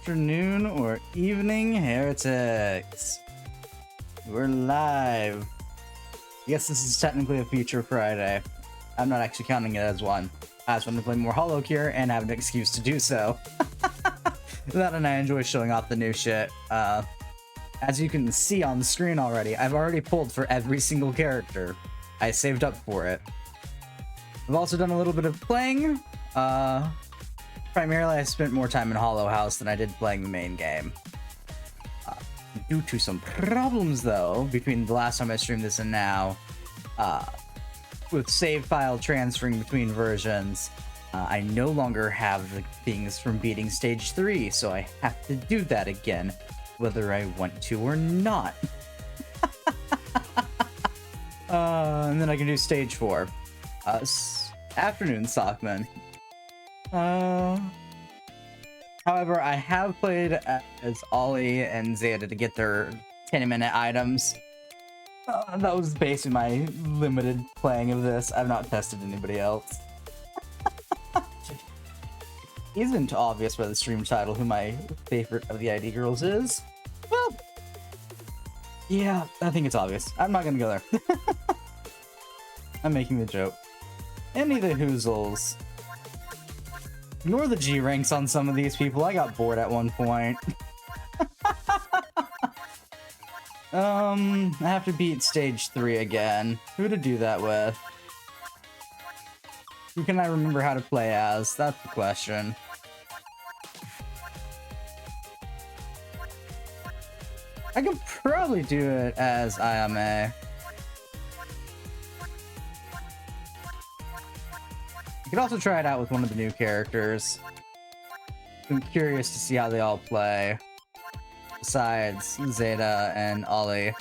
afternoon or evening, heretics. We're live. I guess this is technically a feature Friday. I'm not actually counting it as one. I just wanted to play more Holocure and have an excuse to do so. That and I enjoy showing off the new shit. As you can see on the screen already, I've already pulled for every single character. I saved up for it. I've also done a little bit of playing. Primarily, I spent more time in Hollow House than I did playing the main game. Due to some problems, though, between the last time I streamed this and now, with save file transferring between versions, I no longer have the things from beating stage 3, so I have to do that again, whether I want to or not. And then I can do stage 4. Afternoon, Sockman. However, I have played as Ollie and Zeta to get their 10-minute items. That was basically my limited playing of this. I've not tested anybody else. Isn't obvious by the stream title who my favorite of the ID girls is. Well, yeah, I think it's obvious. I'm not gonna go there. I'm making the joke. And neither Hoozles. Nor the G ranks on some of these people. I got bored at one point. I have to beat stage 3 again. Who to do that with? Who can I remember how to play as? That's the question. I could probably do it as Ayame. You could also try it out with one of the new characters. I'm curious to see how they all play. Besides Zeta and Ollie.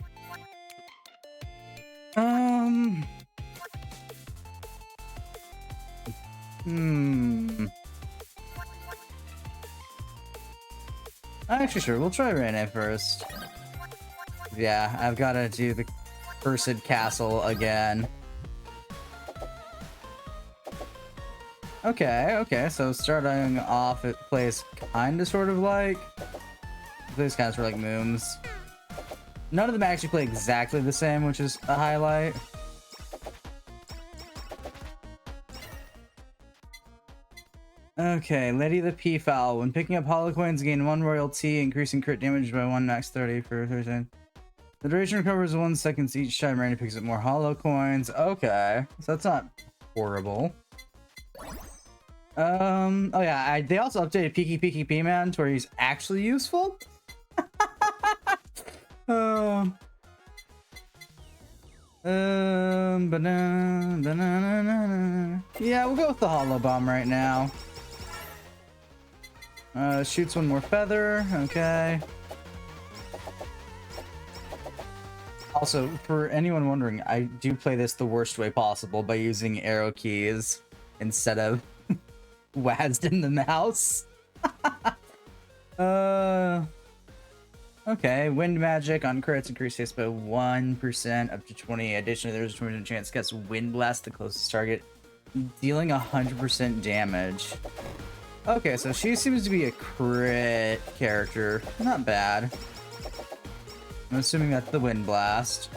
Actually, sure, we'll try Rene first. Yeah, I've got to do the Cursed Castle again. Okay, so starting off, it plays kinda sort of like... It plays kinda sort of like Mooms. None of them actually play exactly the same, which is a highlight. Okay, Lady of the Peafowl. When picking up hollow coins, gain 1 royalty, increasing crit damage by 1 max 30 for 30. The duration recovers 1 second each time Randy picks up more hollow coins. Okay, so that's not horrible. Oh yeah, they also updated Peaky P-Man to where he's actually useful. Yeah, we'll go with the Hollow Bomb right now. Shoots 1 more feather, okay. Also, for anyone wondering, I do play this the worst way possible by using arrow keys instead of WASD in the mouse. Okay, wind magic on crits increase haste by 1% up to 20. Additionally, there's a 20% chance to cast wind blast the closest target, dealing 100% damage. Okay, so she seems to be a crit character. Not bad. I'm assuming that's the wind blast.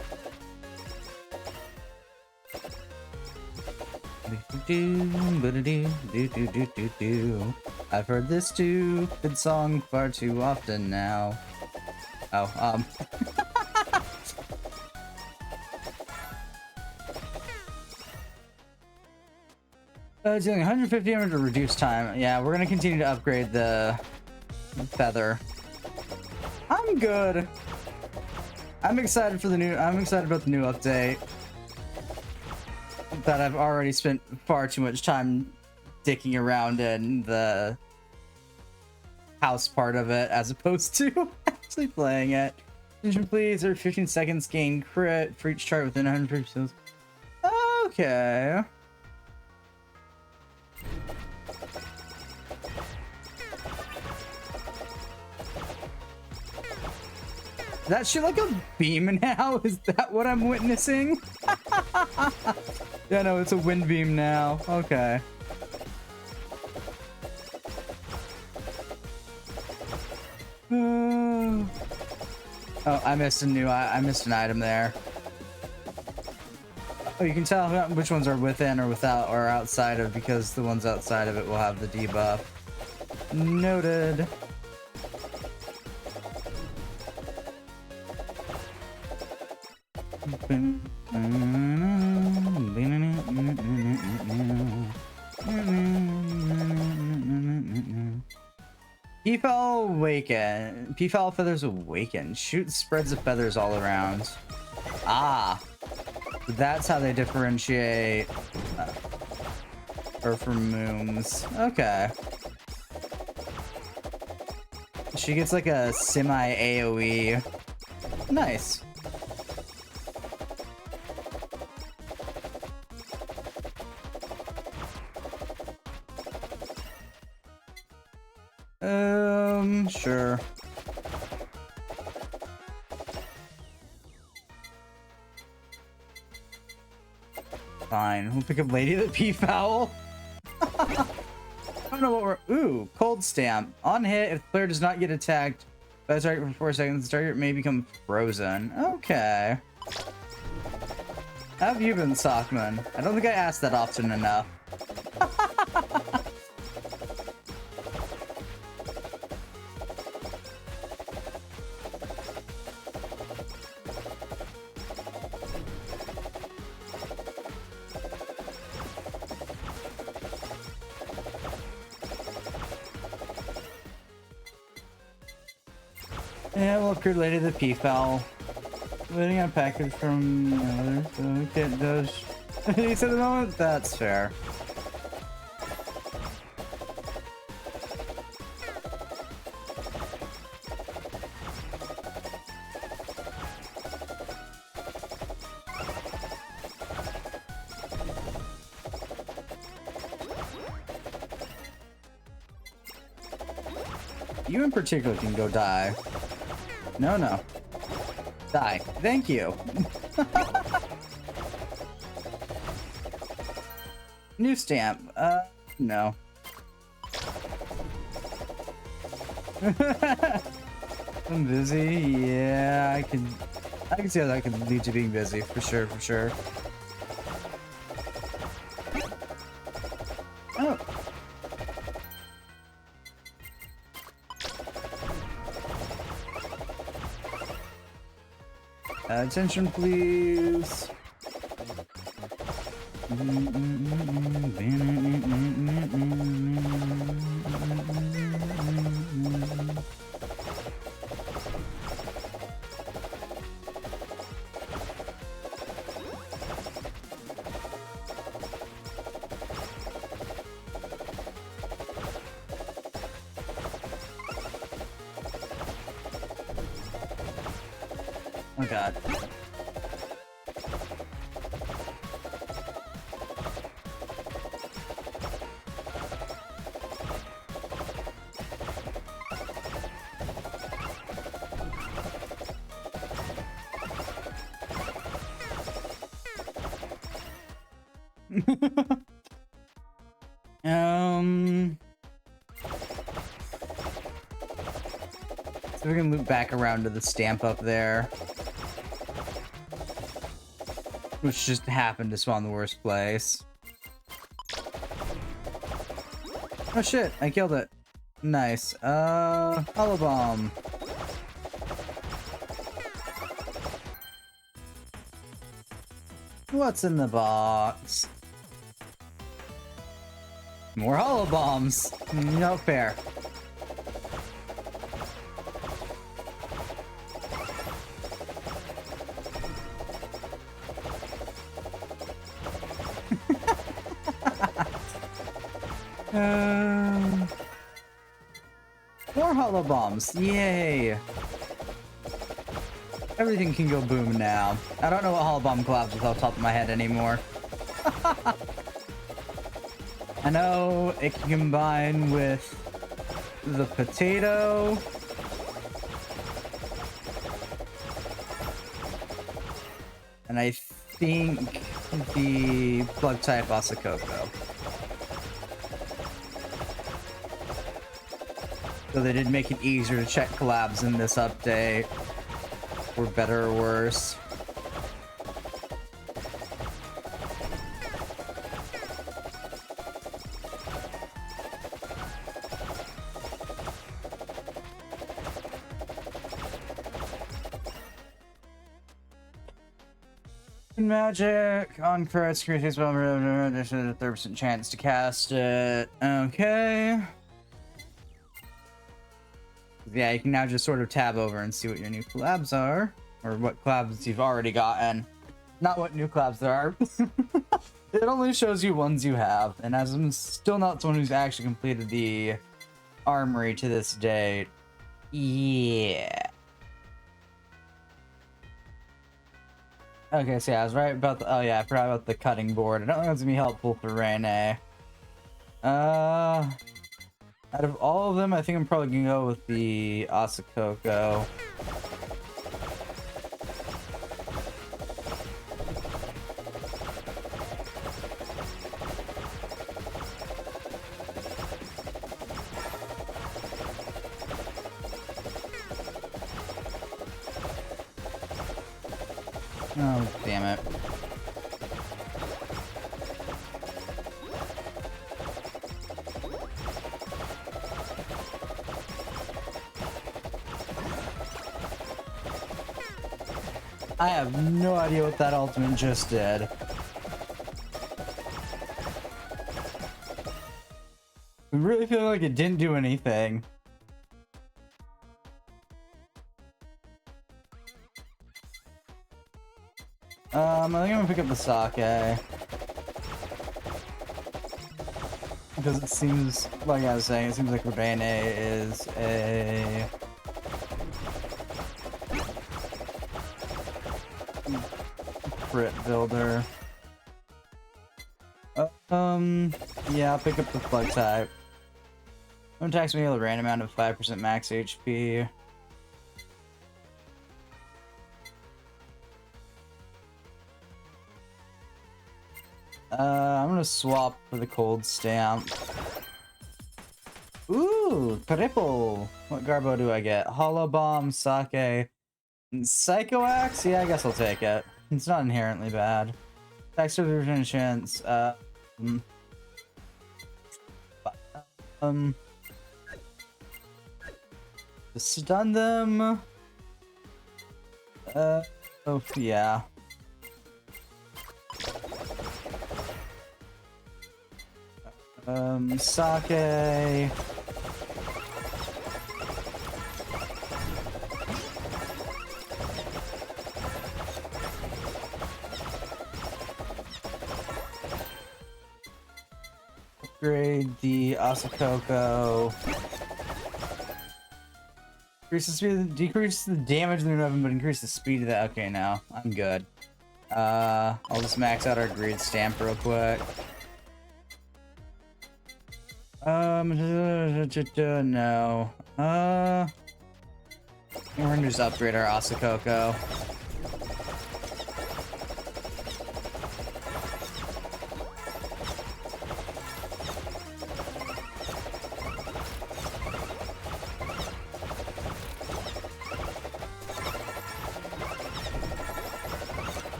I've heard this stupid song far too often now. Oh, dealing 150 damage to reduce time. Yeah, we're gonna continue to upgrade the feather. I'm good. I'm excited for the new. I'm excited about the new update. That I've already spent far too much time dicking around in the house part of it as opposed to actually playing it. Please, or 15 seconds gain crit for each chart within 150 seconds. Okay. Is that shit like a beam now? Is that what I'm witnessing? Yeah, no, it's a wind beam now. Okay. Oh, I missed I missed an item there. Oh, you can tell which ones are within or without or outside of, because the ones outside of it will have the debuff. Noted. Peafowl awaken. Peafowl feathers awaken. Shoot spreads of feathers all around. Ah, that's how they differentiate her from Mooms. Okay. She gets like a semi AoE. Nice. Sure. Fine. We'll pick up Lady the Peafowl. I don't know what we're... Ooh, cold stamp. On hit, if the player does not get attacked by the target for 4 seconds, the target may become frozen. Okay. How have you been, Sockman? I don't think I asked that often enough. Yeah, we'll upgrade Lady the Peafowl. Waiting on a package from so kit does. He said at the moment? That's fair. You in particular can go die. No, no. Die. Thank you. New stamp. No. I'm busy. Yeah, I can see how that could lead to being busy for sure, for sure. Oh. Attention, please. Oh god. So we can loop back around to the stamp up there, which just happened to spawn the worst place. Oh shit, I killed it. Nice. Hollow bomb. What's in the box? More hollow bombs. No fair. More hollow bombs. Yay. Everything can go boom now. I don't know what hollow bomb collabs with off the top of my head anymore. I know it can combine with the potato. And I think the plug type Asakoko. So they did make it easier to check collabs in this update. For better or worse. Magic on crits, creates well, there's a 30% chance to cast it. Okay. Yeah, you can now just sort of tab over and see what your new collabs are, or what collabs you've already gotten. Not what new collabs there are. It only shows you ones you have, and as I'm still not someone who's actually completed the armory to this date, yeah. Okay, so yeah, I was right about the. Oh yeah, I forgot about the cutting board. I don't think that's gonna be helpful for Rene. Out of all of them, I think I'm probably gonna go with the Asakoko. Oh, damn it. I have no idea what that ultimate just did. I really feel like it didn't do anything. I think I'm gonna pick up the sake. Because it seems, like I was saying, it seems like Rene is a... crit builder. Yeah, I'll pick up the plug type. Don't tax me with a random amount of 5% max HP. I'm gonna swap for the cold stamp. Ooh, triple! What Garbo do I get? Hollow Bomb, Sake, and Psycho Axe? Yeah, I guess I'll take it. It's not inherently bad. Tax revision chance, to stun them. Oh, yeah. Sake. Upgrade the Asakoko. Decrease the damage of the weapon, but increase the speed of that. Okay, now I'm good. I'll just max out our greed stamp real quick. No. We're gonna just upgrade our Asakoko.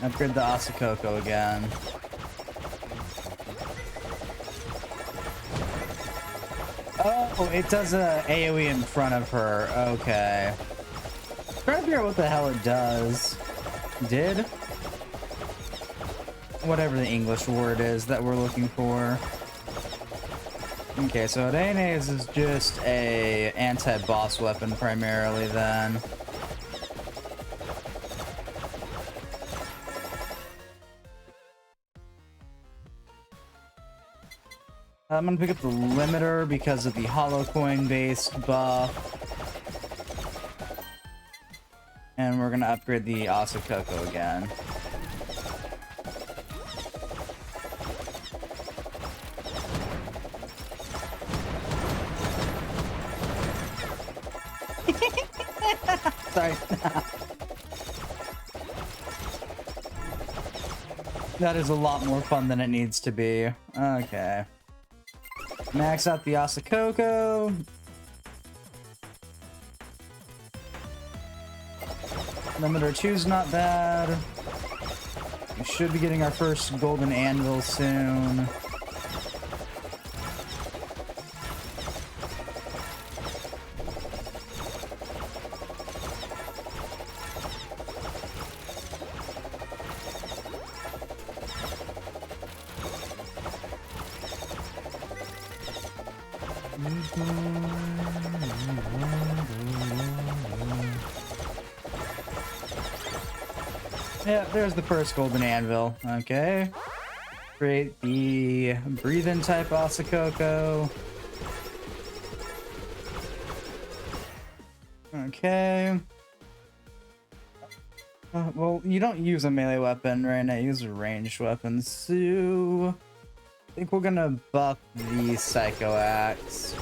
Upgrade the Asakoko again. Oh, it does a AoE in front of her. Okay. Trying to figure out what the hell it does. Did? Whatever the English word is that we're looking for. Okay, so ains is just a anti-boss weapon primarily then. I'm gonna pick up the limiter because of the hollow coin based buff. And we're gonna upgrade the Asakoko again. Sorry. That is a lot more fun than it needs to be. Okay. Max out the Asakoko. Limiter 2's not bad. We should be getting our first golden anvil soon. Yeah, there's the first golden anvil. Okay. Create the breathe-in type Asakoko. Okay. Well, you don't use a melee weapon right now. You use a ranged weapon. So I think we're gonna buff the Psycho Axe.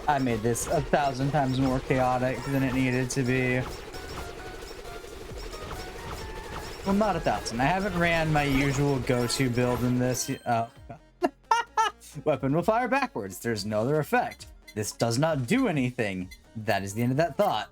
I made this 1,000 times more chaotic than it needed to be. Well, not 1,000. I haven't ran my usual go-to build in this. Weapon will fire backwards. There's no other effect. This does not do anything. That is the end of that thought.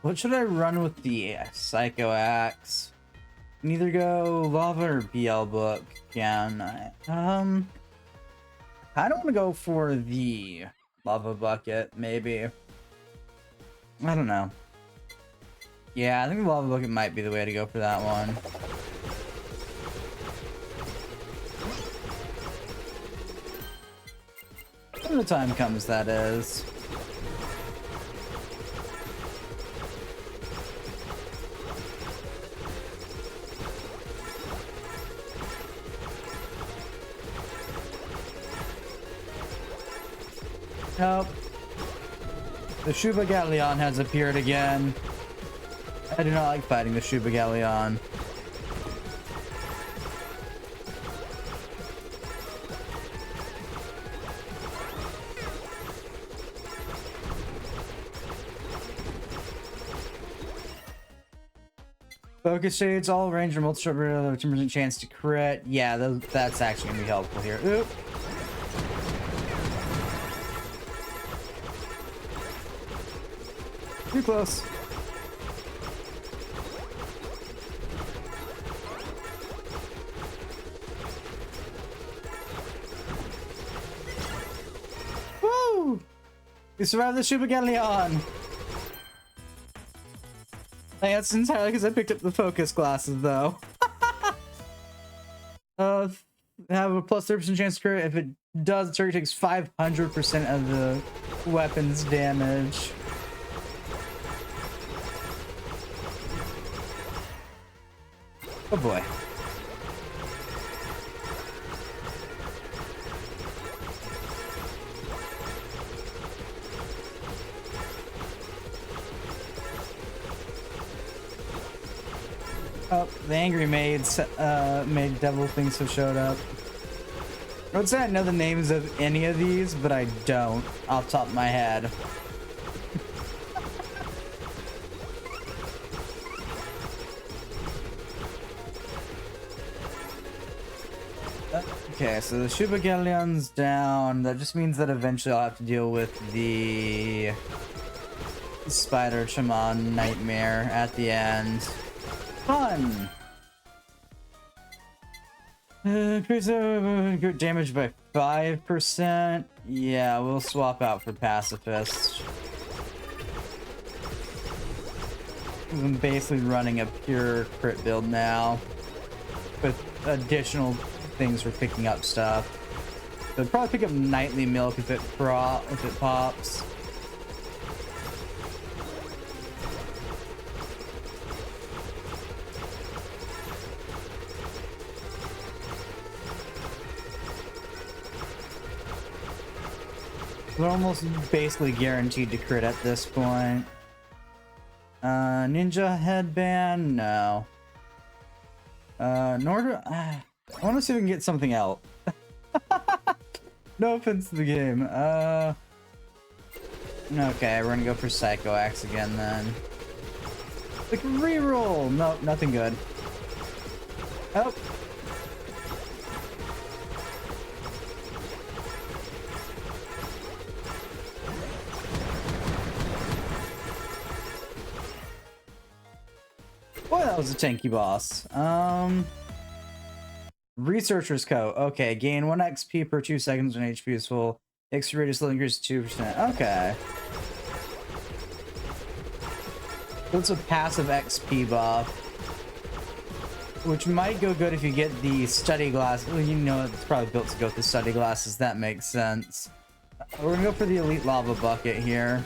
What should I run with the Psycho Axe? Can either go Lava or BL Book. Can I? I don't want to go for the Lava Bucket, maybe. I don't know. Yeah, I think the Lava Bucket might be the way to go for that one. When the time comes, that is. Nope. The Shuba Galleon has appeared again. I do not like fighting the Shuba Galleon. Focus Shades, all range and multi-shot, 10% chance to crit. Yeah, that's actually going to be helpful here. Oop. Too close. Woo! We survived the Shuba Galleon. That's entirely because I picked up the focus glasses, though. Have a plus 30% chance to crit. If it does, the target takes 500% of the weapon's damage. Oh boy. Oh, the angry maids, made devil things have showed up. I would say I know the names of any of these, but I don't off the top of my head. Okay, so the Shuba Galleon's down. That just means that eventually I'll have to deal with the Spider Shaman Nightmare at the end. Fun! Increase damage by 5%. Yeah, we'll swap out for Pacifist. I'm basically running a pure crit build now, with additional things for picking up stuff. So I'd probably pick up Nightly Milk if it pops. They're almost basically guaranteed to crit at this point. Ninja headband? No. Nor do I want to see if we can get something else. No offense to the game. Okay, we're gonna go for Psycho Axe again then. Like reroll! Nope, nothing good. Oh! Boy, that was a tanky boss. Researcher's Coat. Okay, gain 1 XP per 2 seconds when HP is full. XP radius will increase 2%. Okay. It's a passive XP buff, which might go good if you get the study glass. Well, you know, it's probably built to go with the study glasses. That makes sense. We're gonna go for the elite lava bucket here.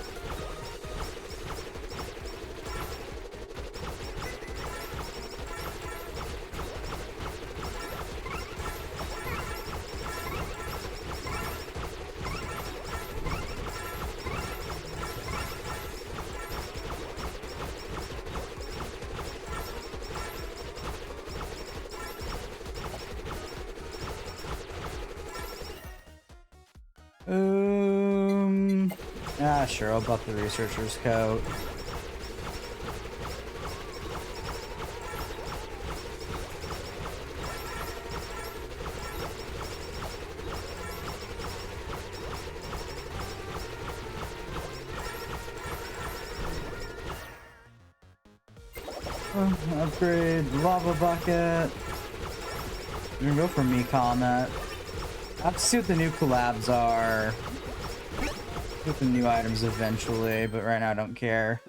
Sure, I'll buff the Researcher's Coat. Upgrade Lava Bucket. We're gonna go for Me Comet. I have to see what the new collabs are. With the new items eventually, but right now I don't care.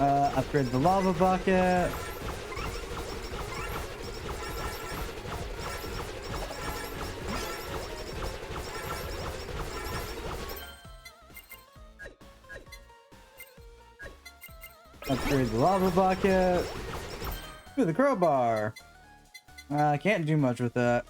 Upgrade the lava bucket. Upgrade the lava bucket. Ooh, the crowbar. I can't do much with that.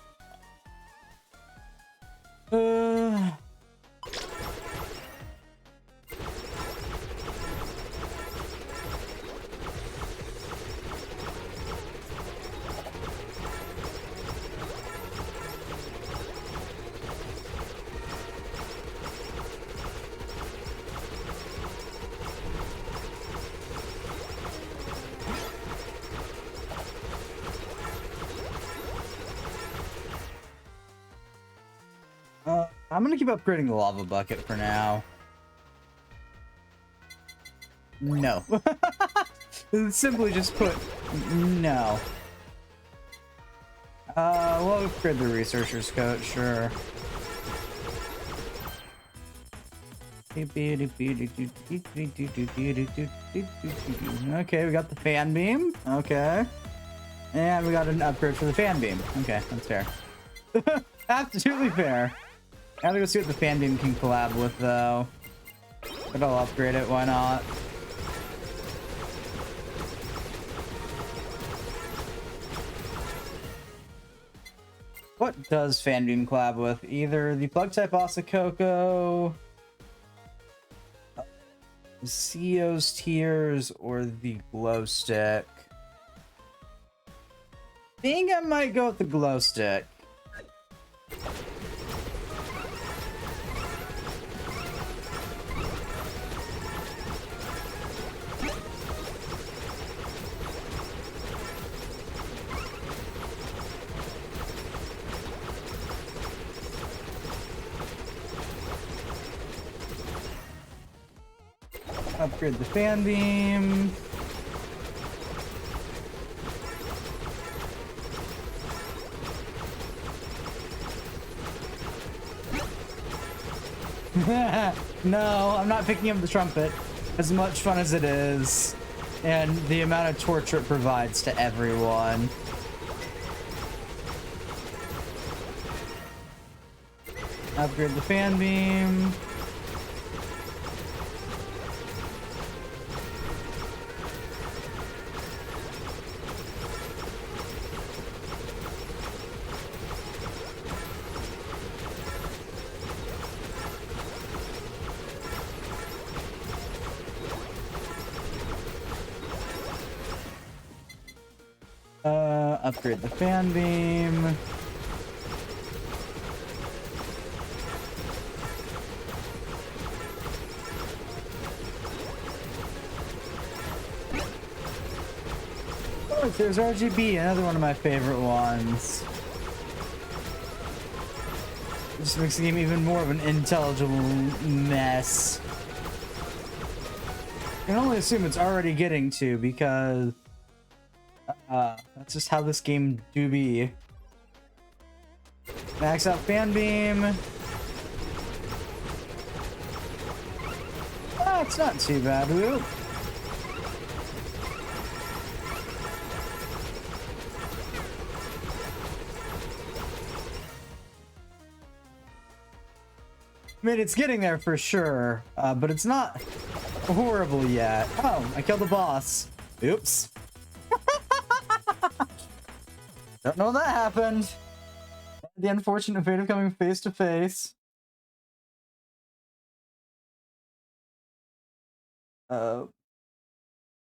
I'm gonna keep upgrading the lava bucket for now. No. Simply just put no. We'll upgrade the Researcher's Coat, sure. Okay, we got the fan beam. Okay. And we got an upgrade for the fan beam. Okay, that's fair. Absolutely fair. I gotta go see what the fan beam can collab with, though. But I'll upgrade it, why not? What does fan beam collab with? Either the plug type Osakoko, CEO's Tears, or the glow stick. I think I might go with the glow stick. Upgrade the fan beam. No, I'm not picking up the trumpet. As much fun as it is, and the amount of torture it provides to everyone. Upgrade the fan beam. Upgrade the fan beam. Oh, there's RGB, another one of my favorite ones. It just makes the game even more of an intelligible mess. I can only assume it's already getting to, because that's just how this game do be. Max out fan beam. Oh, it's not too bad. Whoop. I mean, it's getting there for sure, but it's not horrible yet. Oh, I killed the boss. Oops. Don't know that happened. The unfortunate fate of coming face to face.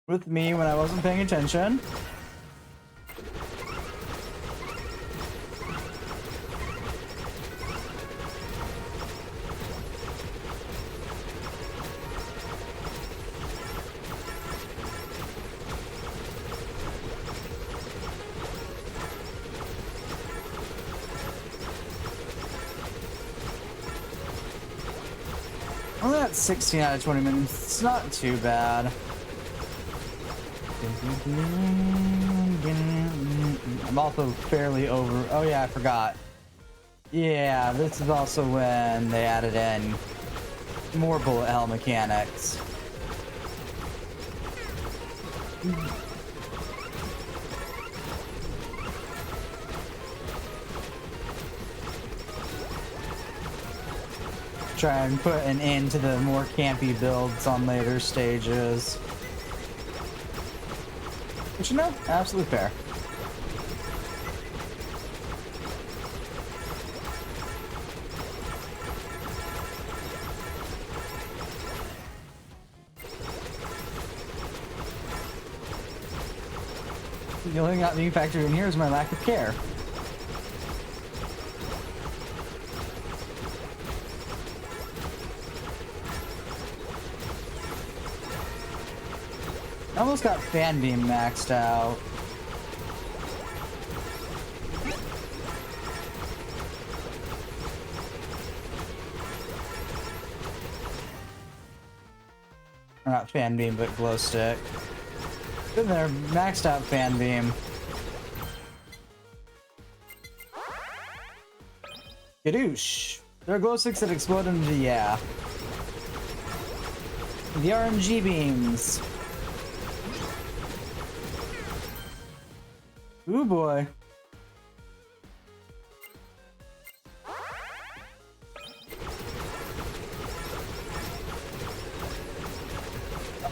With me when I wasn't paying attention. Well, that's 16 out of 20 minutes. It's not too bad. I'm also fairly over. Oh yeah, I forgot. Yeah, this is also when they added in more bullet hell mechanics. Try and put an end to the more campy builds on later stages. But you know, absolutely fair. The only thing not being factored in here is my lack of care. I almost got fan beam maxed out. Or not fan beam, but glow stick. Good there, maxed out fan beam. Gadoosh. There are glow sticks that explode into, yeah. The RNG beams. Ooh boy.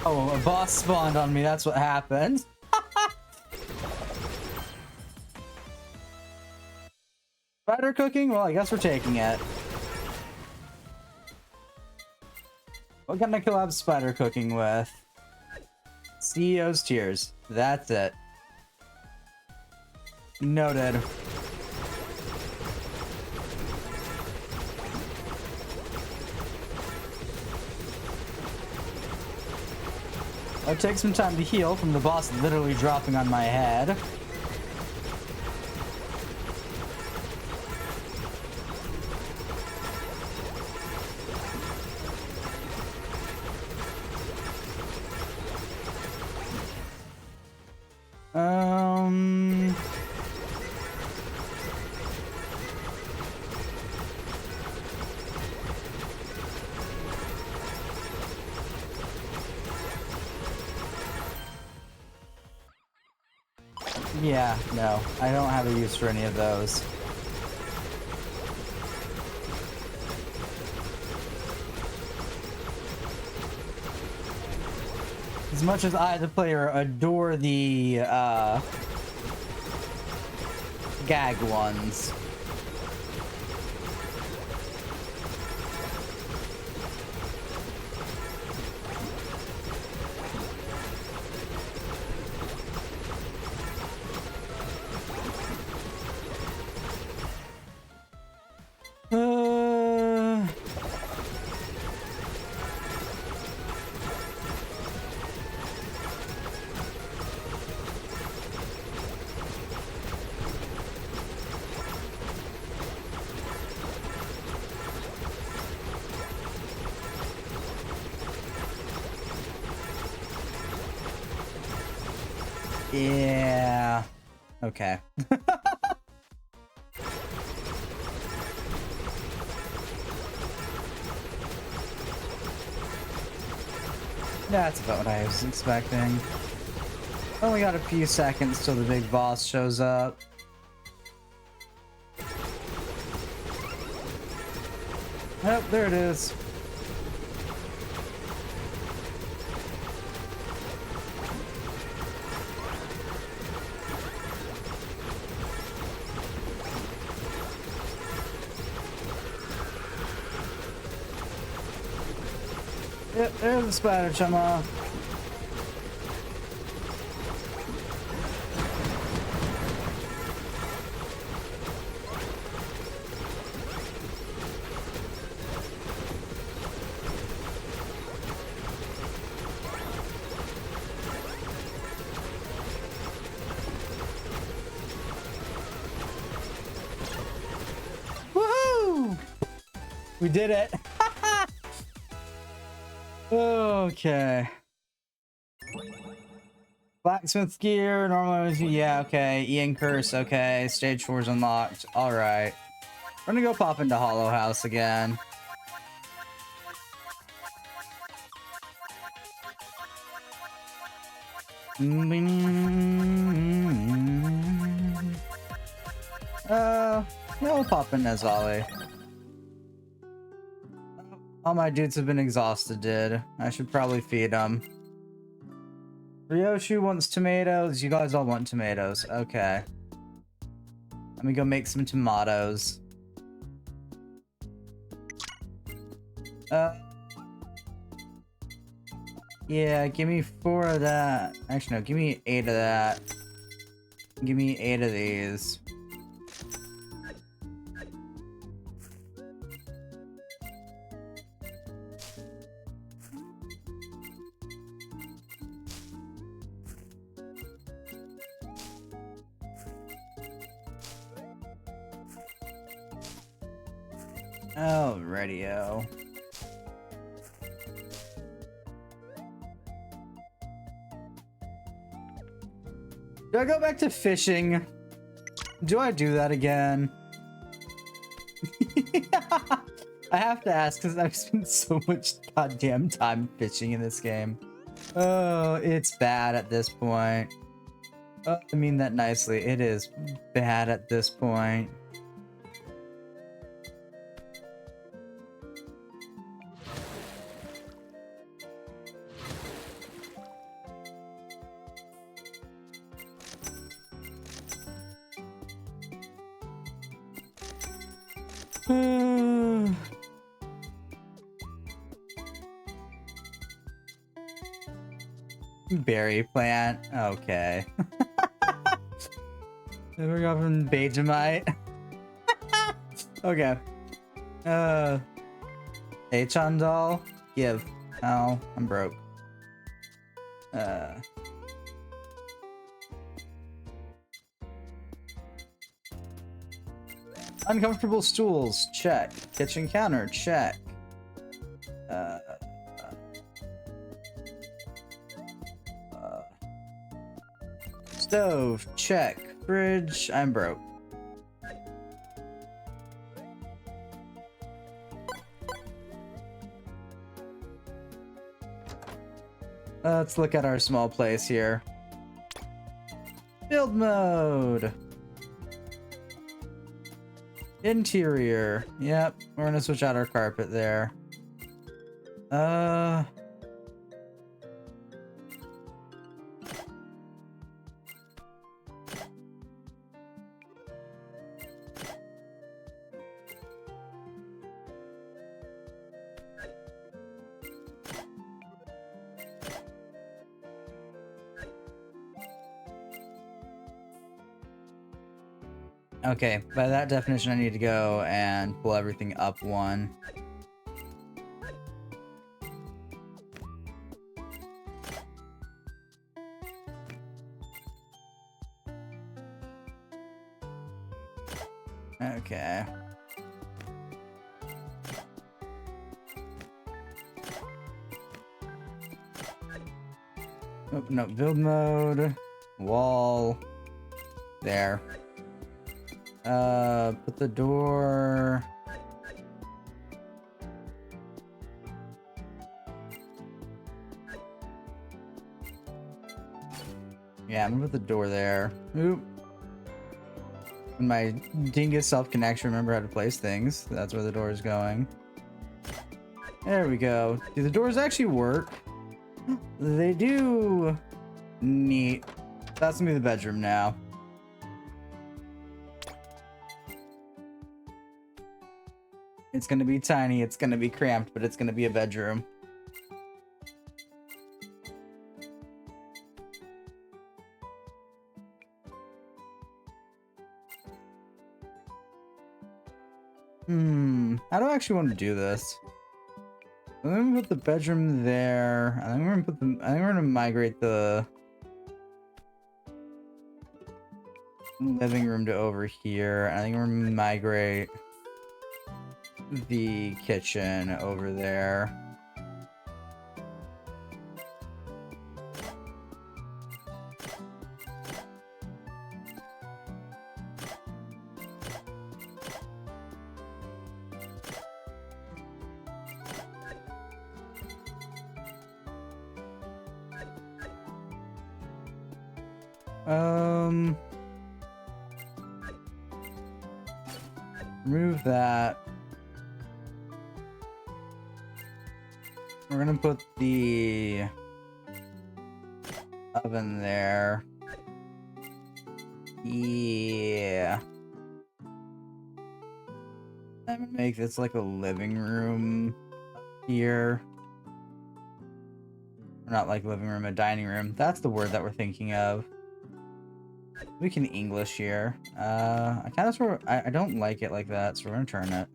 Oh, a boss spawned on me, that's what happened. Spider cooking? Well, I guess we're taking it. What can I collab spider cooking with? CEO's tears. That's it. Noted. I'll take some time to heal from the boss literally dropping on my head. Yeah, no, I don't have a use for any of those. As much as I, the player, adore the, gag ones. Yeah. Okay. That's about what I was expecting. Only got a few seconds till the big boss shows up. Yep, there it is. Yep, there's the spider chumma. Woohoo! We did it. Okay. Blacksmith gear, normal, yeah, okay. Ian curse, okay. Stage 4's unlocked. Alright. We're gonna go pop into Hollow House again. Yeah, we'll pop in as Ollie. All my dudes have been exhausted, dude. I should probably feed them. Ryoshi wants tomatoes. You guys all want tomatoes. Okay. Let me go make some tomatoes. Yeah, give me 4 of that. Actually, no, give me 8 of that. Give me 8 of these. Oh, radio. Do I go back to fishing? Do I do that again? I have to ask because I've spent so much goddamn time fishing in this game. Oh, it's bad at this point. Oh, I mean that nicely. It is bad at this point. Berry plant. Okay. We're going from Vegemite. Okay. Achan doll? Give. Oh, I'm broke. Uncomfortable stools, check. Kitchen counter, check. Stove, check. Fridge, I'm broke. Let's look at our small place here. Build mode. Interior. Yep, we're gonna switch out our carpet there. Okay, by that definition I need to go and pull everything up one. Okay. Oh, no, build mode. Wall. There. Put the door... Yeah, I'm gonna put the door there. Oop. When my dingus self can actually remember how to place things, that's where the door is going. There we go. Do the doors actually work? They do. Neat. That's gonna be the bedroom now. It's gonna be tiny, it's gonna be cramped, but it's gonna be a bedroom. How do I actually want to do this? I'm gonna put the bedroom there. I think we're gonna put the. I think we're gonna migrate the living room to over here. I think we're gonna migrate the kitchen over there. Remove that. We're gonna put the oven there. Yeah. I'm gonna make this like a living room here. Or not like living room, a dining room. That's the word that we're thinking of. We can English here. I kind of sort of, I don't like it like that, so we're gonna turn it.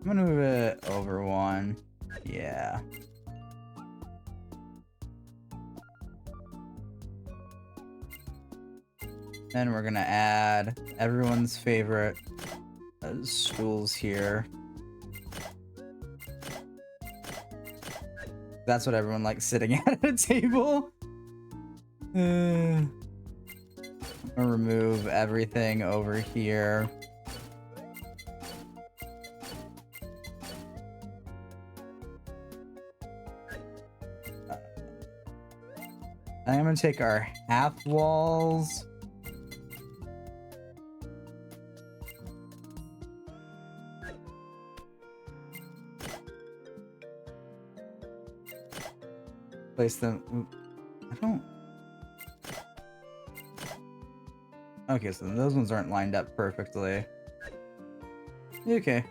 I'm gonna move it over one. Yeah. Then we're gonna add everyone's favorite stools here. That's what everyone likes, sitting at a table. I'll remove everything over here. I'm gonna take our half walls. Place them. I don't. Okay, so those ones aren't lined up perfectly. Okay.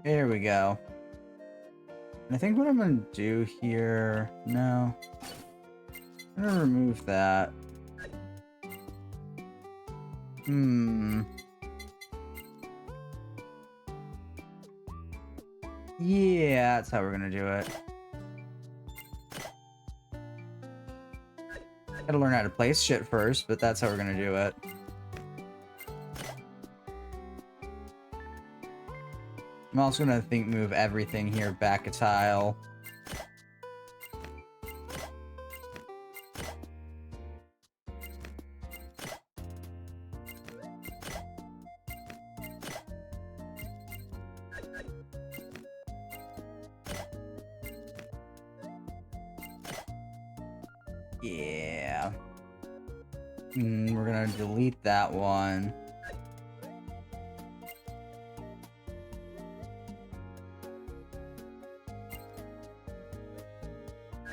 There we go. And I think what I'm gonna do here. No. I'm gonna remove that. Yeah, that's how we're gonna do it. Gotta learn how to place shit first, but that's how we're gonna do it. I'm also gonna move everything here back a tile. Yeah. We're gonna delete that one.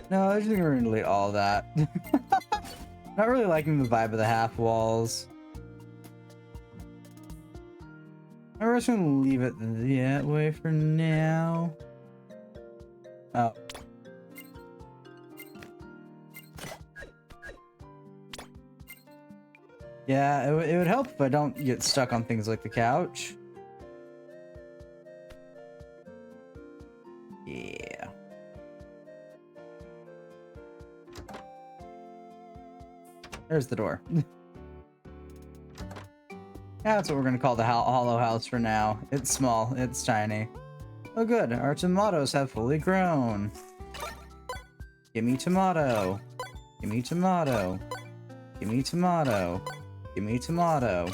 No, I just think we're gonna delete all of that. Not really liking the vibe of the half walls. We're just gonna leave it that way for now. Oh. Yeah, it would help if I don't get stuck on things like the couch. Yeah. There's the door. That's what we're gonna call the hollow house for now. It's small, it's tiny. Oh good, our tomatoes have fully grown. Gimme tomato. Gimme tomato. Gimme tomato. Gimme tomato.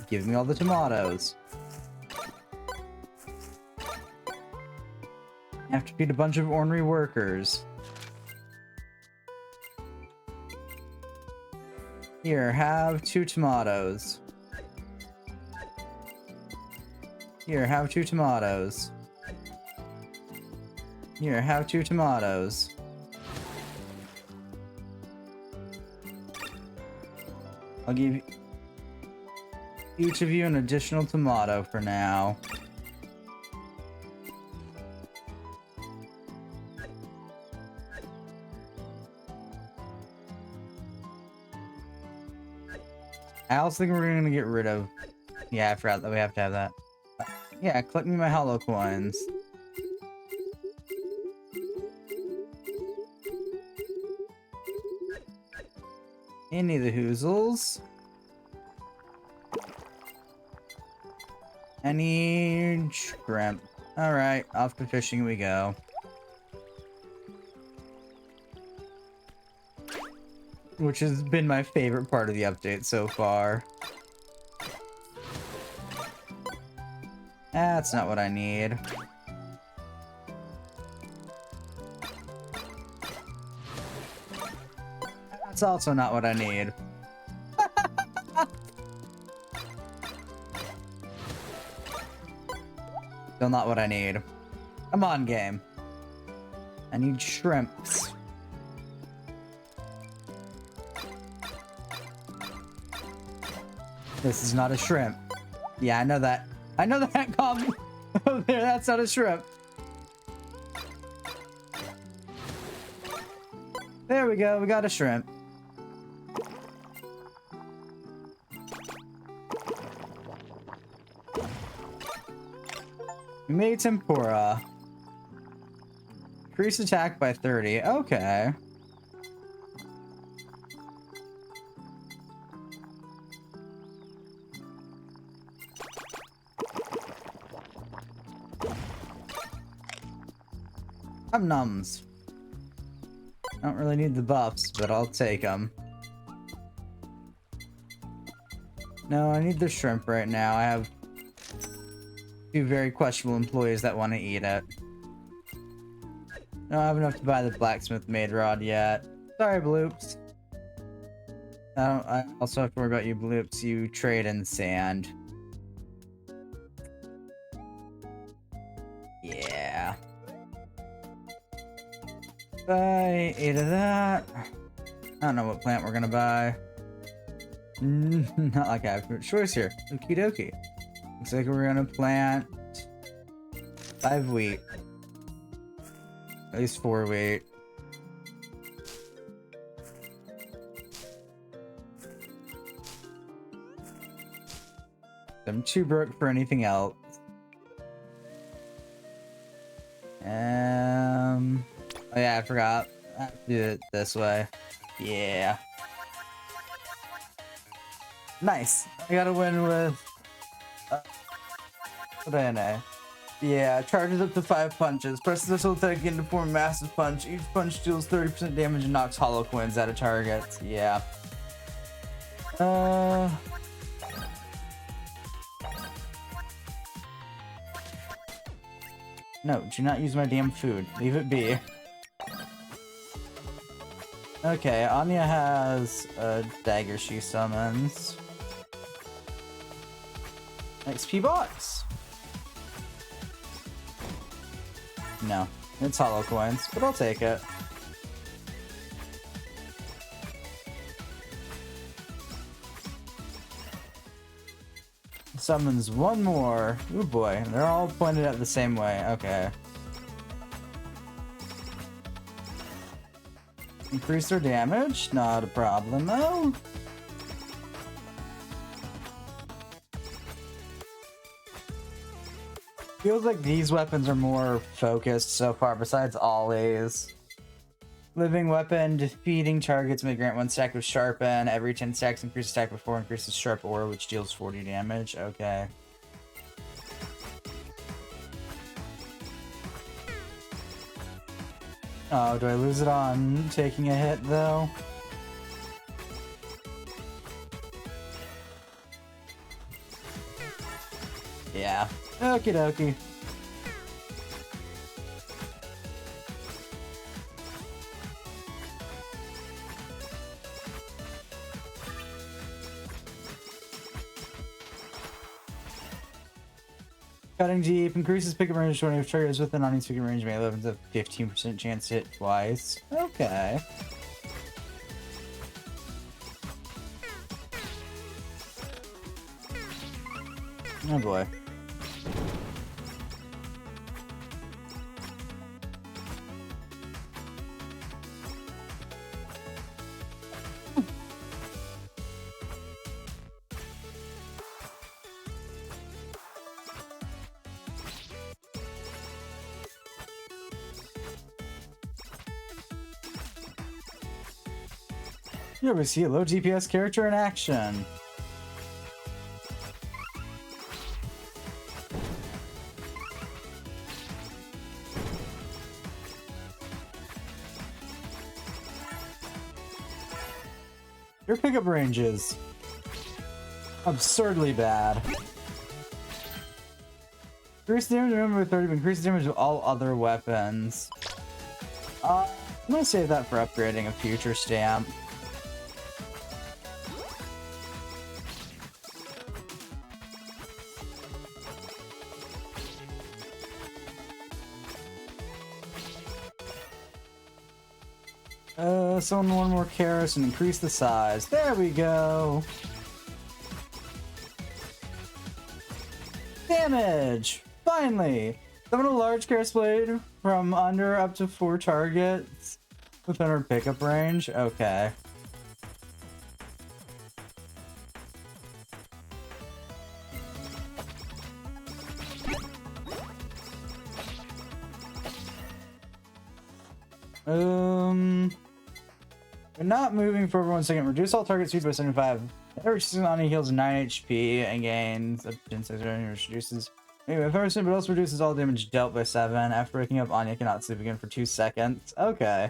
Give me all the tomatoes. I have to feed a bunch of ornery workers. Here, have 2 tomatoes. Here, have 2 tomatoes. Here, have 2 tomatoes. I'll give each of you an additional tomato for now. I also think we're gonna get rid of... Yeah, I forgot that we have to have that. Yeah, collect me my hollow coins. Any of the hoozles. Any shrimp. Alright, off to fishing we go. Which has been my favorite part of the update so far. That's not what I need. That's also not what I need. Still not what I need. Come on, game. I need shrimps. This is not a shrimp. Yeah, I know that. I know that comment over there. That's not a shrimp. There we go. We got a shrimp. We made tempura. Increase attack by 30. Okay. Nums. I don't really need the buffs, but I'll take them. No, I need the shrimp right now. I have 2 very questionable employees that want to eat it. I don't have enough to buy the blacksmith made rod yet. Sorry, Bloops. I also have to worry about you, Bloops. You trade in sand. Yeah. Buy 8 of that. I don't know what plant we're gonna buy. Not like I have much choice here. Okie dokie. Looks like we're gonna plant 5 wheat. At least 4 wheat. I'm too broke for anything else. Oh yeah, I forgot. I have to do it this way. Yeah. Nice. I got a win with... what did I know? Yeah, charges up to 5 punches. Press this whole attack again to form a massive punch. Each punch deals 30% damage and knocks hollow coins out of targets. Yeah. No, do not use my damn food. Leave it be. Okay, Anya has a dagger she summons. XP box. No, it's hollow coins, but I'll take it. Summons 1 more. Oh boy, they're all pointed at the same way. Okay. Increase their damage, not a problem though. Feels like these weapons are more focused so far, besides Ollie's. Living weapon, defeating targets may grant 1 stack of sharpen. Every 10 stacks increases attack before increases sharp aura, which deals 40 damage. Okay. Oh, do I lose it on taking a hit though? Yeah. Okie dokie. Cutting deep increases pickup range 20 if triggers within on each pickup range may 11 to 15% chance to hit twice. Okay. Oh boy. Here we see a low DPS character in action. Your pickup range is absurdly bad. Increase damage remember 30, but increase damage of all other weapons. I'm gonna save that for upgrading a future stamp. Summon one more Karis and increase the size. There we go. Damage! Finally! Summon a large Karis blade from under up to 4 targets within her pickup range. Okay. We're not moving for 1 second. Reduce all target speed by 75. Every season Anya heals 9 HP and gains up to 10 seconds. Reduces. Anyway, if ever but also reduces all damage dealt by 7. After waking up, Anya cannot sleep again for 2 seconds. Okay.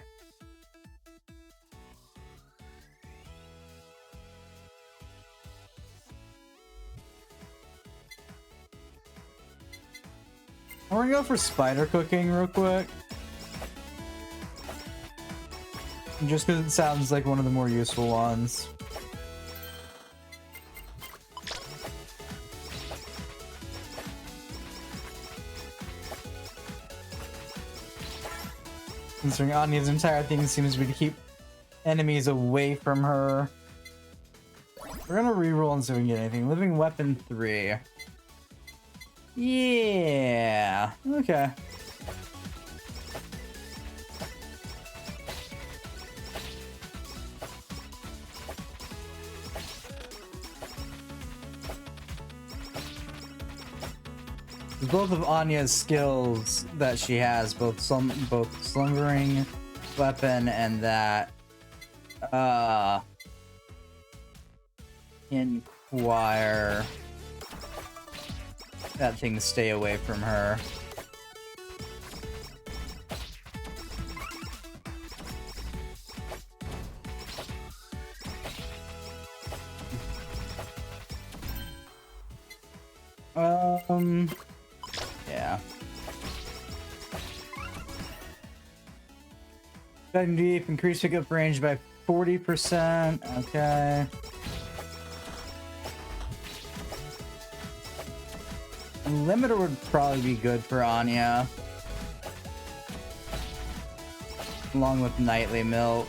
We're gonna go for spider cooking real quick. Just because it sounds like one of the more useful ones. Considering Anya's entire thing seems to be to keep enemies away from her. We're gonna reroll and see if we can get anything. Living weapon 3. Yeah. Okay. Both of Anya's skills that she has, both slumbering weapon and that inquire, that thing stay away from her. Yeah. Cutting deep, increase pickup range by 40%. Okay. Limiter would probably be good for Anya. Along with Nightly Milk.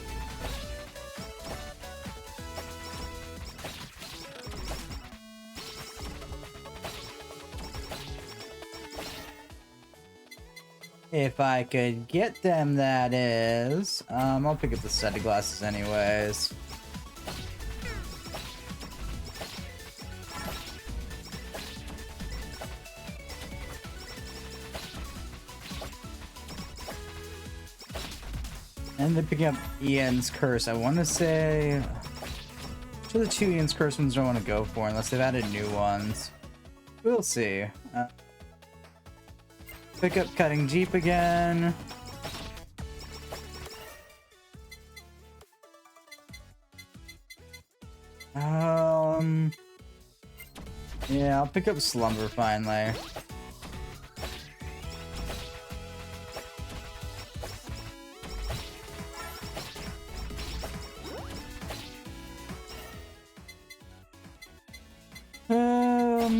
If I could get them, that is. I'll pick up the set of glasses anyways. And then picking up Ian's Curse. I want to say... which of the two Ian's Curse ones do I want to go for, unless they've added new ones? We'll see. Pick up Cutting Jeep again. Yeah, I'll pick up Slumber finally.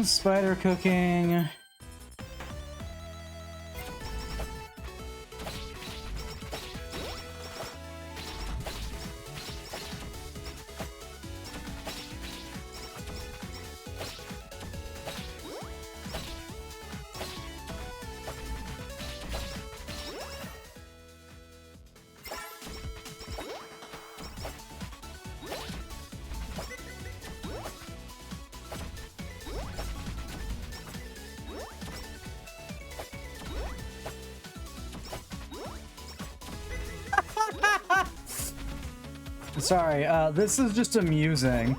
Spider cooking. Sorry, this is just amusing.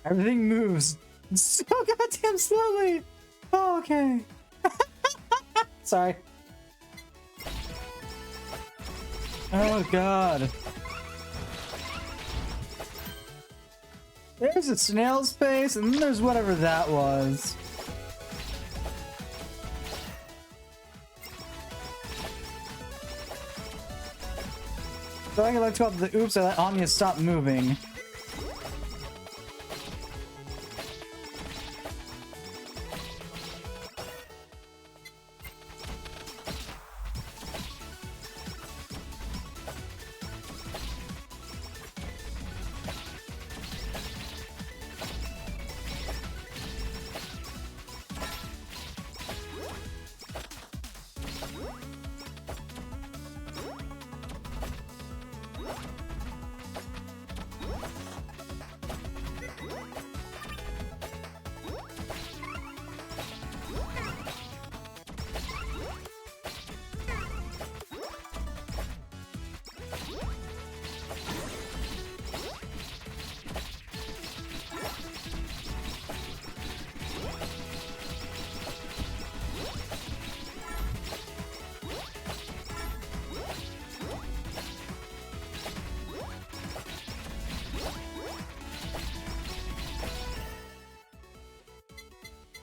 Everything moves so goddamn slowly. Oh, okay. Sorry. Oh god. There's a snail's face, and then there's whatever that was. So I like to call it the oops, I let Anya stop moving.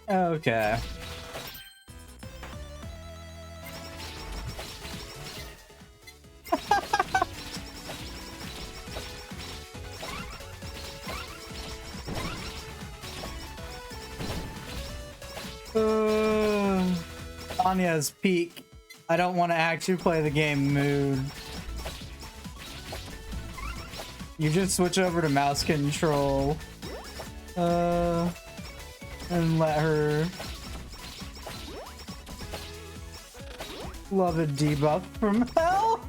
Okay. Anya's peak. I don't want to actually play the game mood. You just switch over to mouse control. And let her love a debuff from hell.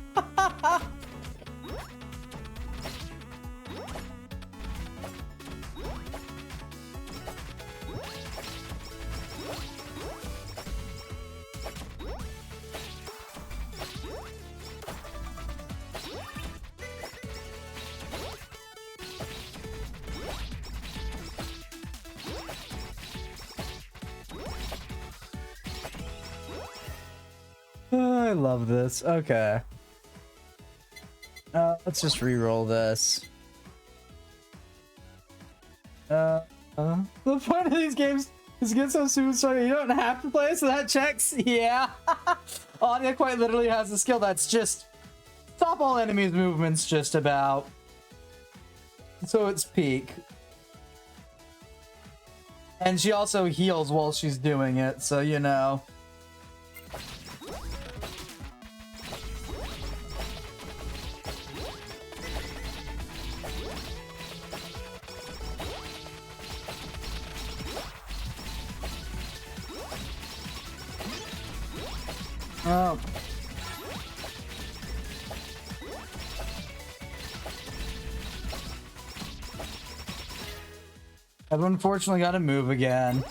I love this. Okay. Let's just re-roll this. The point of these games is to get so super strong you don't have to play, so that checks. Yeah. Anya quite literally has a skill that's just stop all enemies' movements just about. So it's peak. And she also heals while she's doing it, so you know. Oh. I've unfortunately got to move again.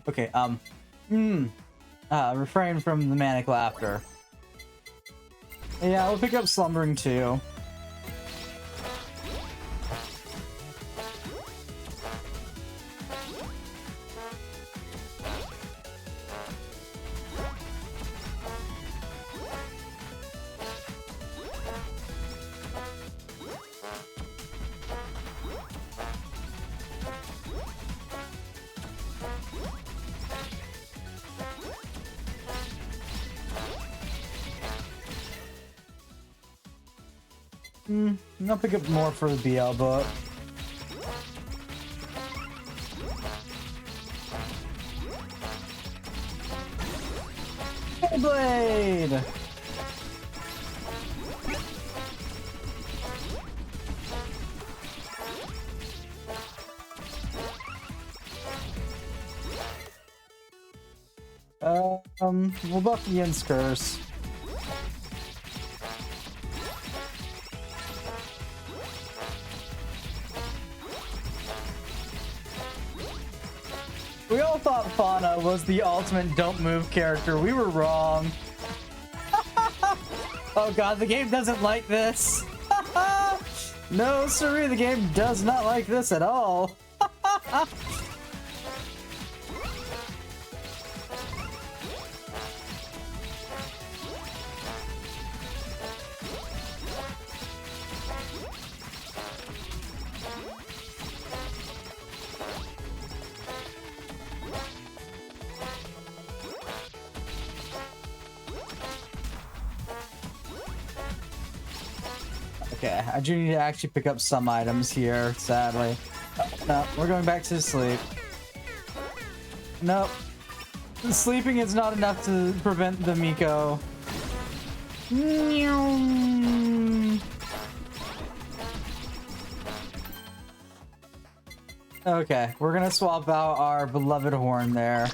Okay, refrain from the manic laughter. Yeah, we'll pick up slumbering too. I'll pick up more for the BL book. Blade! We'll buff the Yin's curse. We all thought Fauna was the ultimate don't move character. We were wrong. Oh god, the game doesn't like this. No, sorry, the game does not like this at all. Okay, I do need to actually pick up some items here, sadly. Oh, no, we're going back to sleep. Nope. Sleeping is not enough to prevent the Miko. Okay, we're gonna swap out our beloved horn there.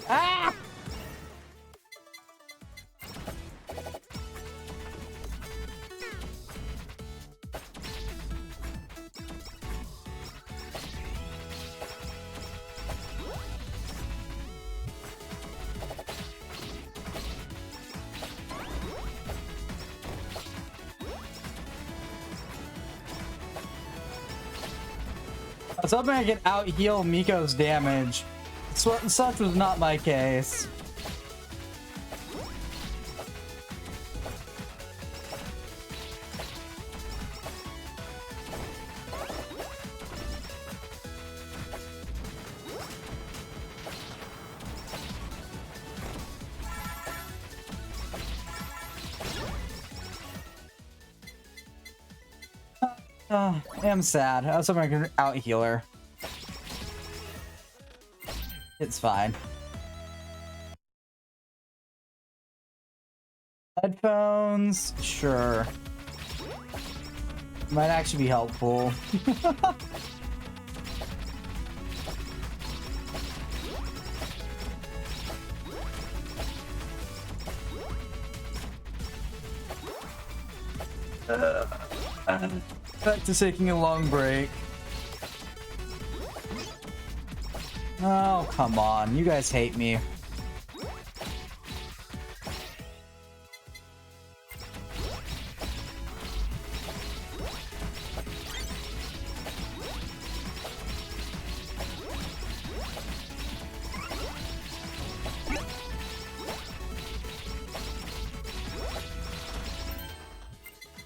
Ah! I was hoping I could out-heal Miko's damage. Such was not my case. I'm sad. I was hoping I could out-heal her. It's fine. Headphones? Sure. Might actually be helpful. Back to taking a long break. Oh, come on. You guys hate me.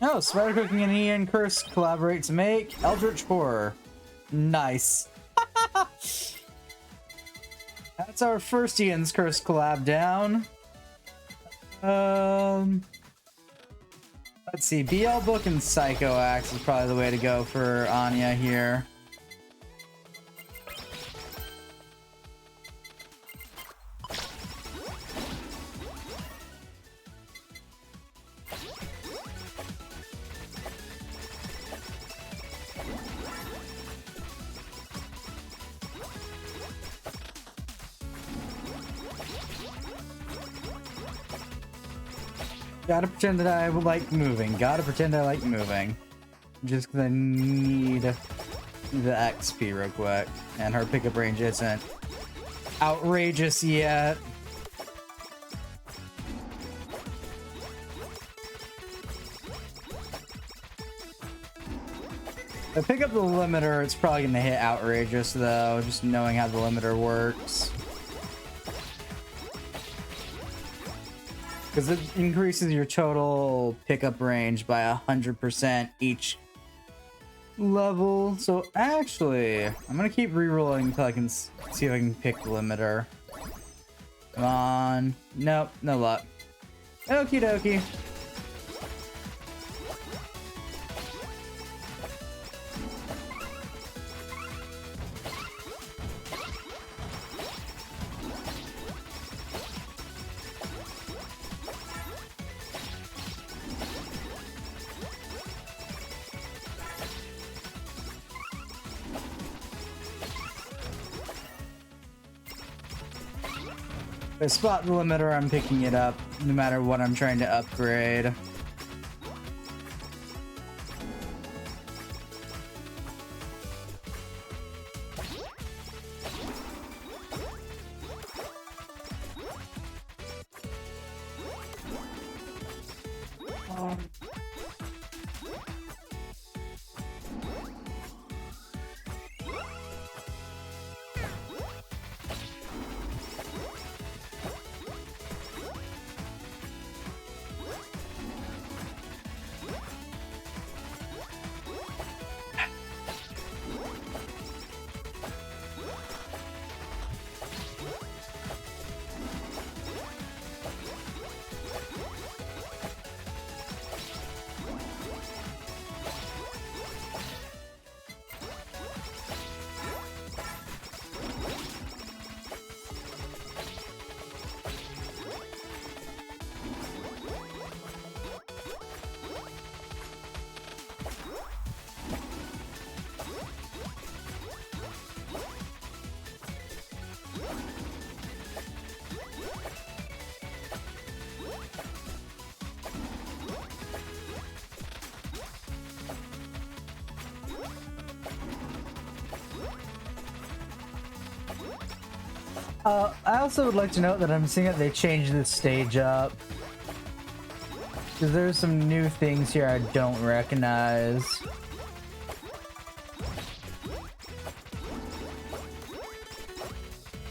Oh, Spider Cooking and Ian Curse collaborate to make Eldritch Horror. Nice. That's our first Ian's Curse collab down. Let's see. BL Book and Psycho Axe is probably the way to go for Anya here. Gotta pretend that I like moving. Gotta pretend I like moving. Just because I need the XP real quick. And her pickup range isn't outrageous yet. If I pick up the limiter, it's probably going to hit outrageous though, just knowing how the limiter works. Because it increases your total pickup range by 100% each level. So actually, I'm gonna keep re-rolling until I can see if I can pick the limiter. Come on. Nope, no luck. Okie dokie. If I spot the limiter, I'm picking it up, no matter what I'm trying to upgrade. I also would like to note that I'm seeing that they changed this stage up. Because there's some new things here I don't recognize.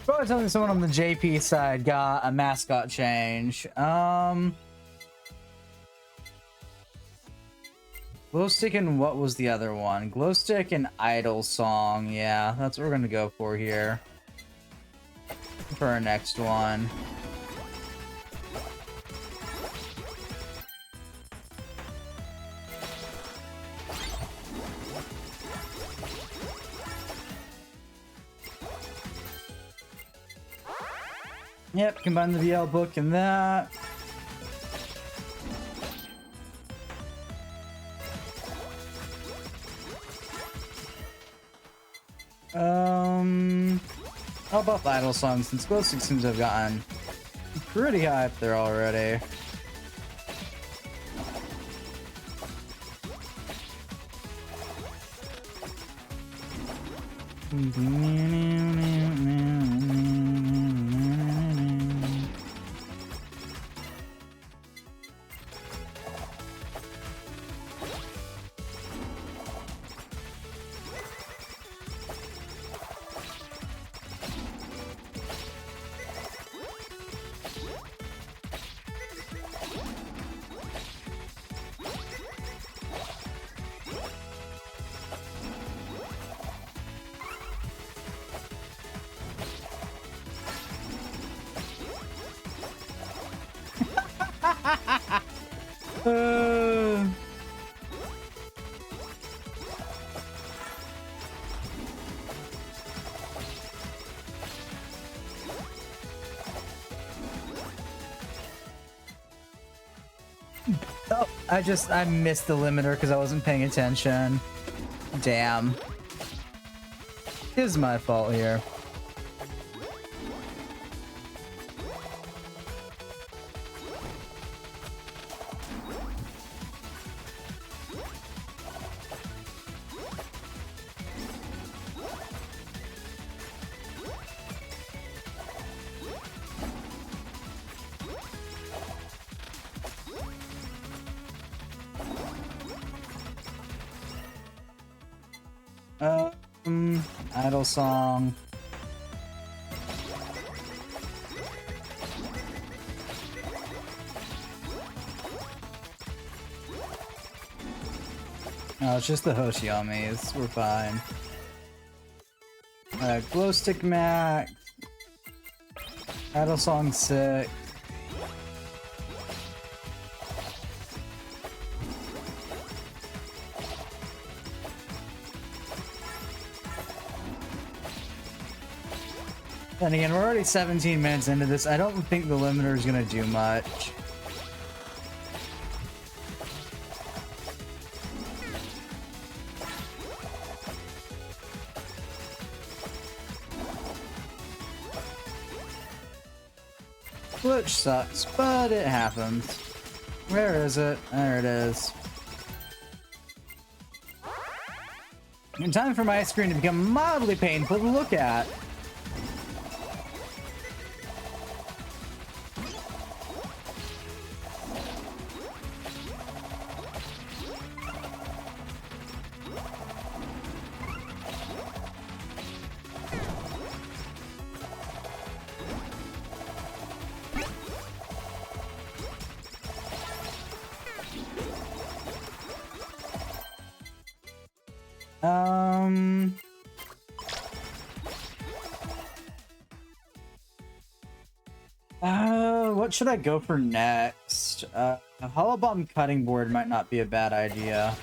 Probably telling me someone on the JP side got a mascot change. Glow Stick and what was the other one? Glow Stick and Idol Song. Yeah, that's what we're gonna go for here. For our next one. Yep, combine the VL book and that. How about the Idle Song, since Glow Stick seems to have gotten pretty high up there already. Oh, I missed the limiter because I wasn't paying attention. Damn. It is my fault here. Idle song. No, it's just the Hoshiyamis. We're fine. Glow stick max. Idle song 6. Then again, we're already 17 minutes into this. I don't think the limiter is gonna do much. Which sucks, but it happens. Where is it? There it is. In time for my screen to become mildly painful to look at. What should I go for next? A hollow bomb cutting board might not be a bad idea.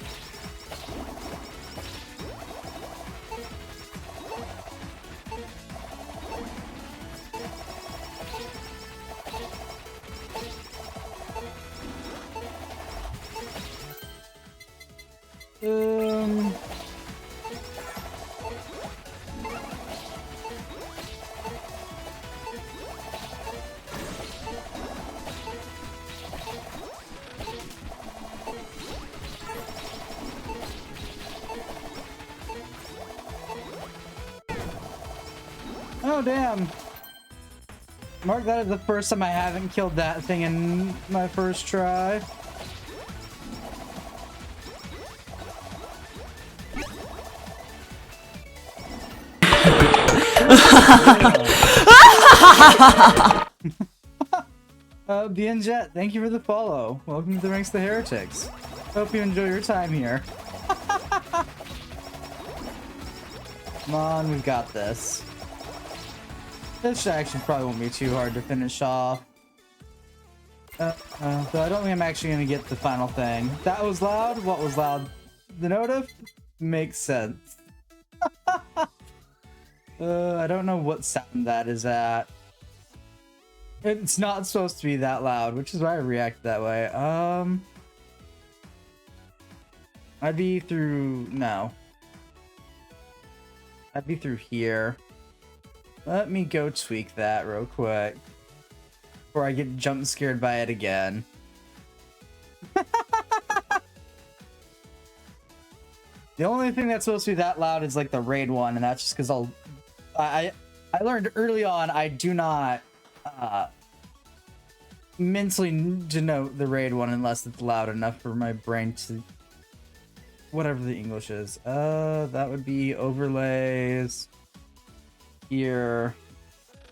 Oh, damn. Mark that as the first time I haven't killed that thing in my first try. Bienjet, thank you for the follow. Welcome to the ranks of the heretics. Hope you enjoy your time here. Come on, we've got this. This actually probably won't be too hard to finish off. So I don't think I'm actually going to get the final thing. That was loud? What was loud? The notif? Makes sense. I don't know what sound that is at. It's not supposed to be that loud, which is why I react that way. I'd be through... No. I'd be through here. Let me go tweak that real quick before I get jump scared by it again. The only thing that's supposed to be that loud is like the raid one, and that's just because I learned early on I do not mentally denote the raid one unless it's loud enough for my brain to whatever the English is. That would be overlays. Here,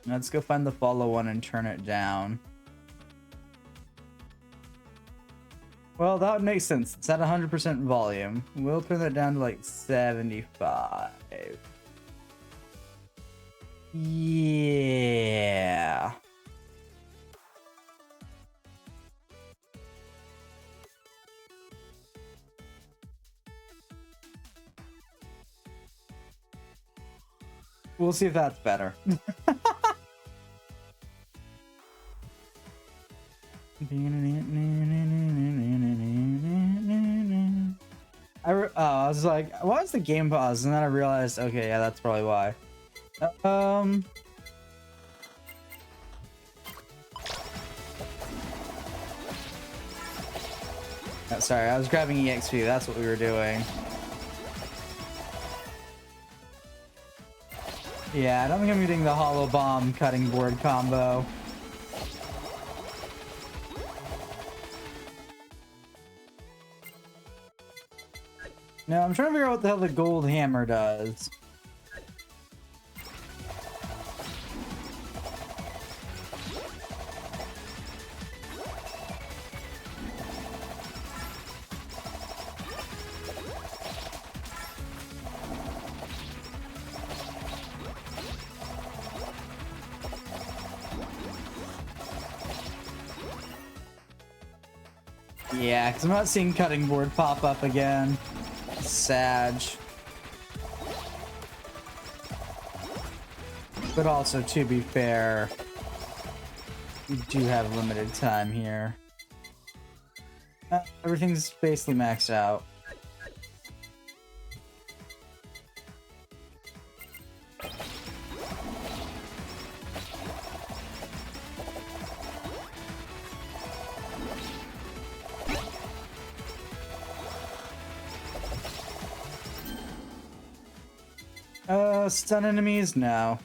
let's go find the follow one and turn it down. Well, that would make sense. It's at 100% volume. We'll turn that down to like 75. Yeah. We'll see if that's better. I was like, why is the game paused? And then I realized, okay, yeah, that's probably why. Oh, sorry, I was grabbing EXP. That's what we were doing. Yeah, I don't think I'm getting the hollow bomb cutting board combo. No, I'm trying to figure out what the hell the gold hammer does. Yeah, because I'm not seeing cutting board pop up again. Sag. But also, to be fair, we do have limited time here. Everything's basically maxed out. Stun enemies? No.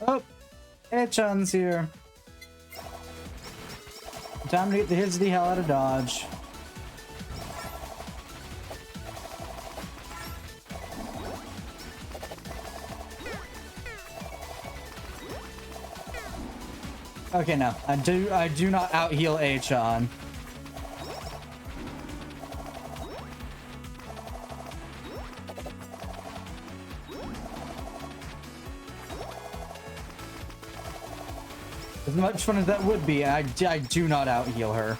Oh! Echon's here. Time to get the hits the hell out of dodge. Okay, no. I do not out heal Echon. As much fun as that would be, I do not out heal her.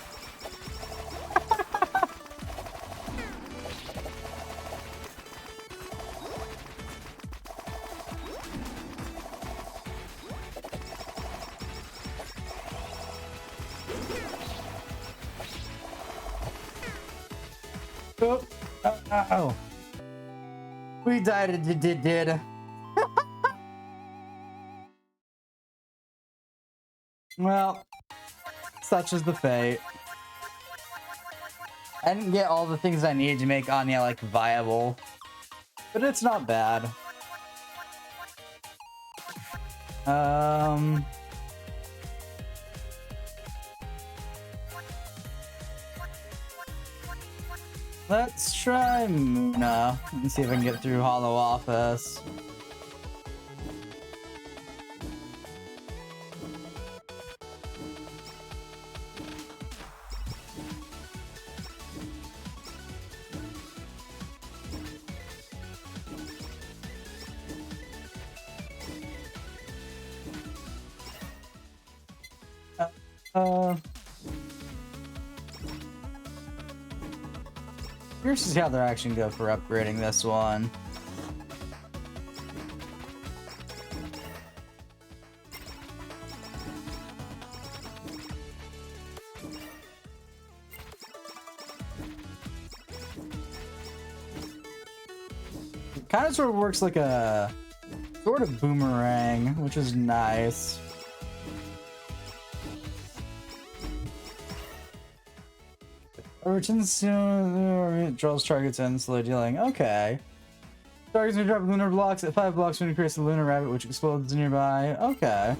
Oh. We died. It did. Well, such is the fate. I didn't get all the things I needed to make Anya, like, viable. But it's not bad. Let's try Muna and see if I can get through Hollow Office. Curious to see how they're actually go for upgrading this one. It kind of sort of works like a sort of boomerang, which is nice. Returns soon, draws targets and slow dealing. Okay. Targets when you drop lunar blocks at 5 blocks when you create a lunar rabbit which explodes nearby. Okay.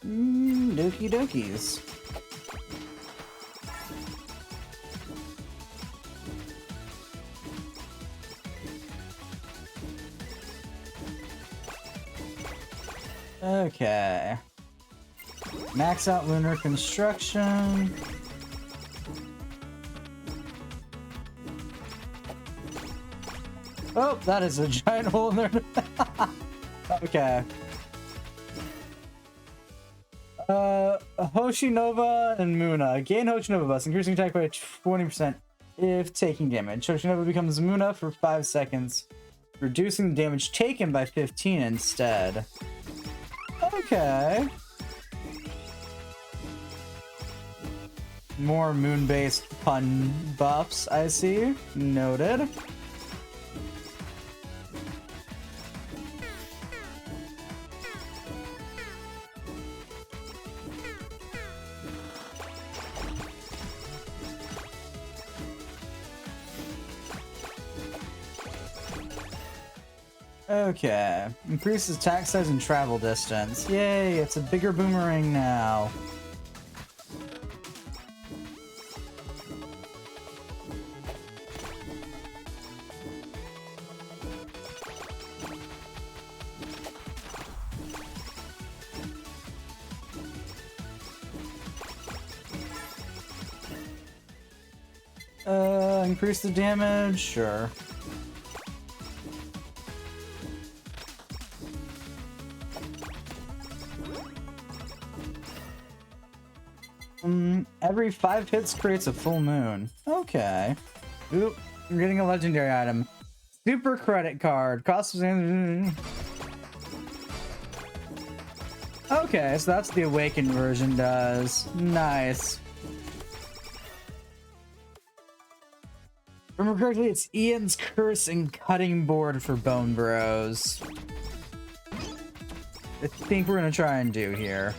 Dokie dokies. Okay. Max out lunar construction. Oh, that is a giant hole in there. Okay. Hoshinova and Muna. Gain Hoshinova Bus, increasing attack by 20% if taking damage. Hoshinova becomes Muna for 5 seconds, reducing the damage taken by 15 instead. Okay. More moon-based pun buffs, I see. Noted. Okay. Increases attack size and travel distance. Yay, it's a bigger boomerang now. Increase the damage? Sure. Every 5 hits creates a full moon. Okay. Oop, I'm getting a legendary item. Super credit card. Costs... Okay, so that's the awakened version does. Nice. If I remember correctly, it's Ian's Curse and Cutting Board for Bone Bros. I think we're gonna try and do here.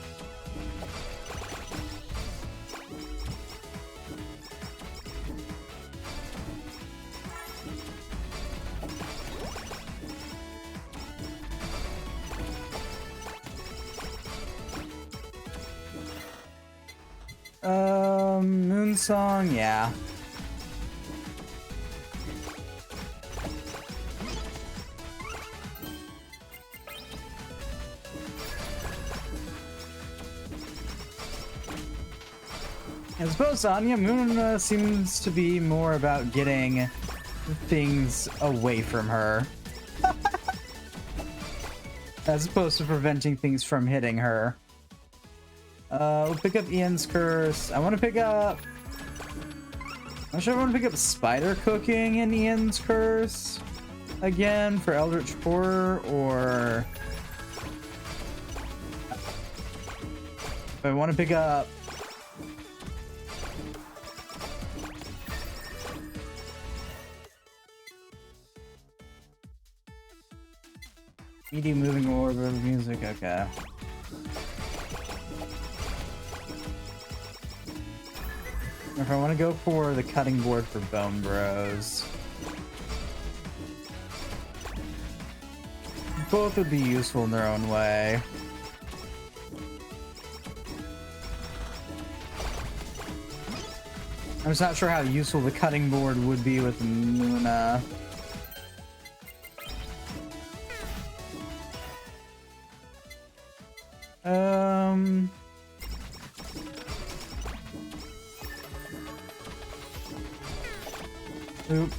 Moon Song, yeah. As opposed to Anya, Moon seems to be more about getting things away from her. As opposed to preventing things from hitting her. We'll pick up Ian's Curse. I want to pick up... I'm not sure I want to pick up Spider Cooking in Ian's Curse again for Eldritch Horror, or... I want to pick up... Medium moving orb of music, okay. If I want to go for the cutting board for Bone Bros. Both would be useful in their own way. I'm just not sure how useful the cutting board would be with Muna. Oop.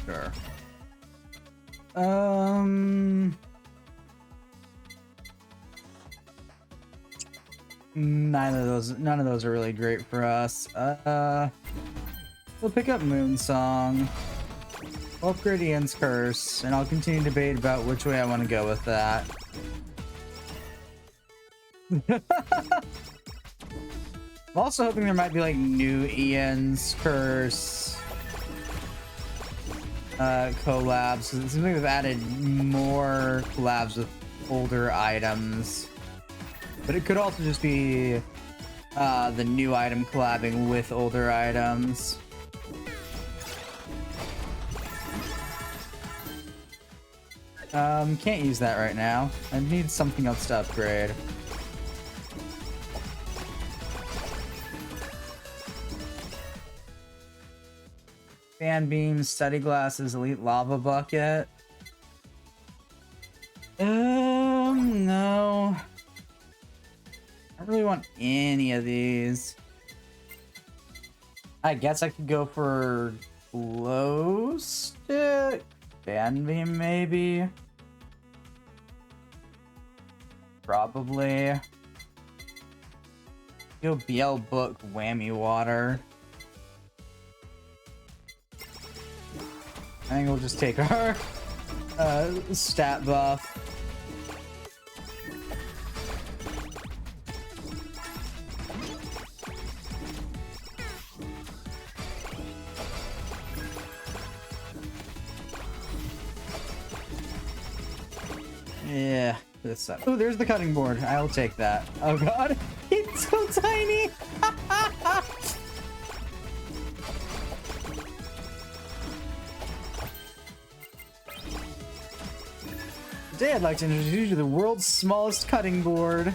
Sure. None of those are really great for us. We'll pick up Moon Song. We'll upgrade Ian's Curse, and I'll continue to debate about which way I want to go with that. I'm also hoping there might be like new Ian's Curse collabs, because it seems like they've added more collabs with older items. But it could also just be the new item collabing with older items. Can't use that right now. I need something else to upgrade. Fan Beam, Study Glasses, Elite Lava Bucket. No. I don't really want any of these. I guess I could go for glow stick, band beam maybe. Probably. Go BL book, whammy water. I think we'll just take our stat buff. Yeah, this stuff. Oh, there's the cutting board. I'll take that. Oh god, it's so tiny. Today I'd like to introduce you to the world's smallest cutting board.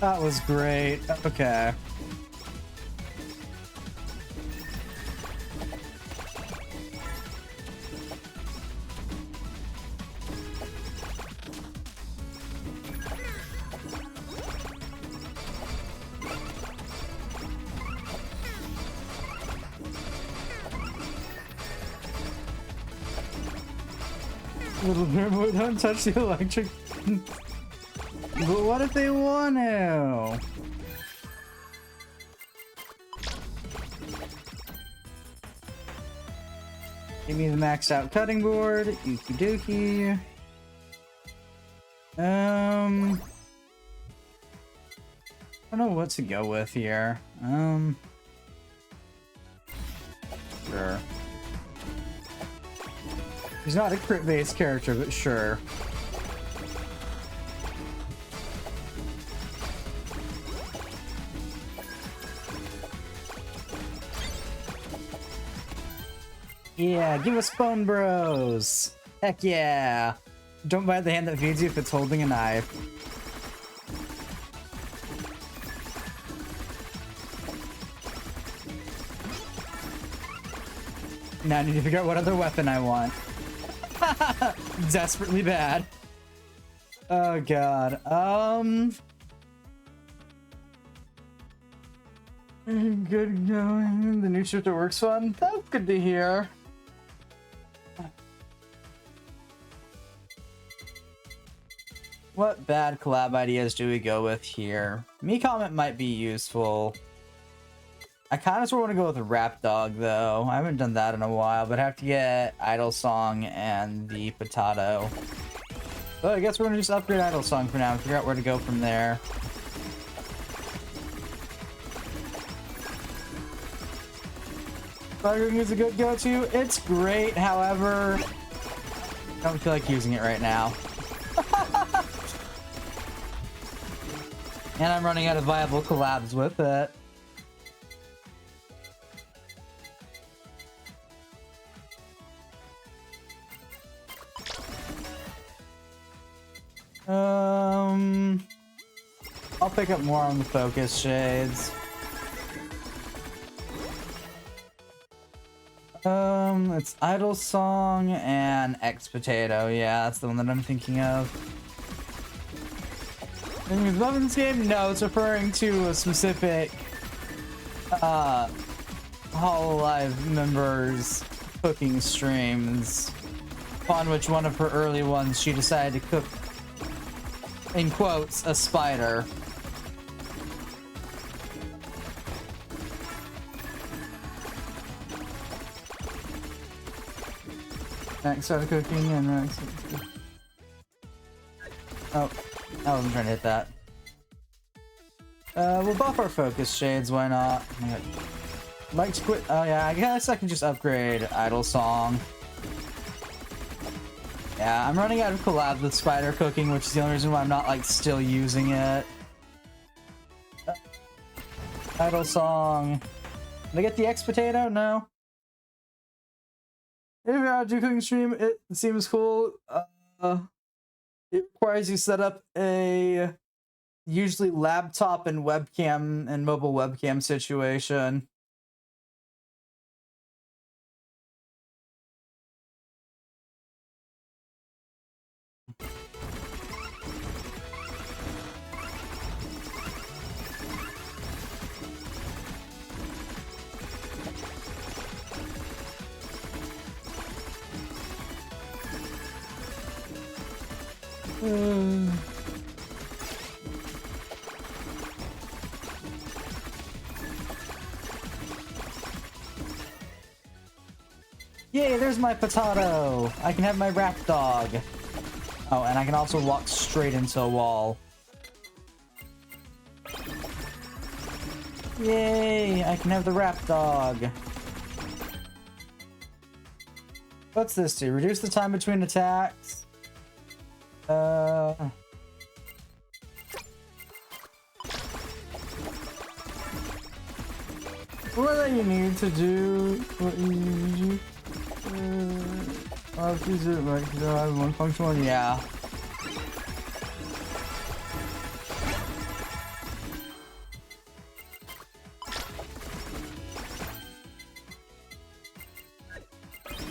That was great. Okay. Little boy, don't touch the electric. But what if they want to? Give me the maxed out cutting board. Okie dokie. I don't know what to go with here. Sure. He's not a crit-based character, but sure. Yeah, give us Bone Bros! Heck yeah! Don't bite the hand that feeds you if it's holding a knife. Now I need to figure out what other weapon I want. Desperately bad. Oh god. Good going. The new shift at work's fun. That's good to hear. What bad collab ideas do we go with here? Me comment might be useful. I kind of sort of want to go with a Rap Dog though. I haven't done that in a while, but I have to get Idle Song and the Potato. So I guess we're gonna just upgrade Idle Song for now and figure out where to go from there. Buggering is a good go-to. It's great, however, I don't feel like using it right now. And I'm running out of viable collabs with it. I'll pick up more on the focus shades. It's Idle Song and X Potato. Yeah, that's the one that I'm thinking of. Anything above in this game? No, it's referring to a specific Hololive members' cooking streams, upon which one of her early ones she decided to cook, in quotes, a spider. Max started cooking and Max. Oh, I wasn't trying to hit that. We'll buff our focus shades, why not? Like to quit. Oh yeah, I guess I can just upgrade Idle Song. Yeah, I'm running out of collabs with spider cooking, which is the only reason why I'm not like still using it. Idle Song. Did I get the X Potato? No. If you're on a cooking stream, it seems cool. It requires you set up a usually laptop and webcam and mobile webcam situation. Yay, there's my potato! I can have my rap dog. Oh, and I can also walk straight into a wall. Yay, I can have the rap dog. What's this do? Reduce the time between attacks? What do you need to do? What you need? Is it like one function one? Yeah.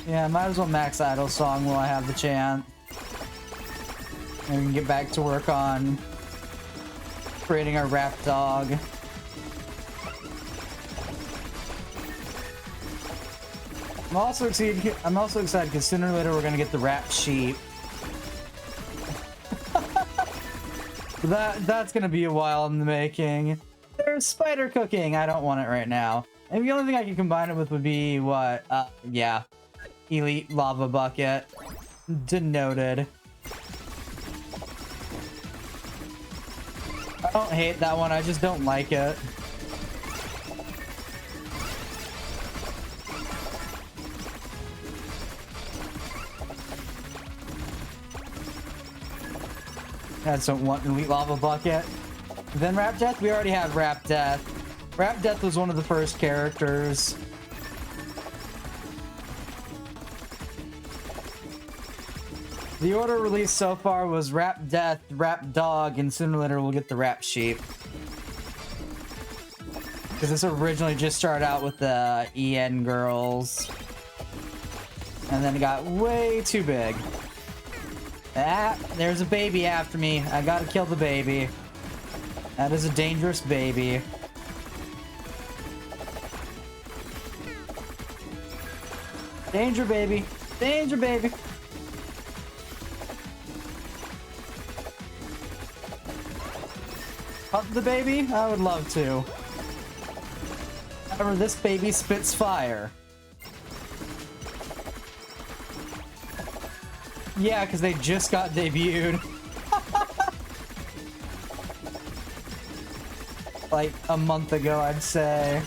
Yeah, might as well max Idle Song while I have the chance. And we can get back to work on creating our rap dog. I'm also excited because sooner or later we're gonna get the rap sheep. That's gonna be a while in the making. There's spider cooking. I don't want it right now. And the only thing I can combine it with would be what? Yeah, elite lava bucket. Denoted. I don't hate that one. I just don't like it. I just don't want elite lava bucket. Then Rap Death? We already have Rap Death. Rap Death was one of the first characters. The order released so far was Rap Death, Rap Dog, and sooner or later we'll get the Rap Sheep. Because this originally just started out with the EN girls. And then it got way too big. Ah, there's a baby after me. I gotta kill the baby. That is a dangerous baby. Danger, baby. Danger, baby. Hunt the baby? I would love to. However, this baby spits fire. Yeah, because they just got debuted. Like a month ago, I'd say.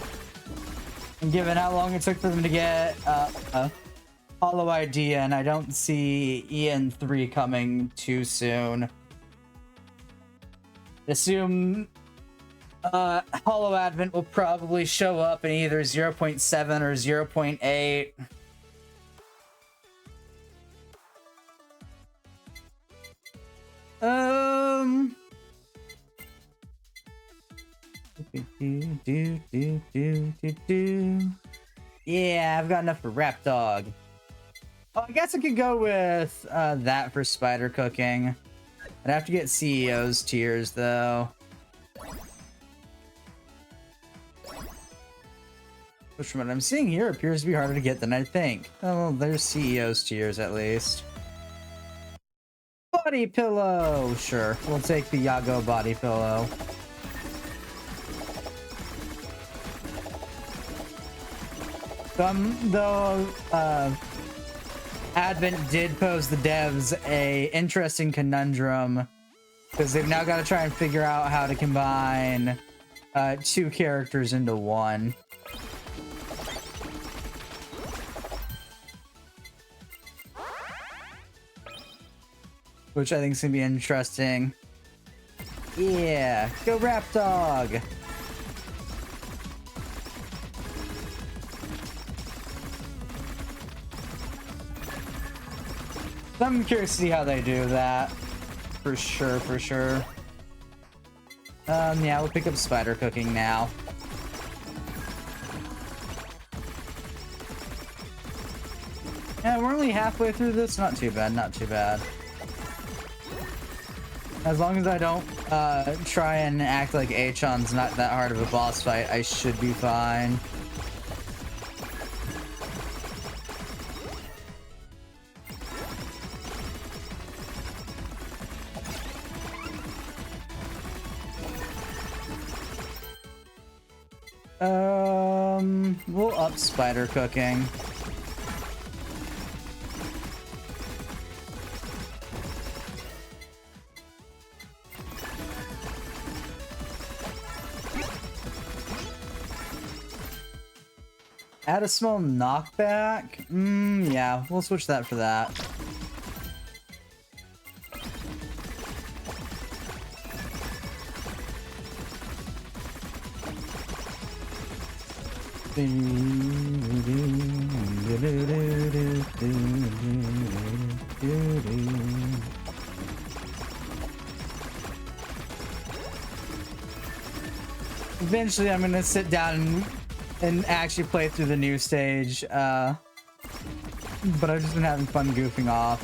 And given how long it took for them to get Hollow Idea, and I don't see EN3 coming too soon. Assume Hollow Advent will probably show up in either 0.7 or 0.8. Yeah, I've got enough for Rap Dog. Oh, I guess I could go with that for spider cooking. I'd have to get CEO's tiers though. Which from what I'm seeing here appears to be harder to get than I think. Oh, well, there's CEO's tiers at least. Body pillow! Sure, we'll take the Yago body pillow. Though Advent did pose the devs a interesting conundrum because they've now got to try and figure out how to combine two characters into one. Which I think is gonna be interesting. Yeah, go Rap Dog! I'm curious to see how they do that. For sure, for sure. Yeah, we'll pick up spider cooking now. Yeah, we're only halfway through this. Not too bad, not too bad. As long as I don't try and act like Aichan's not that hard of a boss fight, I should be fine. We'll up spider cooking. Add a small knockback? Yeah, we'll switch that for that. Eventually, I'm gonna sit down and actually play through the new stage, but I've just been having fun goofing off,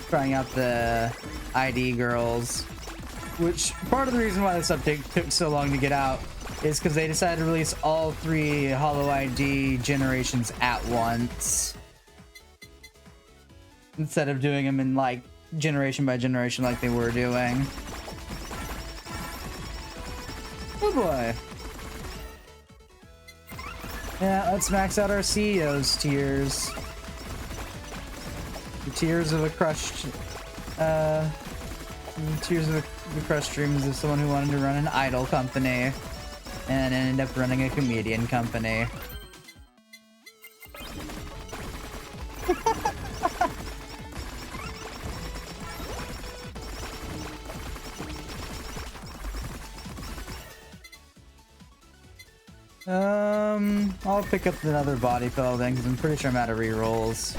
trying out the ID girls, which part of the reason why this update took so long to get out is because they decided to release all 3 Holo ID generations at once, instead of doing them in like generation by generation like they were doing. Oh boy. Yeah, let's max out our CEO's tiers. The tears of a crushed, tears of the crushed dreams of someone who wanted to run an idol company and ended up running a comedian company. I'll pick up another body pillow then, because I'm pretty sure I'm out of rerolls.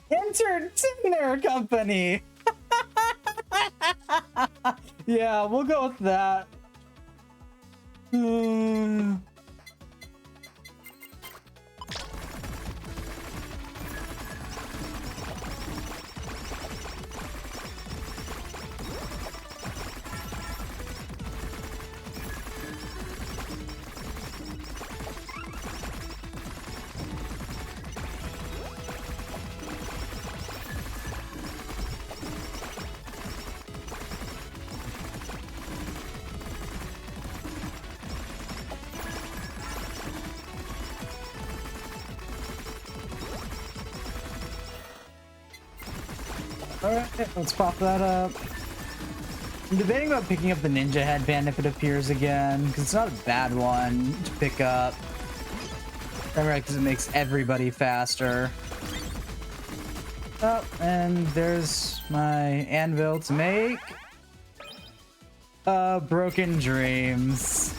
Entertainer company! Yeah, we'll go with that. Alright, let's pop that up. I'm debating about picking up the ninja headband if it appears again, because it's not a bad one to pick up. Right, because it makes everybody faster. Oh, and there's my anvil to make. Broken dreams.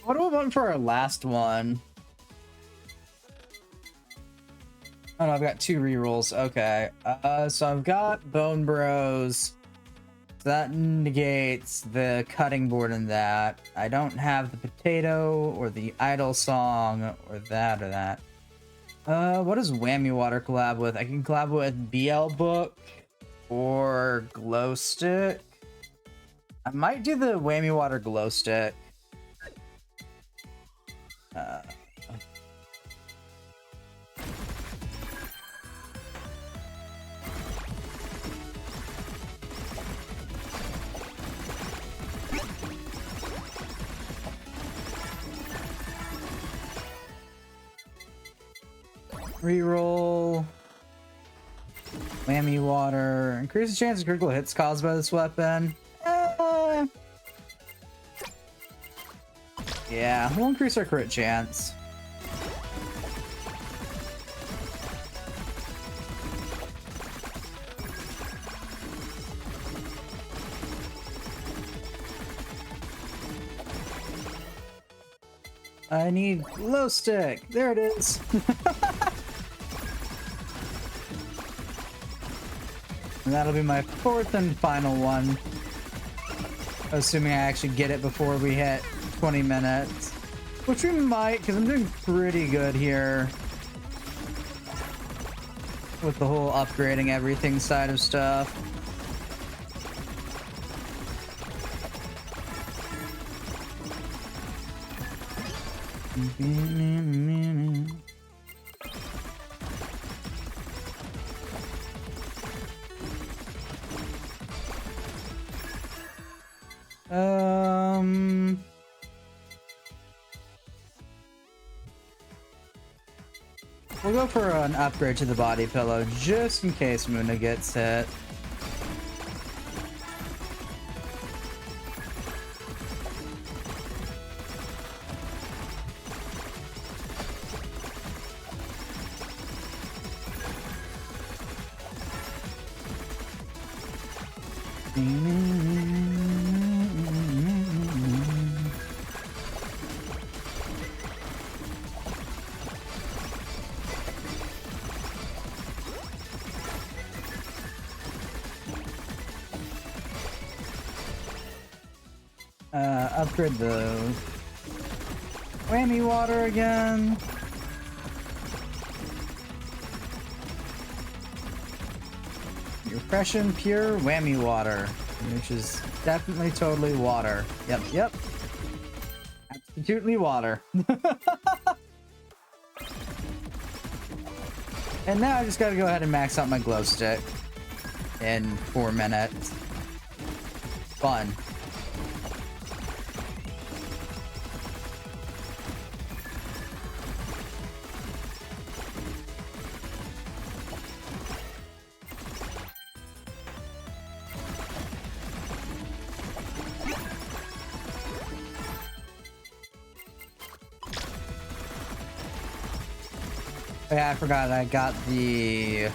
What do we want for our last one? Oh no, I've got 2 rerolls. Okay. So I've got Bone Bros. So that negates the cutting board in that. I don't have the potato or the idol song or that or that. What does Whammy Water collab with? I can collab with BL Book or Glow Stick. I might do the Whammy Water Glow Stick. Reroll. Whammy Water. Increase the chance of critical hits caused by this weapon. Yeah, we'll increase our crit chance. I need glow stick. There it is. And that'll be my fourth and final one. Assuming I actually get it before we hit 20 minutes. Which we might, because I'm doing pretty good here. With the whole upgrading everything side of stuff. We'll go for an upgrade to the body pillow just in case Muna gets hit. Upgrade the whammy water again. Your fresh and pure whammy water, which is definitely totally water. Yep. Absolutely water. And now I just gotta go ahead and max out my glow stick in 4 minutes. Fun. Yeah, I forgot I got the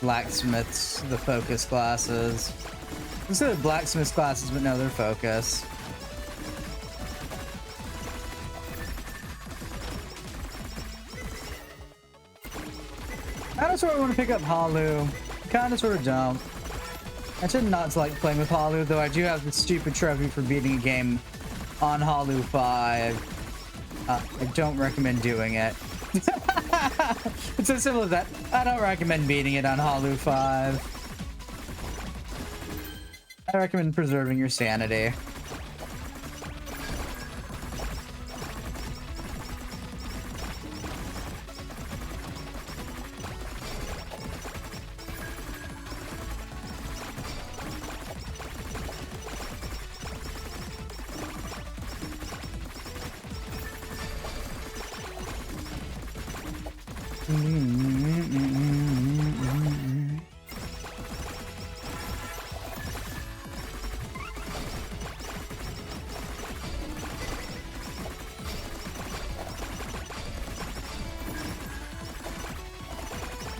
blacksmiths, the focus glasses. Instead of blacksmith's glasses, but no, they're focus. Kinda sort of want to pick up Halu. Kinda sort of don't. I tend not to like playing with Halu, though I do have the stupid trophy for beating a game on Halu 5. I don't recommend doing it. It's as simple as that. I don't recommend beating it on Halu 5. I recommend preserving your sanity.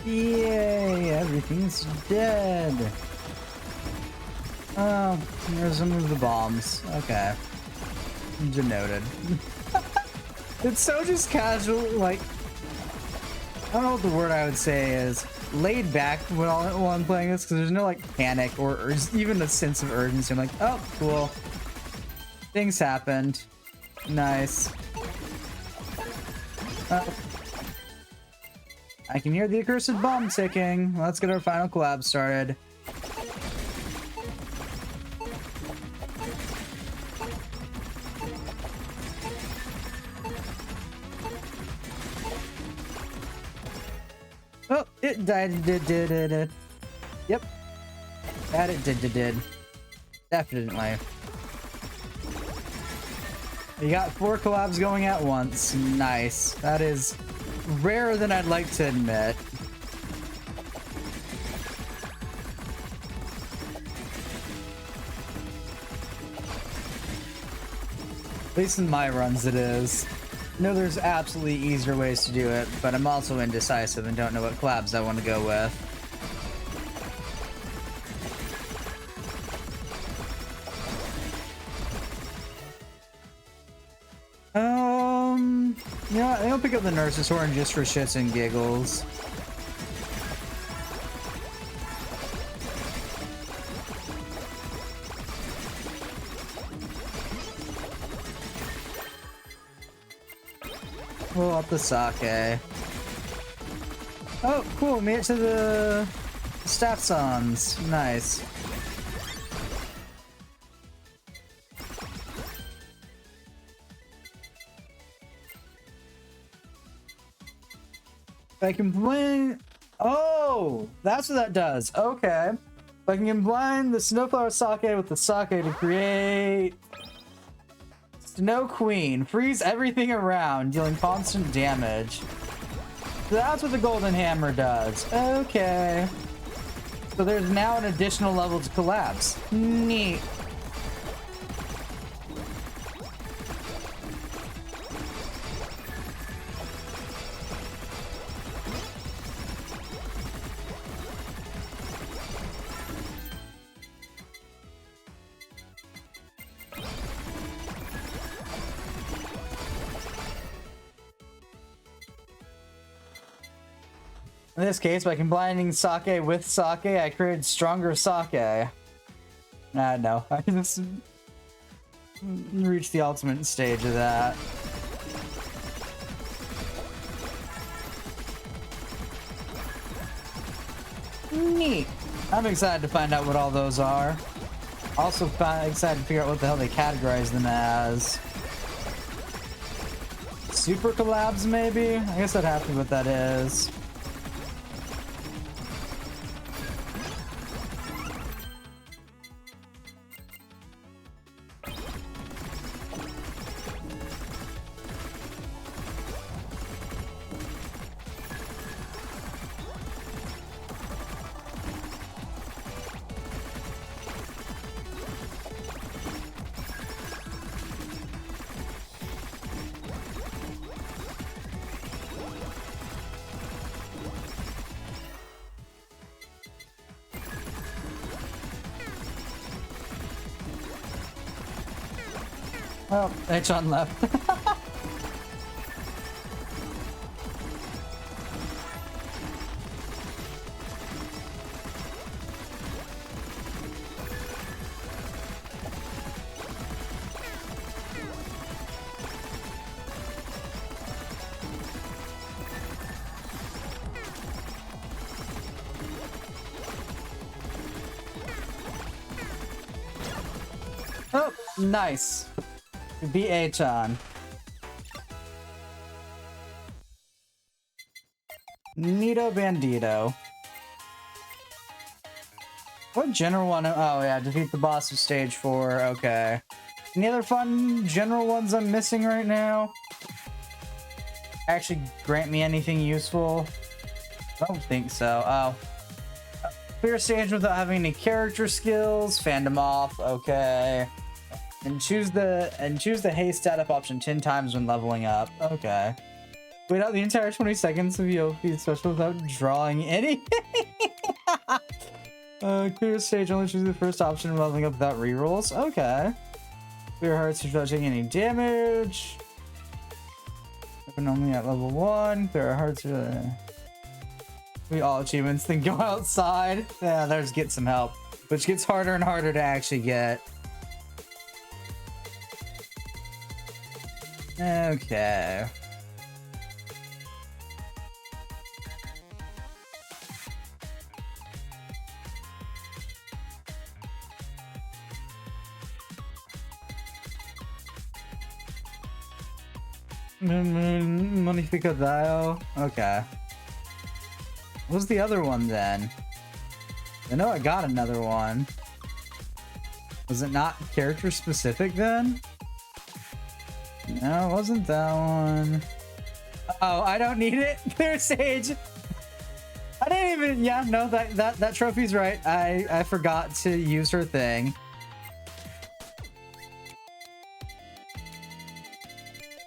Yay, everything's dead. Oh, there's some of the bombs. Okay. Denoted. It's so just casual, like, I don't know what the word I would say is. Laid back while I'm playing this, because there's no, like, panic or even a sense of urgency. I'm like, oh, cool. Things happened. Nice. I can hear the accursed bomb ticking. Let's get our final collab started. Oh, it died. Did. Yep. That it did. Definitely. You got 4 collabs going at once. Nice. That is rarer than I'd like to admit. At least in my runs it is. I know there's absolutely easier ways to do it, but I'm also indecisive and don't know what collabs I want to go with. You know what? I'll pick up the nurse's horn just for shits and giggles. Pull up the sake. Oh, cool. Made it to the staff sons. Nice. If I can blend. Oh, that's what that does. Okay. If I can combine the snowflower sake with the sake to create Snow Queen, freeze everything around, dealing constant damage. So that's what the golden hammer does. Okay. So there's now an additional level to collapse. Neat. In this case, by combining sake with sake, I created stronger sake. No, I just reached the ultimate stage of that. Neat. I'm excited to find out what all those are. Also excited to figure out what the hell they categorize them as. Super collabs, maybe? I guess I'd have to know what that is. Oh, H-on left. Oh, nice. Be H-on. Neato Bandito. What general one? Oh yeah, defeat the boss of stage 4. Okay. Any other fun general ones I'm missing right now? Actually grant me anything useful? I don't think so. Oh. Clear stage without having any character skills. Fandom off. Okay. And choose the haste setup option 10 times when leveling up. Okay. Wait out the entire 20 seconds of Yofi's special without drawing anything. Clear stage, only choose the first option when leveling up without rerolls. Okay. Clear hearts without taking any damage. Open only at level 1. Clear hearts. We all achievements, then go outside. Yeah, there's get some help. Which gets harder and harder to actually get. Okay. Monifica Dio. Okay. What was the other one then? I know I got another one. Was it not character specific then? No, it wasn't that one. Oh, I don't need it. Clear stage. I didn't even. Yeah, no, that trophy's right. I forgot to use her thing.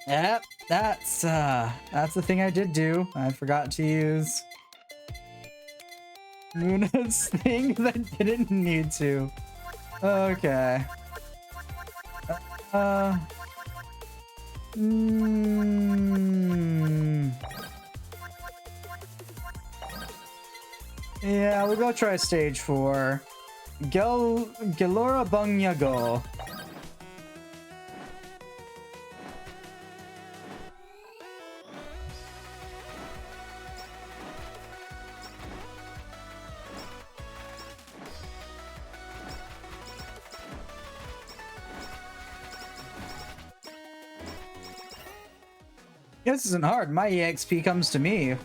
Yep, that's the thing I did do. I forgot to use Luna's thing that didn't need to. Okay. Yeah, we'll go try stage 4. Gelora Bungyago. This isn't hard. My EXP comes to me.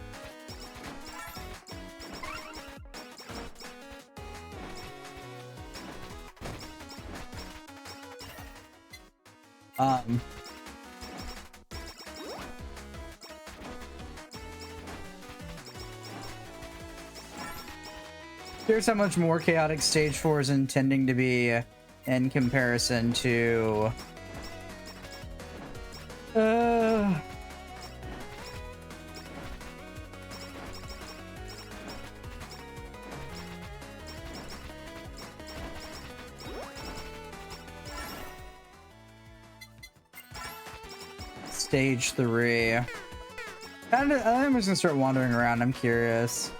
Here's how much more chaotic stage 4 is intending to be in comparison to stage 3. I'm just gonna start wandering around. I'm curious.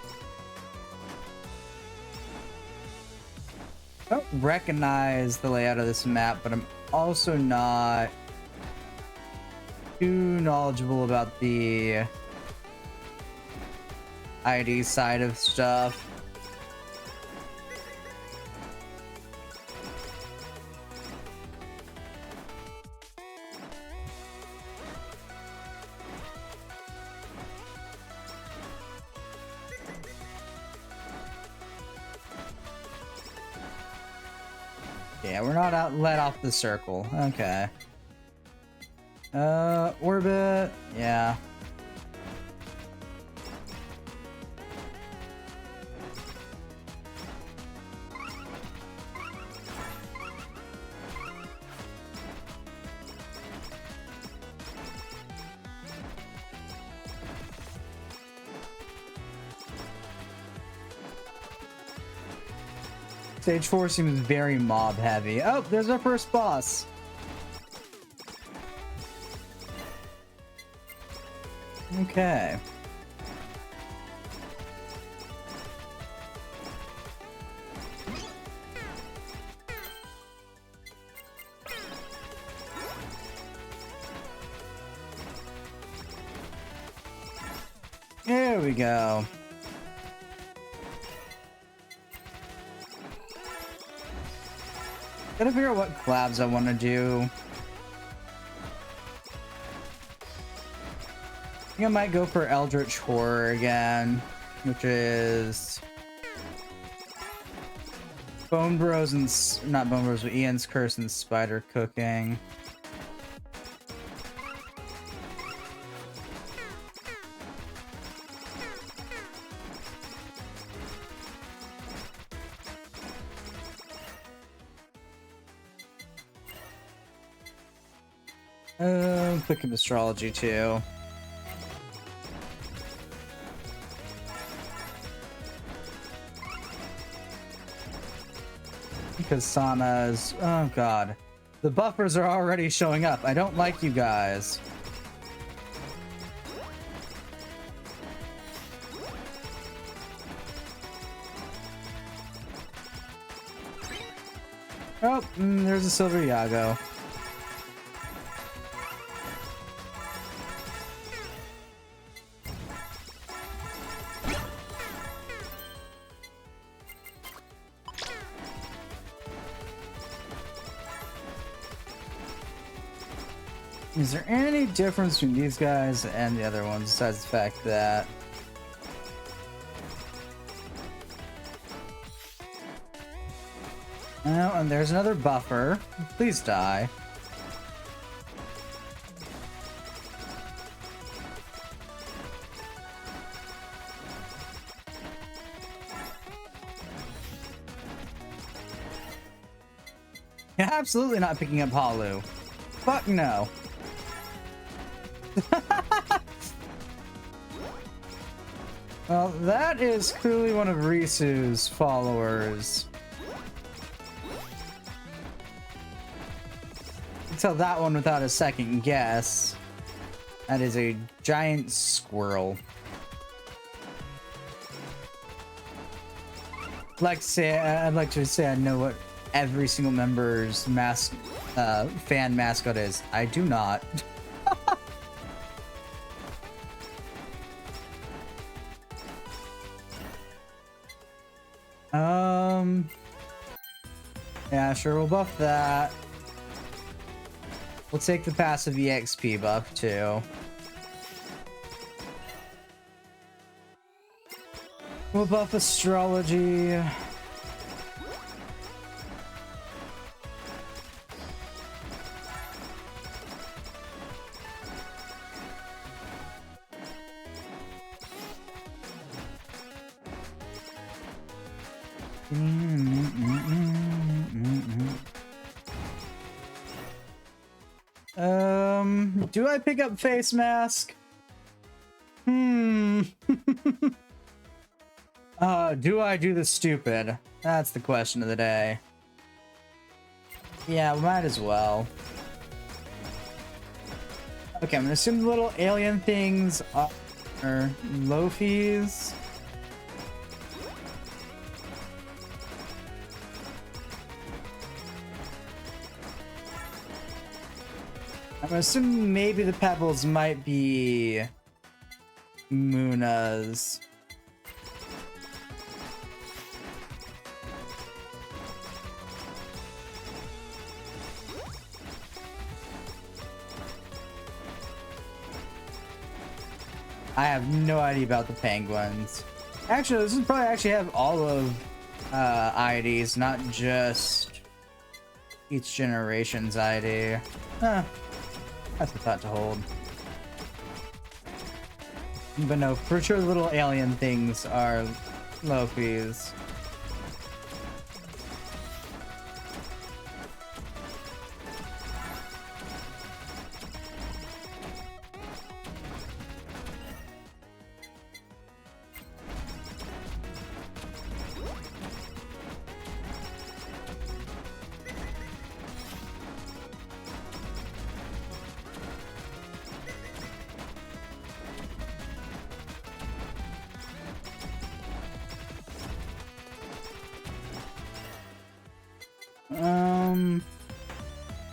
I don't recognize the layout of this map, but I'm also not too knowledgeable about the ID side of stuff. Yeah, we're not let off the circle. Okay. Orbit. Yeah. Stage 4 seems very mob heavy. Oh, there's our first boss. Okay. There we go. Gotta figure out what collabs I want to do. I think I might go for Eldritch Horror again, which is Bone Bros and not Bone Bros, but Ian's Curse and Spider Cooking. Pick up Astrology too. Because Sana's... Oh god. The buffers are already showing up. I don't like you guys. Oh, there's a Silver Yago. Is there any difference between these guys and the other ones besides the fact that... Oh, and there's another buffer. Please die. Yeah, absolutely not picking up Halu. Fuck no. Well, that is clearly one of Risu's followers. You can tell that one without a second guess. That is a giant squirrel. I'd like to say I know what every single member's fan mascot is. I do not. Yeah, sure, we'll buff that. We'll take the passive EXP buff too. We'll buff astrology. Do I pick up face mask? Do I do the stupid? That's the question of the day. Yeah, we might as well. Okay, I'm gonna assume the little alien things are Lofi's. I'm assuming maybe the pebbles might be Muna's. I have no idea about the penguins. Actually, this is probably actually have all of IDs, not just each generation's ID. Huh. That's a thought to hold. But no, for sure the little alien things are Lofi's.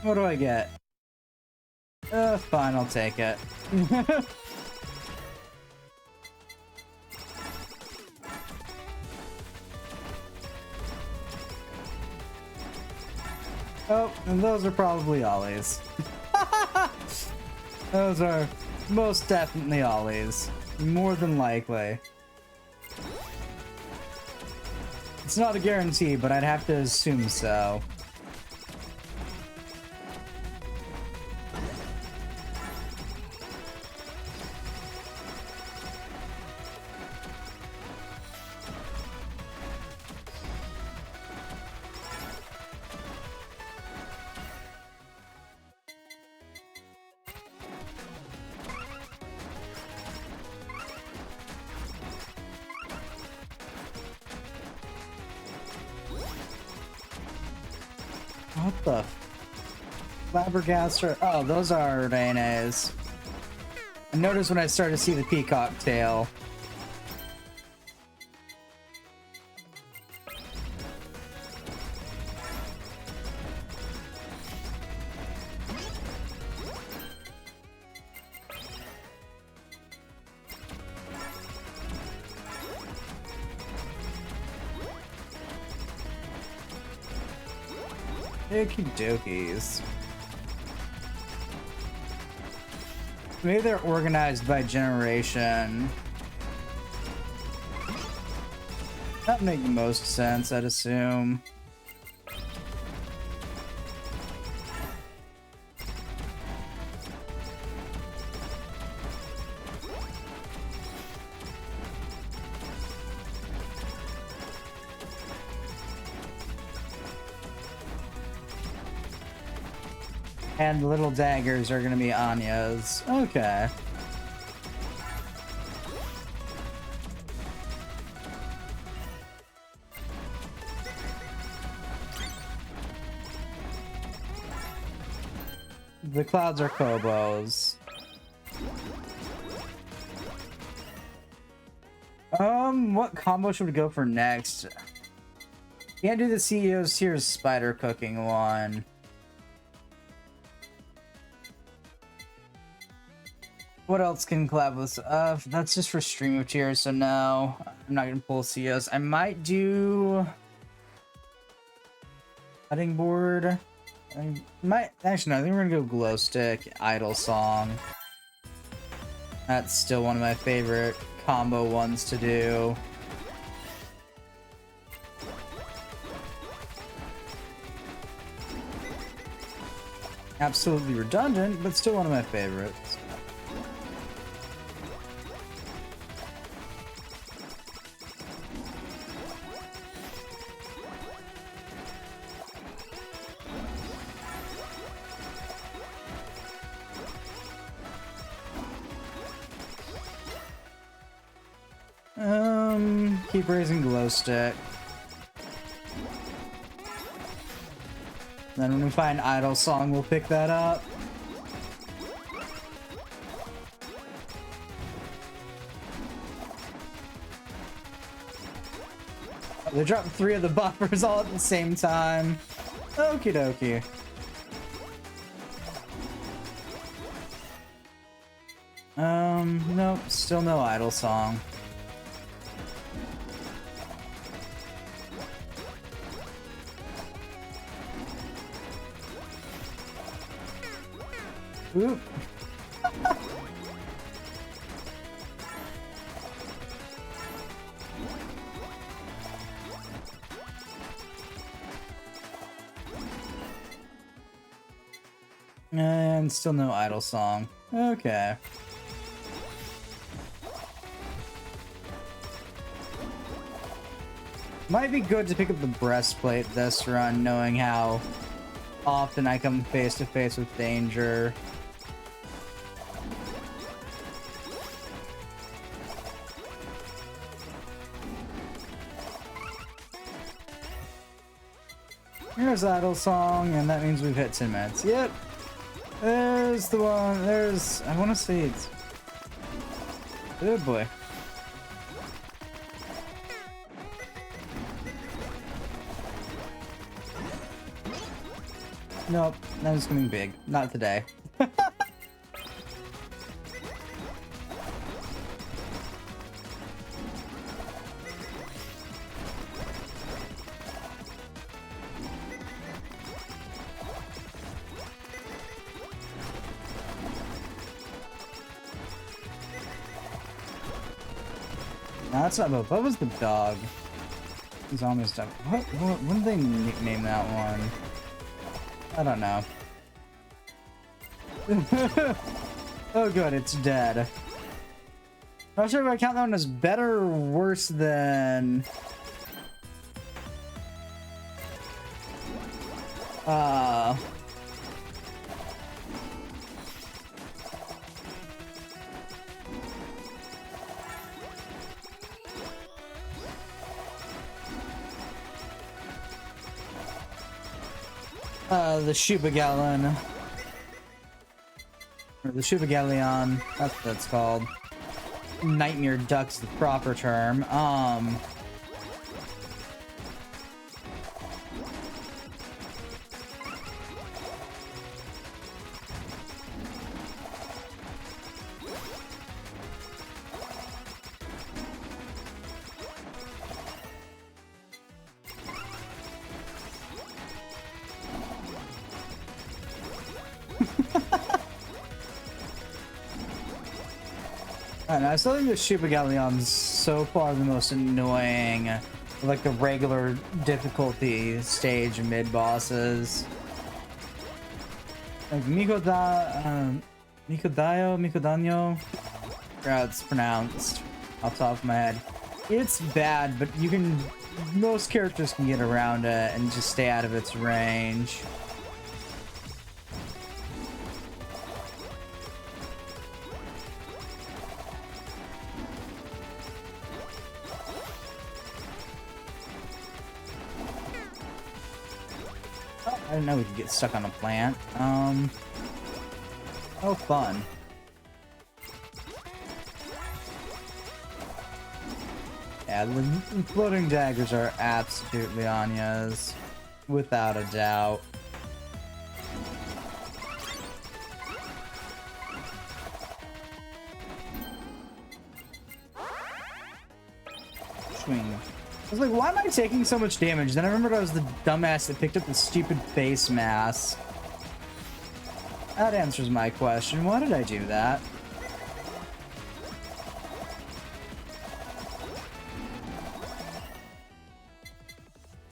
What do I get? Fine, I'll take it. Oh, and those are probably Ollie's. Those are most definitely Ollie's. More than likely. It's not a guarantee, but I'd have to assume so. What the? Flabbergaster? Oh, those are ains. I noticed when I started to see the peacock tail. Okie dokies. Maybe they're organized by generation. That would make the most sense, I'd assume. And the little daggers are gonna be Anya's. Okay. The clouds are Kobo's. What combo should we go for next? Can't do the CEO's Tears spider cooking one. What else can collab with? That's just for Stream of Tears, so no. I'm not gonna pull CEOs. I might do cutting board. I might actually no, I think we're gonna go glow stick, idle song. That's still one of my favorite combo ones to do. Absolutely redundant, but still one of my favorites. Keep raising glow stick. Then when we find idle song, we'll pick that up. They dropped 3 of the buffers all at the same time. Okie dokie. Nope, still no idle song. Oop. And still no idle song. Okay. Might be good to pick up the breastplate this run, knowing how often I come face to face with danger. Here's idle song, and that means we've hit 10 minutes. Yep. There's the one. There's. I want to say it's. Good boy. Nope. That was coming big. Not today. No, that's not Bob. What was the dog? He's almost done. What did they nickname that one? I don't know. Oh good, it's dead. Not sure if I count that one as better or worse than... the Shubagallon. Or the Shubagalleon. That's what it's called. Nightmare Duck's the proper term. And I still think the Shubagalleon's so far the most annoying, like the regular difficulty stage mid-bosses. Like Mikodanyo? How it's pronounced off the top of my head. It's bad, but you can, most characters can get around it and just stay out of its range. I didn't know we could get stuck on a plant. Oh, fun. Yeah, the floating daggers are absolutely Anya's, without a doubt. Swing. I was like, why am I taking so much damage? Then I remembered I was the dumbass that picked up the stupid face mass. That answers my question. Why did I do that?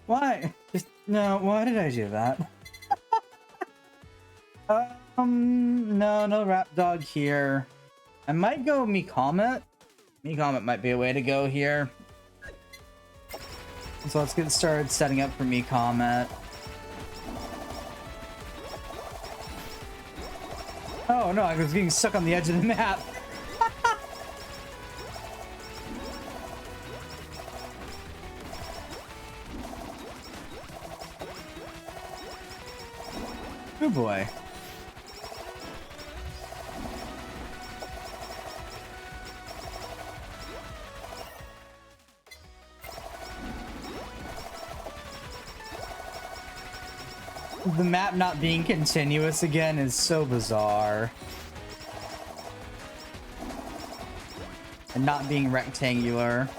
Why? Just, no, why did I do that? No rap dog here. I might go Comet. Comet might be a way to go here. So let's get started setting up for Comet. Oh no, I was getting stuck on the edge of the map. Oh boy. The map not being continuous again is so bizarre. And not being rectangular.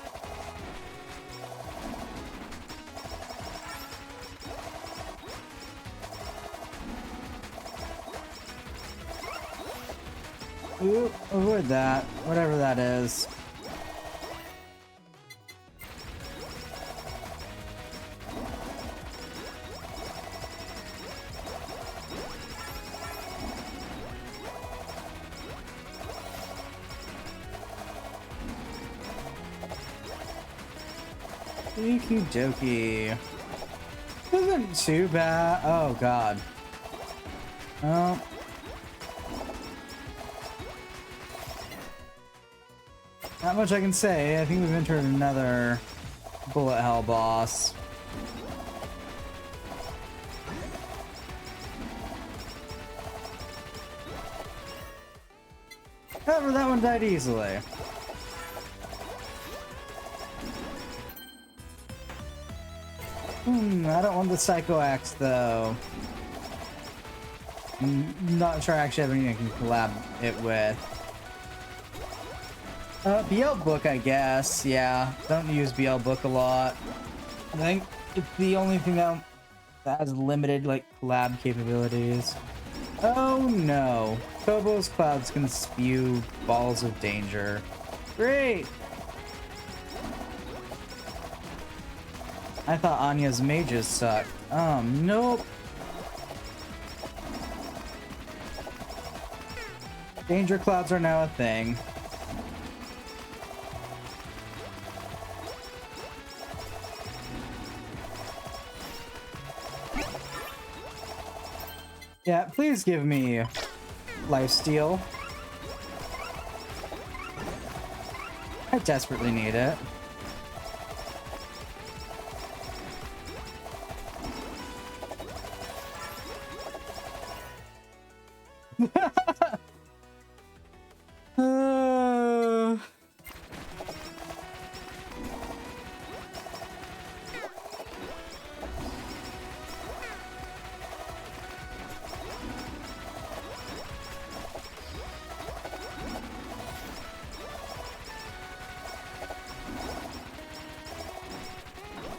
Ooh, avoid that. Whatever that is. Okie dokie. Isn't too bad. Oh god. Oh. Not much I can say. I think we've entered another bullet hell boss. However, that one died easily. I don't want the Psycho Axe though. I'm not sure I actually have anything I can collab it with. BL Book, I guess. Yeah, don't use BL Book a lot. I think it's the only thing that has limited like collab capabilities. Oh no, Kobo's clouds can spew balls of danger. Great. I thought Anya's mages suck. Nope. Danger clouds are now a thing. Yeah, please give me lifesteal. I desperately need it.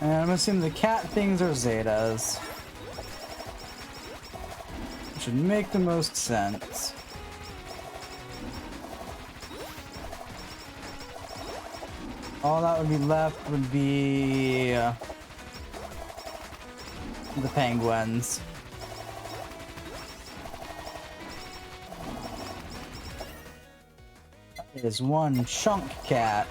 And I'm assuming the cat things are Zetas. Should make the most sense. All that would be left would be the penguins. That is one chunk cat.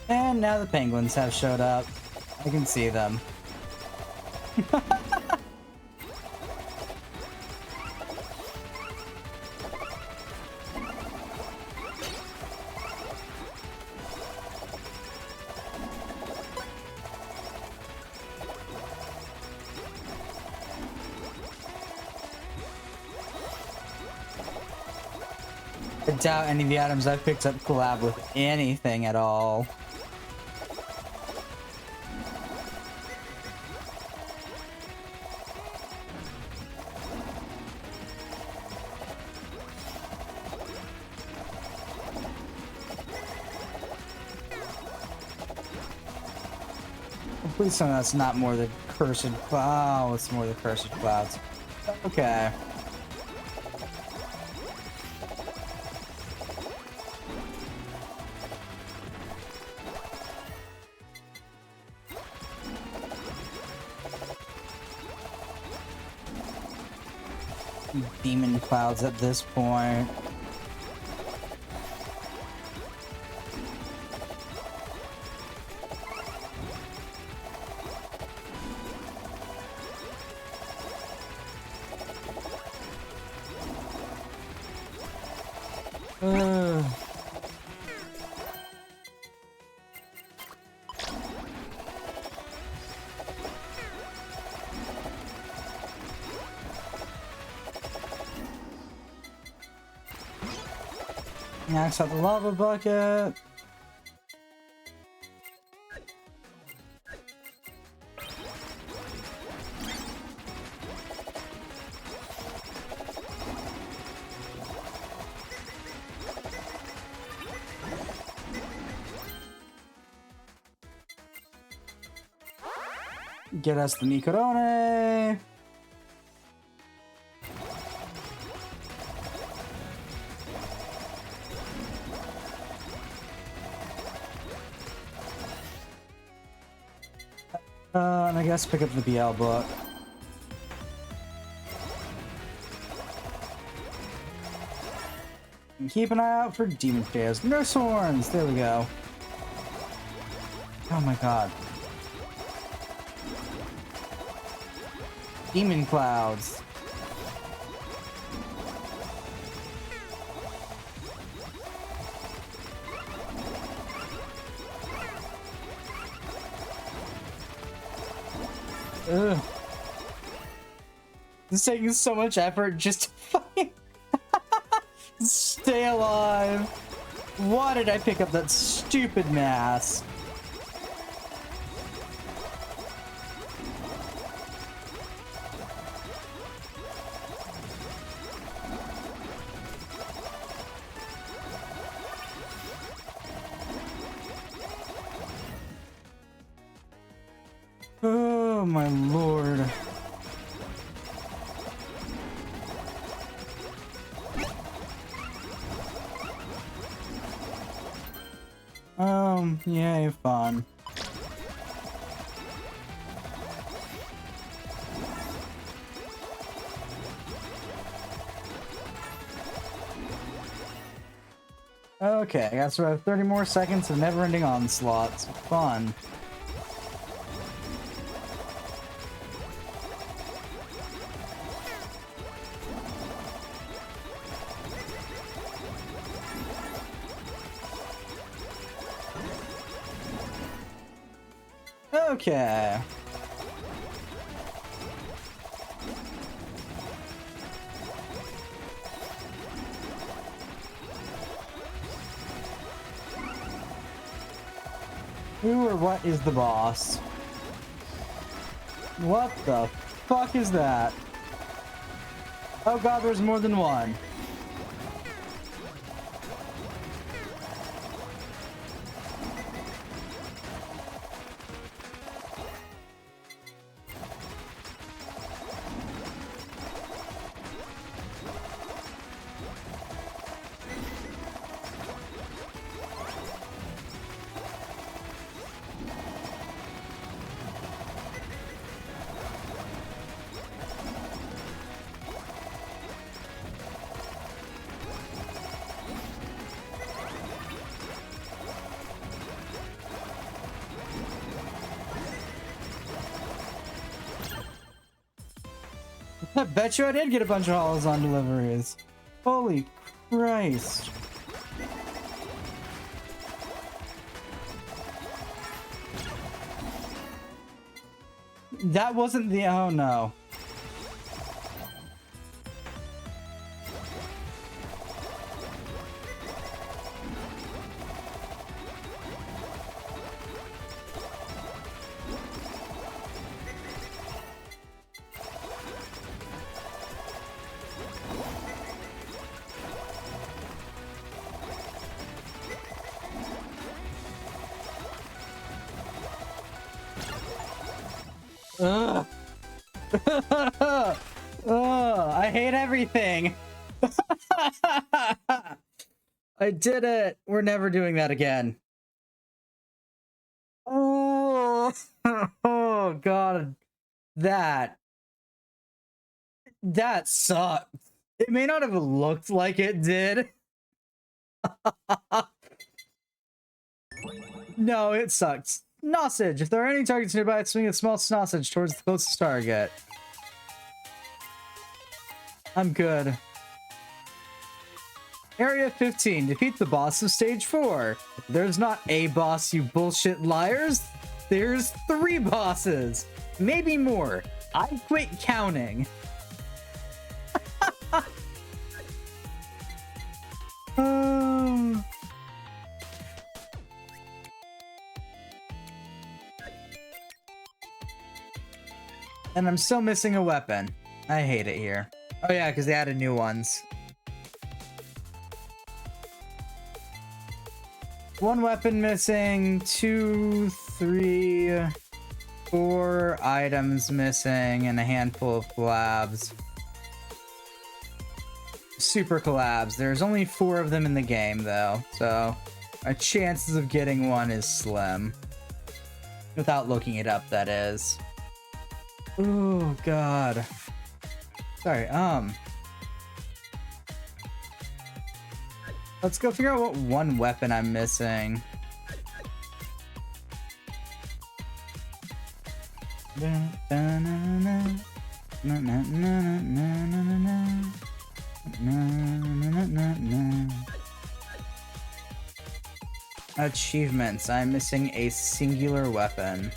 And now the penguins have showed up. I can see them. doubt any of the items I've picked up collab with anything at all. Please tell me that's not more the cursed. Oh, it's more the cursed clouds. Okay. Demon clouds at this point. Max out the lava bucket. Get us the Mikorone. And I guess pick up the BL book. And keep an eye out for demon tails. Nurse horns! There we go. Oh my god. Demon clouds. Ugh. This is taking so much effort just to fucking stay alive. Why did I pick up that stupid mask? Oh my lord. Yay, fun. Okay, I guess we have 30 more seconds of never-ending onslaughts. Fun. Okay. Who or what is the boss? What the fuck is that? Oh god, there's more than one. I bet you I did get a bunch of holos on deliveries. Holy Christ. That wasn't the... oh no. Ugh. Ugh, I hate everything. I did it. We're never doing that again. Oh, oh God, that sucked. It may not have looked like it did. No, it sucks. Snossage. If there are any targets nearby, swing a small snossage towards the closest target. I'm good. Area 15. Defeat the boss of stage 4. There's not a boss, you bullshit liars. There's 3 bosses. Maybe more. I quit counting. And I'm still missing a weapon. I hate it here. Oh yeah, because they added new ones. 1 weapon missing, 2, 3, 4 items missing, and a handful of collabs. Super collabs. There's only 4 of them in the game, though, so our chances of getting one is slim. Without looking it up, that is. Oh, God. Sorry, let's go figure out what 1 weapon I'm missing. Achievements. I'm missing a singular weapon.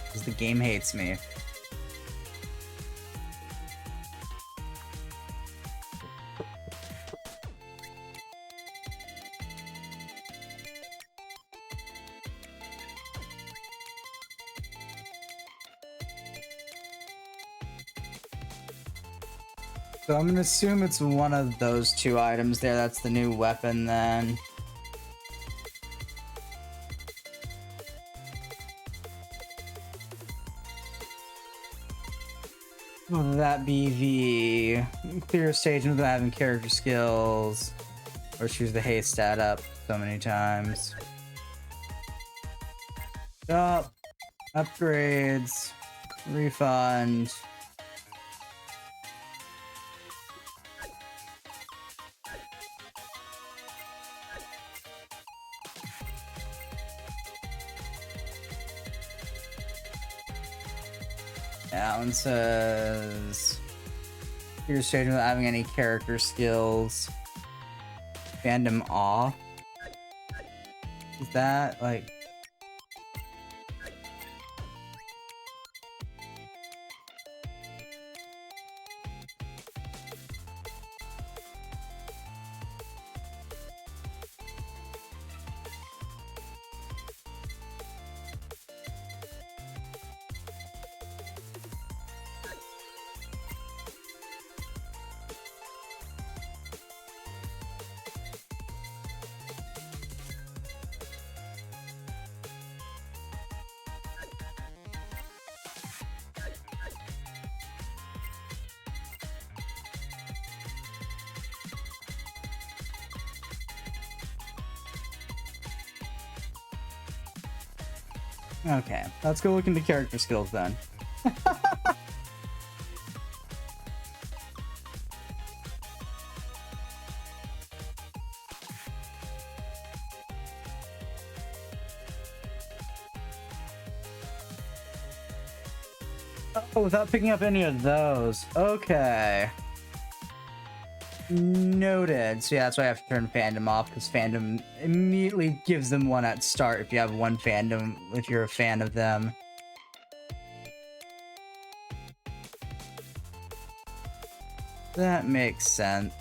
Because the game hates me. So I'm gonna assume it's one of those 2 items there. That's the new weapon then. Will that be the clear stage without having character skills? Or choose the haste stat up so many times? Stop. Upgrades. Refund. That one says you're staging without having any character skills. Fandom off. Is that like okay, let's go look into character skills then. Oh, without picking up any of those. Okay. Noted. So yeah, that's why I have to turn fandom off, because fandom immediately gives them one at start if you have one fandom, if you're a fan of them. That makes sense.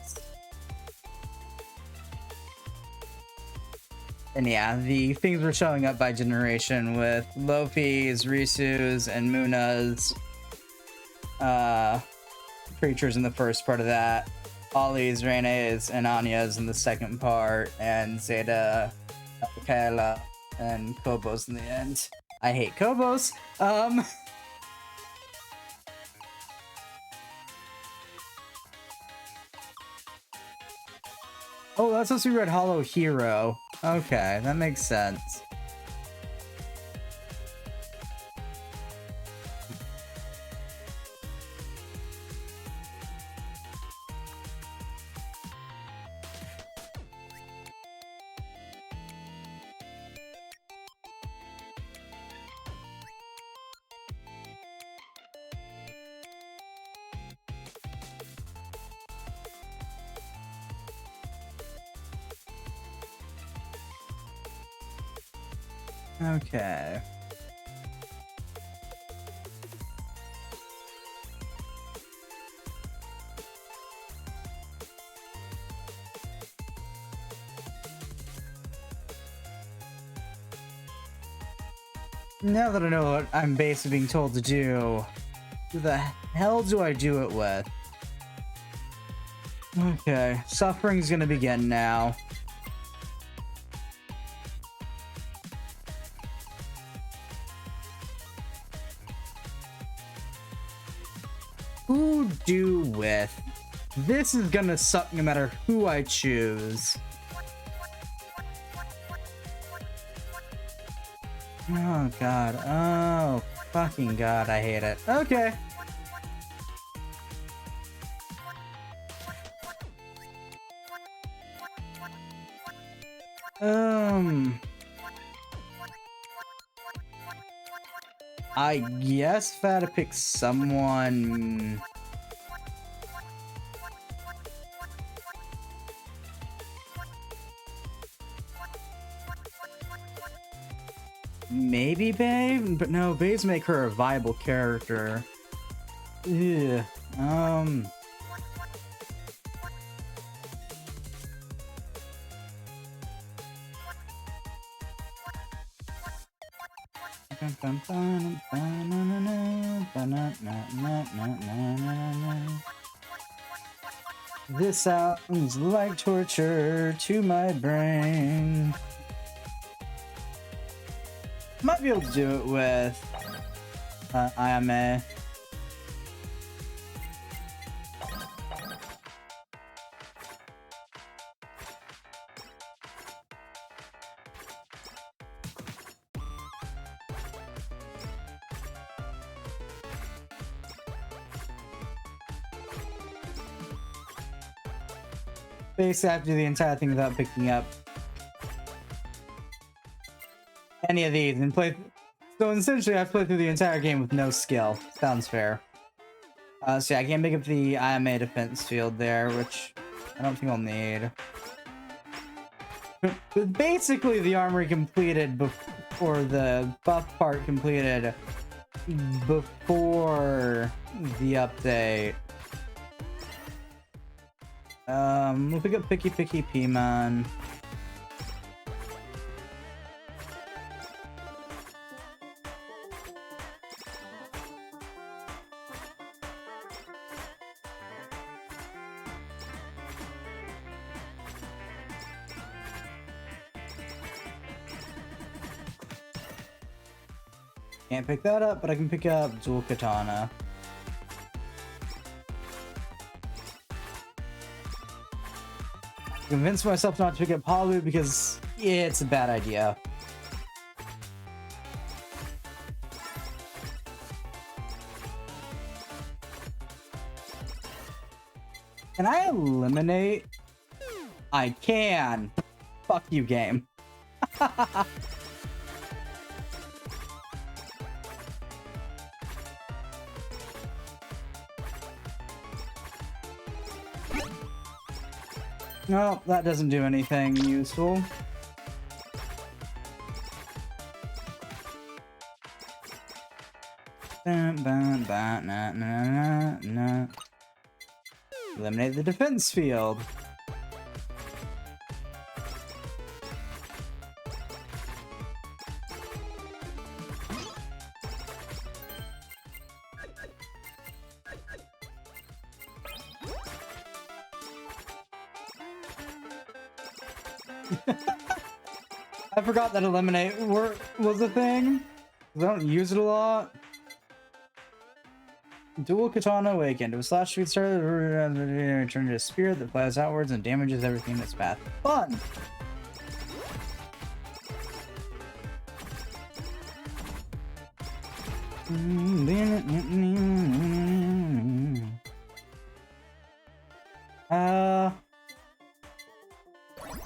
And yeah, the things were showing up by generation with Lofi's, Risu's, and Muna's creatures in the first part of that. Ollie's, Rene's, and Anya's in the second part, and Zeta, Kaela, and Kobo's in the end. I hate Kobos. Oh, that's supposed to be Red Holocure. Okay, that makes sense. Okay. Now that I know what I'm basically being told to do, who the hell do I do it with? Okay, suffering's gonna begin now. Who do with? This is gonna suck no matter who I choose. Oh god, oh fucking god, I hate it. Okay. I guess if I had to pick someone... Maybe Bae? But no, Baes make her a viable character. Yeah. This sounds like torture to my brain. Might be able to do it with Ayame. Basically, I have to do the entire thing without picking up any of these and play. So essentially, I have to play through the entire game with no skill. Sounds fair. So yeah, I can't pick up the IMA defense field there, which I don't think I'll need. But basically, the armory completed before the buff part completed before the update. We'll pick up Picky P-Man. Can't pick that up, but I can pick up Dual Katana. Convince myself not to pick up Palu because it's a bad idea. Can I eliminate? I can. Fuck you, game. No, that doesn't do anything useful. Eliminate the defense field. I forgot that eliminate was a thing. I don't use it a lot. Dual Katana Awakened. It was slash speed started, turned into a spirit that flies outwards and damages everything in its path. Fun!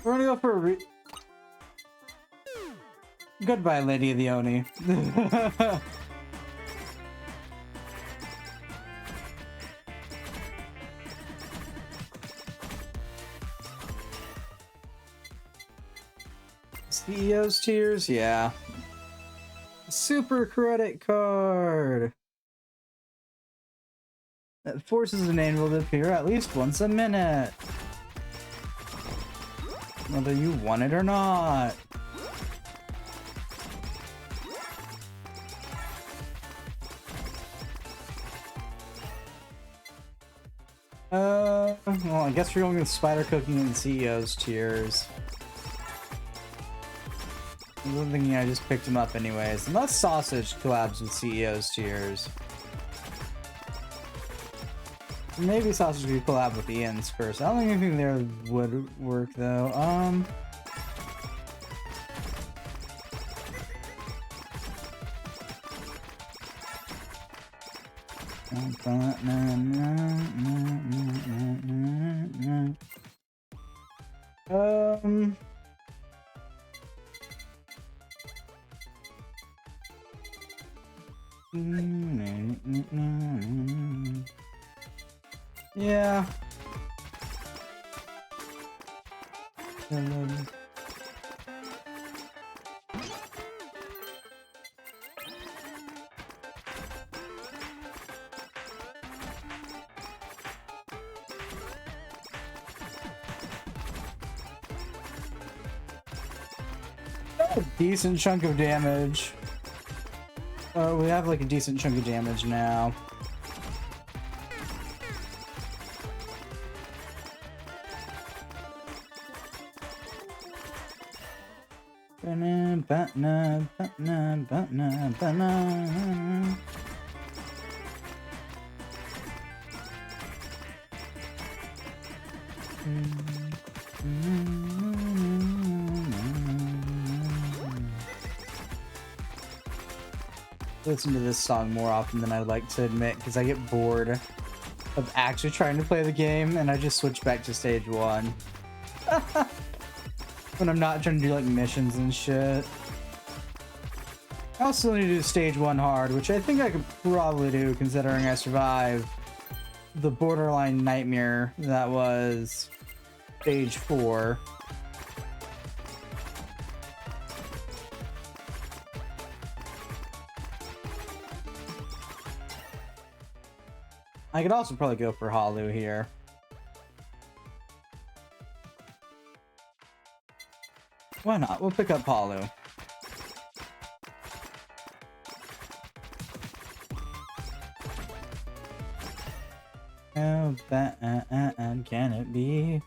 We're gonna go for a goodbye, Lady of the Oni. CEO's Tears? Yeah. Super credit card! That forces an anvil to appear at least once a minute. Whether you want it or not. Well, I guess we're going with Spider Cooking and CEO's Tears. I'm thinking I just picked him up anyways. Unless Sausage collabs with CEO's Tears. Maybe Sausage could collab with the Ains first. I don't think anything there would work though. Yeah. A decent chunk of damage. Oh, we have like a decent chunk of damage now. Listen to this song more often than I'd like to admit because I get bored of actually trying to play the game and I just switch back to stage 1 when I'm not trying to do like missions and shit. I also need to do stage 1 hard, which I think I could probably do considering I survived the borderline nightmare that was stage 4. I could also probably go for Halu here. Why not? We'll pick up Halu. How bad can it be?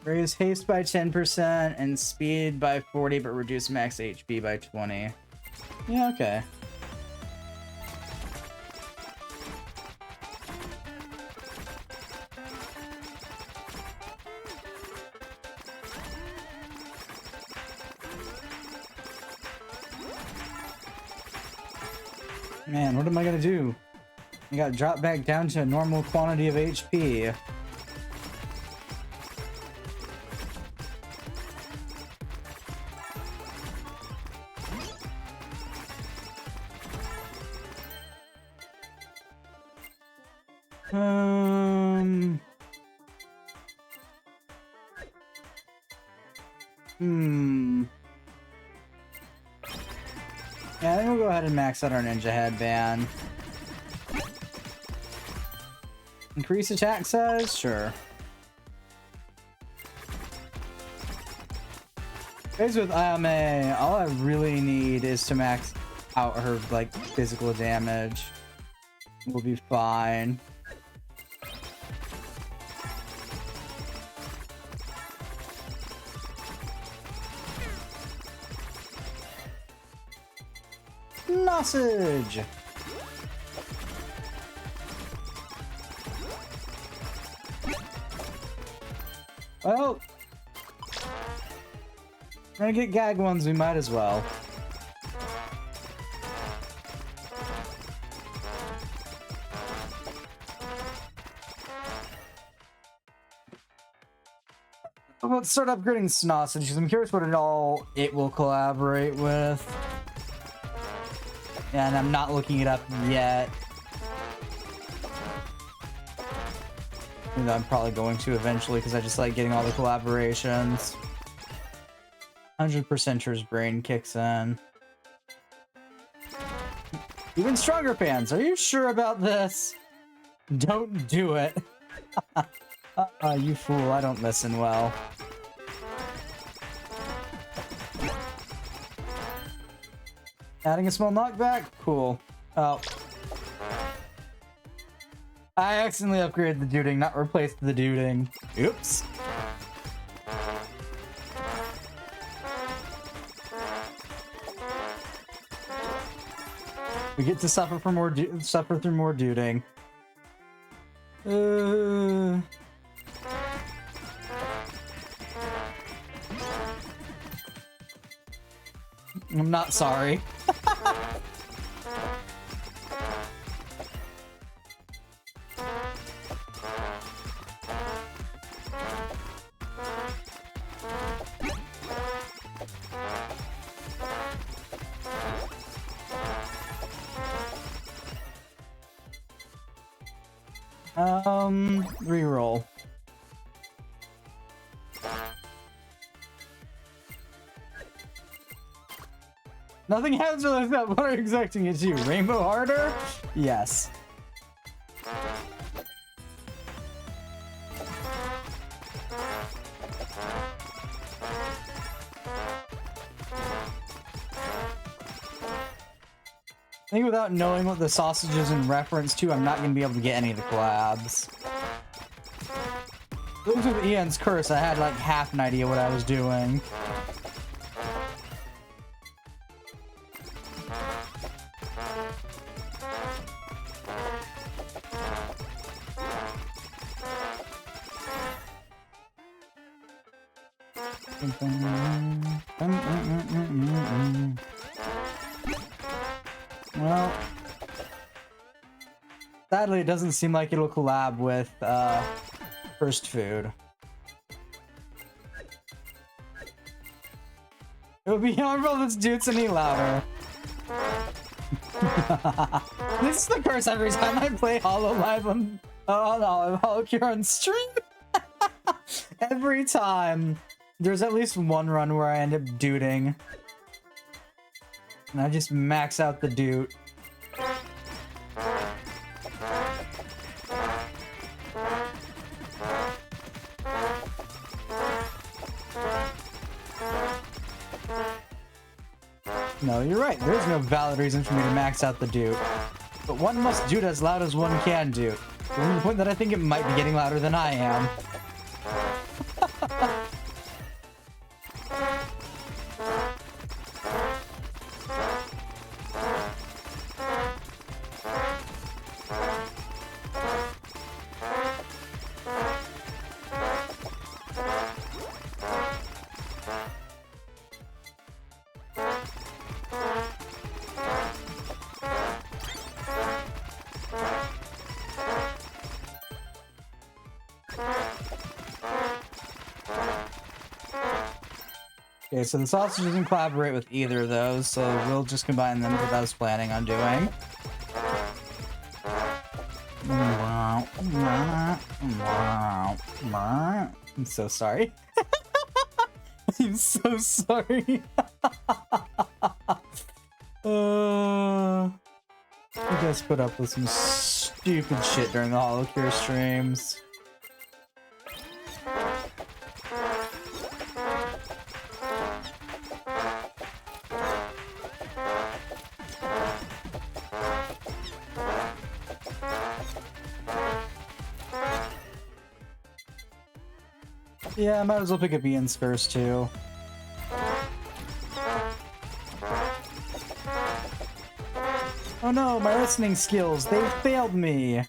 Raise haste by 10% and speed by 40, but reduce max HP by 20. Yeah, okay. Man, what am I gonna do? I gotta drop back down to a normal quantity of HP. Yeah, I think we'll go ahead and max out our ninja headband. Increase attack size? Sure. As with Ayame, all I really need is to max out her, like, physical damage. We'll be fine. Snossage! Well, we're gonna get gag ones, we might as well. Let's start upgrading Snossage, because I'm curious what it will collaborate with. And I'm not looking it up yet. Even though I'm probably going to eventually, because I just like getting all the collaborations. 100%er's brain kicks in. Even stronger fans, are you sure about this? Don't do it. You fool, I don't listen well. Adding a small knockback? Cool. Oh. I accidentally upgraded the duding, not replaced the duding. Oops. We get to suffer through more duding. I'm not sorry. Reroll. Nothing happens with that. What are you expecting it to? Rainbow harder? Yes. I think without knowing what the sausage is in reference to, I'm not going to be able to get any of the collabs. At least with Ian's Curse, I had like half an idea what I was doing. Well, sadly, it doesn't seem like it'll collab with First Food. It would be harmful if this dude's any louder. This is the curse every time I play Hololive on Holocure on stream. Every time. There's at least one run where I end up duding. And I just max out the dude. No, you're right. There's no valid reason for me to max out the dude. But one must dude as loud as one can do. To the point that I think it might be getting louder than I am. Okay, so the sausage doesn't collaborate with either of those, so we'll just combine them as I was planning on doing. I'm so sorry. I'm so sorry. You guys put up with some stupid shit during the Holocure streams. Yeah, I might as well pick up Ian's Curse too. Oh no, my listening skills, they failed me.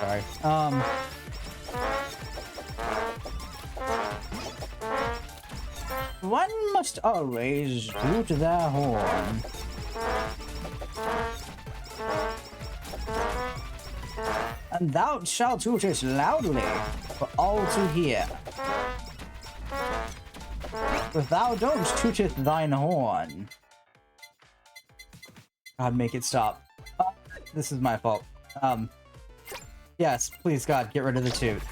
Sorry. One must always toot their horn. And thou shalt toot it loudly for all to hear. If thou don't tooteth thine horn. God, make it stop. This is my fault. Yes, please God, get rid of the toots.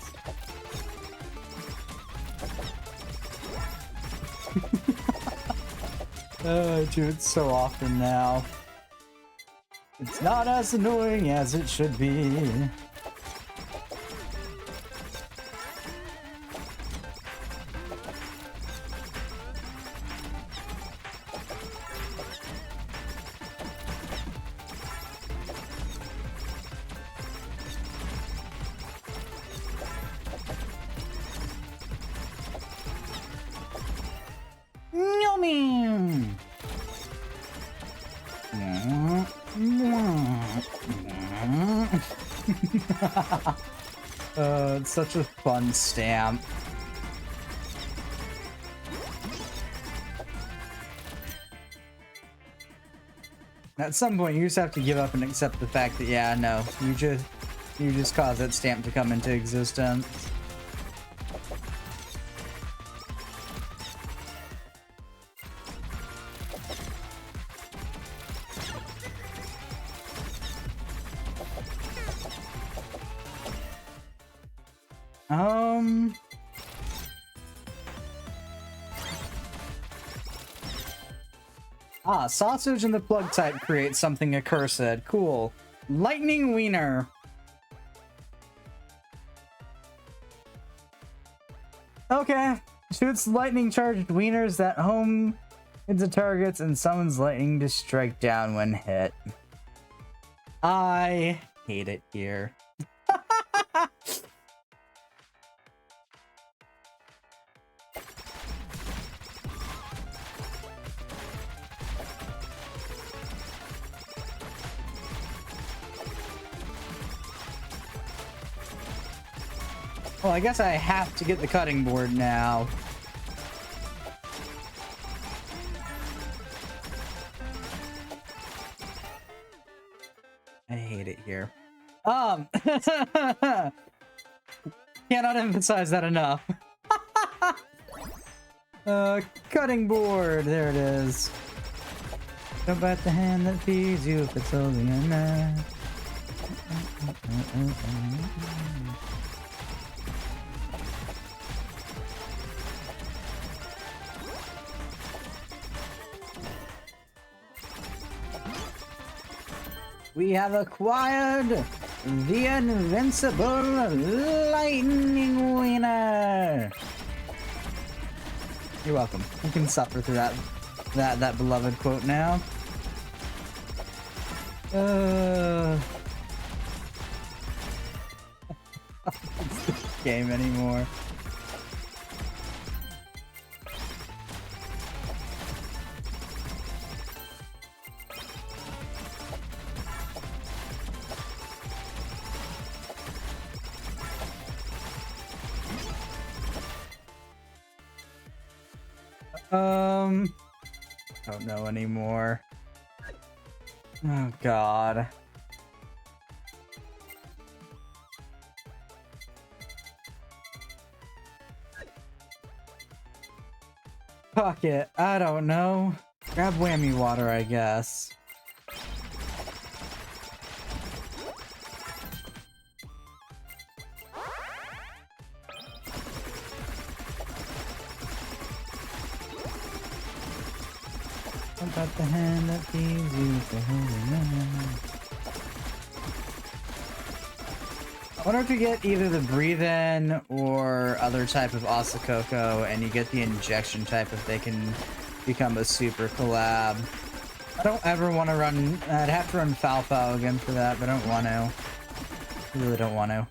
I toot so often now. It's not as annoying as it should be. It's such a fun stamp. At some point, you just have to give up and accept the fact that, yeah, no, you just caused that stamp to come into existence. Sausage and the plug type creates something accursed. Cool. Lightning Wiener. Okay. Shoots lightning charged wieners that home into targets and summons lightning to strike down when hit. I hate it here. Well, I guess I have to get the cutting board now. I hate it here. Cannot emphasize that enough. Cutting board, there it is. Don't bite the hand that feeds you if it's holding a knife. We have acquired the invincible lightning wiener. You're welcome. You can suffer through that beloved quote now. It's this game anymore. Don't know anymore. Oh God. Fuck it. I don't know. Grab whammy water, I guess. got the hand that feeds you for holding on. I wonder if you get either the breathe in or other type of Osakoko, and you get the injection type if they can become a super collab. I don't ever want to run. I'd have to run Falfao again for that, but I don't want to. I really don't want to.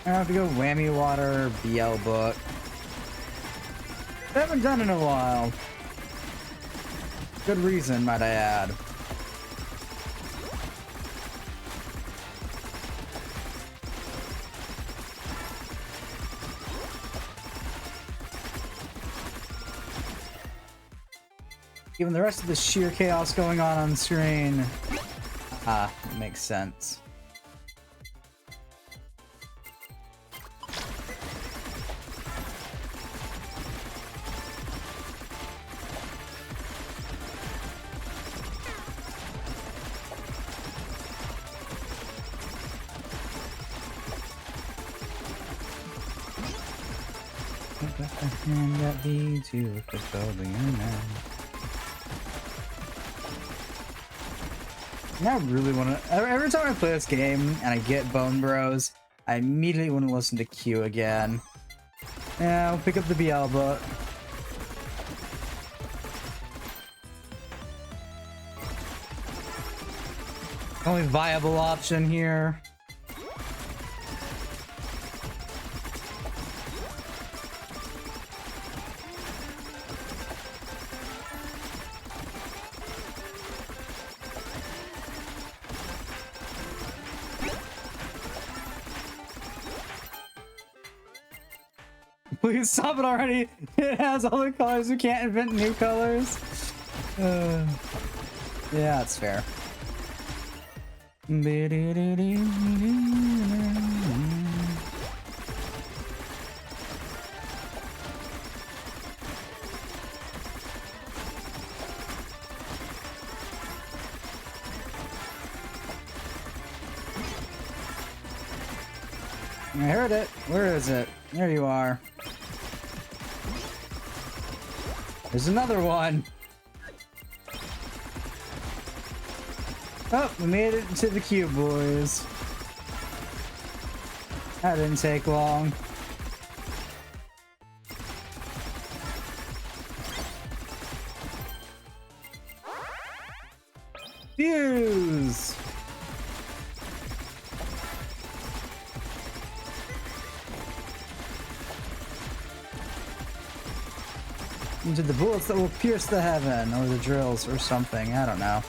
I have to go Whammy Water, BL Book. I haven't done in a while. Good reason, might I add. Given the rest of the sheer chaos going on screen. Ah, it makes sense. And that leads you to solving your man. And I really want to. Every time I play this game and I get Bone Bros, I immediately want to listen to Q again. Yeah, I'll pick up the BL book. Only viable option here. Please stop it already. It has all the colors. We can't invent new colors. Yeah, that's fair. I heard it. Where is it? There you are. There's another one. Oh, we made it to the cube, boys. That didn't take long. Fuse! Into the bullets that will pierce the heaven, or the drills, or something. I don't know.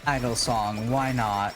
Idol song, why not?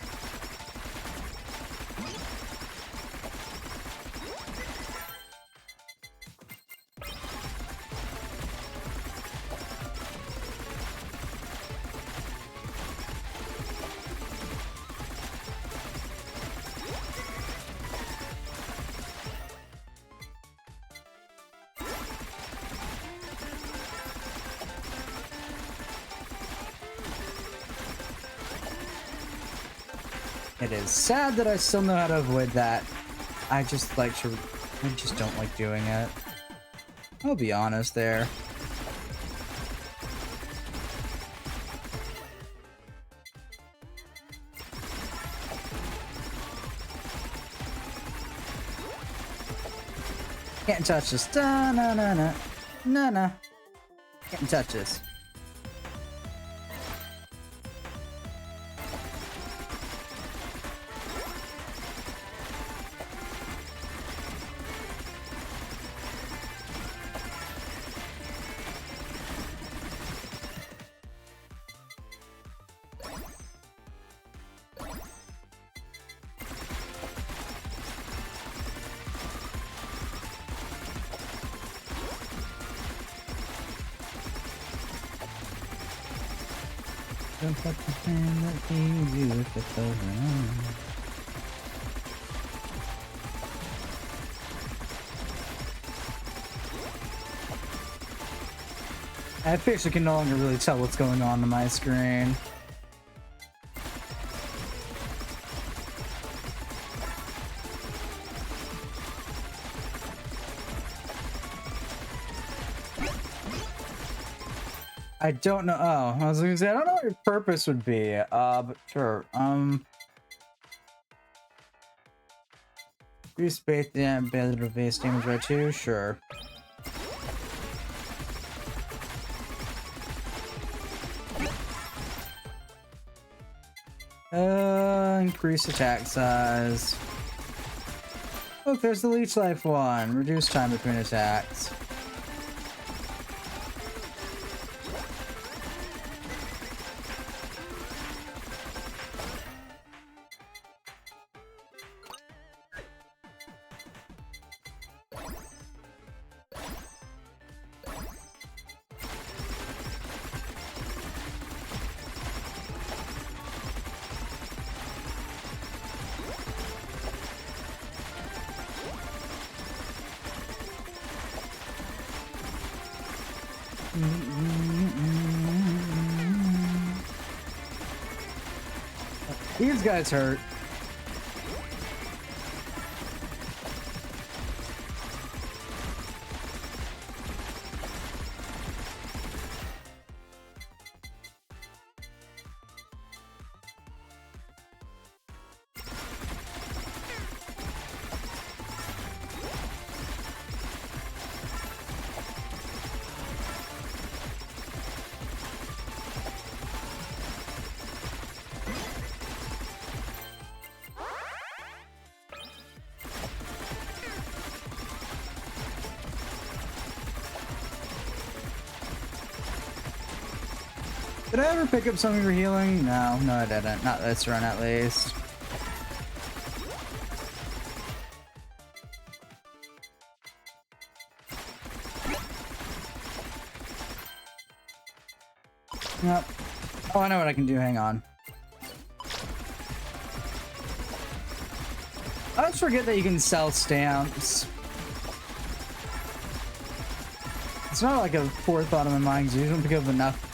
It is sad that I still know how to avoid that. I just don't like doing it. I'll be honest there. Can't touch this. Da na na na. Na na. Can't touch this. Don't touch the hand that feeds you if it doesn't. I officially can no longer really tell what's going on my screen. I don't know. Oh, I was gonna say I don't know what your purpose would be. But sure. Increase base damage, base damage by 2. Sure. Increase attack size. Look, there's the leech life one. Reduce time between attacks. These guys hurt. Did I ever pick up something for healing? No, I didn't. Not this run, at least. Yep. Oh, I know what I can do. Hang on. I always forget that you can sell stamps. It's not like a forethought in my mind, because you don't pick up enough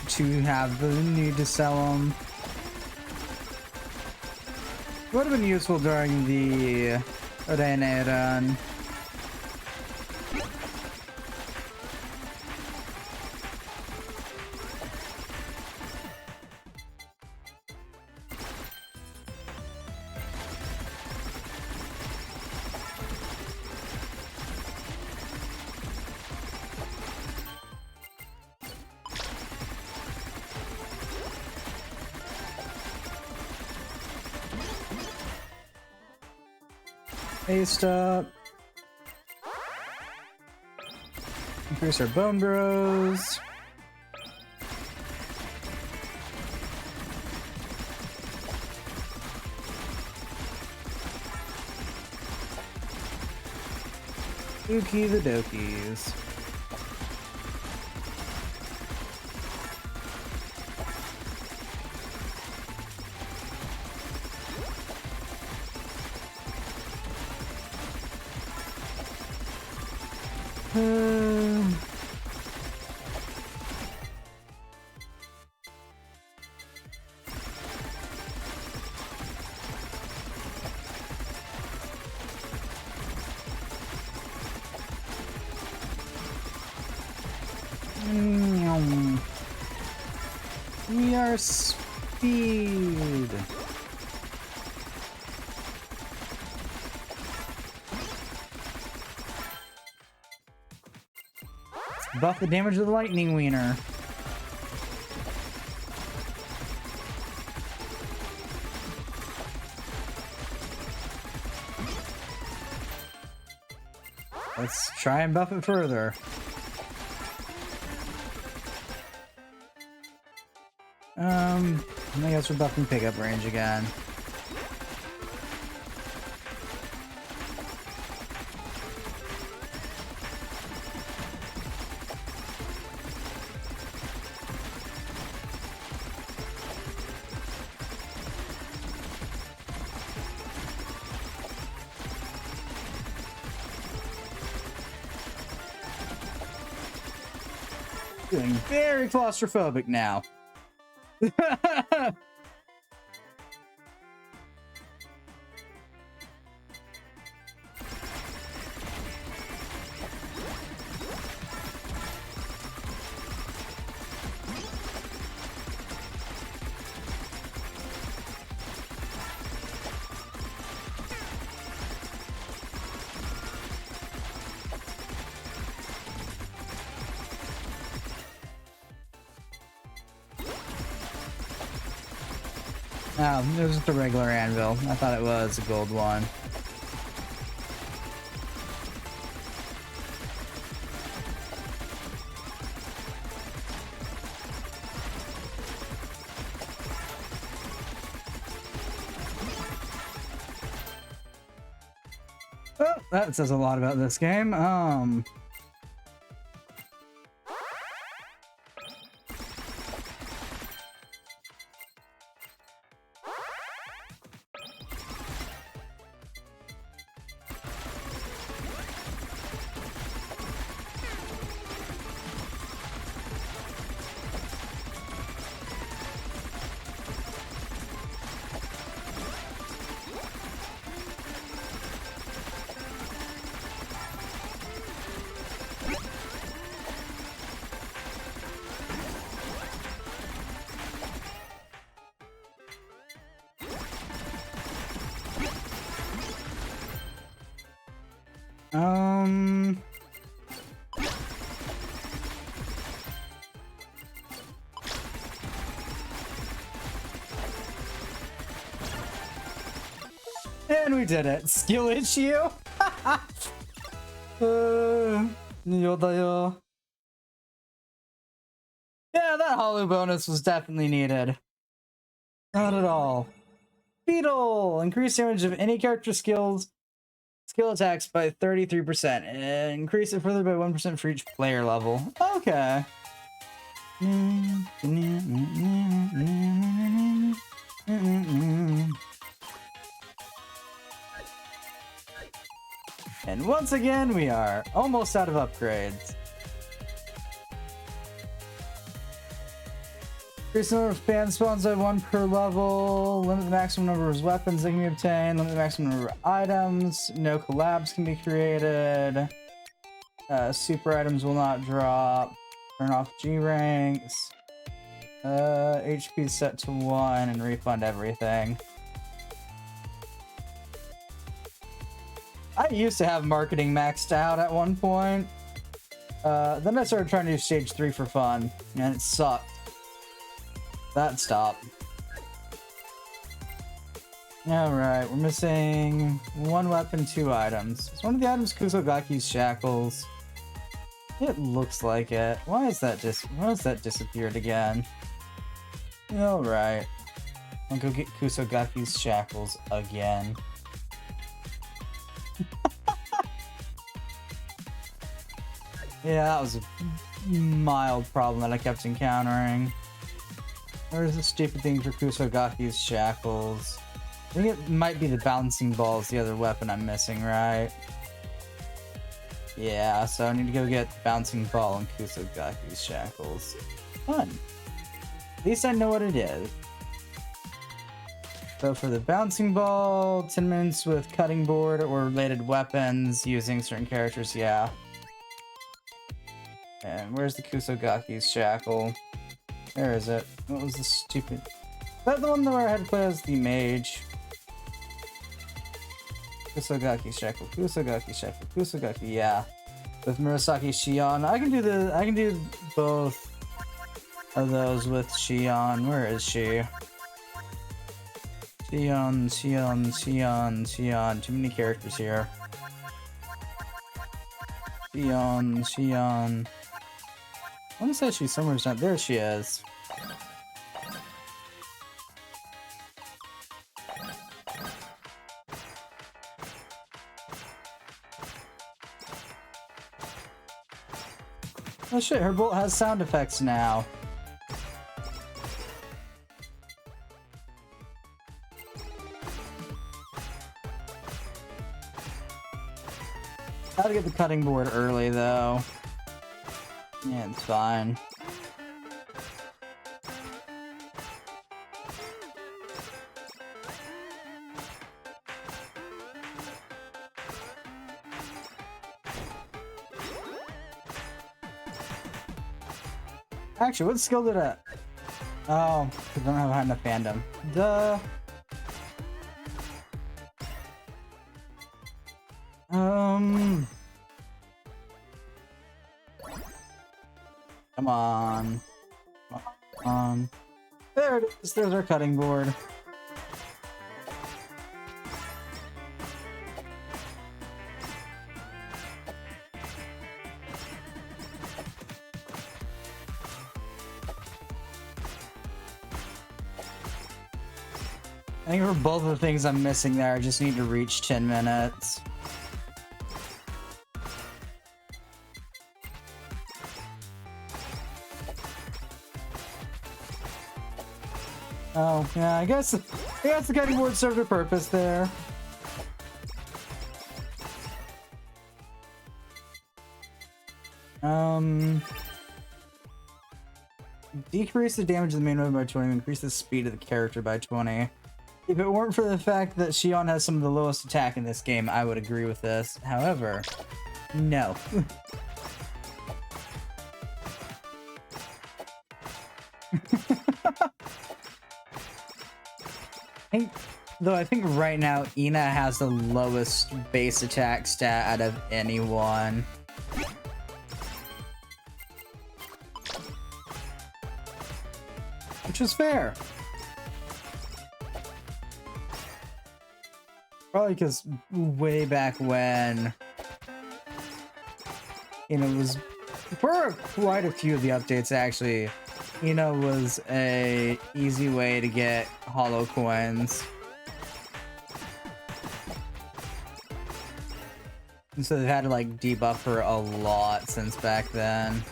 to have the need to sell them. Would have been useful during the Arena run. Paste up. Increase our bone bros. Dookie the dokies. We are speed. Buff the damage of the lightning wiener. Let's try and buff it further. I guess we're buffing pickup range again. Feeling very claustrophobic now. Oh, it was just a regular anvil. I thought it was a gold one. Oh, that says a lot about this game. And we did it. Skill issue? Yeah, that holo bonus was definitely needed. Not at all. Beetle! Increase damage of any character skill attacks by 33%. And increase it further by 1% for each player level. Okay. And once again, we are almost out of upgrades. Increase the number of fan spawns by 1 per level. Limit the maximum number of weapons that can be obtained. Limit the maximum number of items. No collabs can be created. Super items will not drop. Turn off G ranks. HP set to 1 and refund everything. I used to have marketing maxed out at one point. Then I started trying to do stage 3 for fun, and it sucked. That stopped. Alright, we're missing 1 weapon, 2 items. Is one of the items Kusogaki's shackles? It looks like it. Why is that disappeared again? Alright. I'll go get Kusogaki's shackles again. Yeah, that was a mild problem that I kept encountering. Where's the stupid thing for Kusogaki's shackles? I think it might be the bouncing ball is the other weapon I'm missing, right? Yeah, so I need to go get the bouncing ball and Kusogaki's shackles. Fun. At least I know what it is. So for the bouncing ball, 10 minutes with cutting board or related weapons using certain characters, yeah. And where's the Kusogaki's shackle? Where is it? What was the stupid... Is that the one where I had to play as the mage? Kusogaki shackle, Kusogaki shackle, Kusogaki, yeah. With Murasaki Shion. I can do both of those with Shion. Where is she? Shion. Too many characters here. Shion. I want to say she's somewhere down there. She is. Oh shit, her bolt has sound effects now. Gotta get the cutting board early though. Yeah, it's fine. Actually, what skill did I... Oh, I don't have enough fandom. Duh. Come on. Come on. There it is. There's our cutting board. I think for both of the things I'm missing there, I just need to reach 10 minutes. Oh, yeah, I guess the cutting board served a purpose there. Decrease the damage of the main weapon by 20, increase the speed of the character by 20. If it weren't for the fact that Shion has some of the lowest attack in this game, I would agree with this. However, no. I think right now Ina has the lowest base attack stat out of anyone. Which is fair. Probably because way back when, was for quite a few of the updates actually, was a easy way to get holo coins. And so they've had to like debuff her a lot since back then.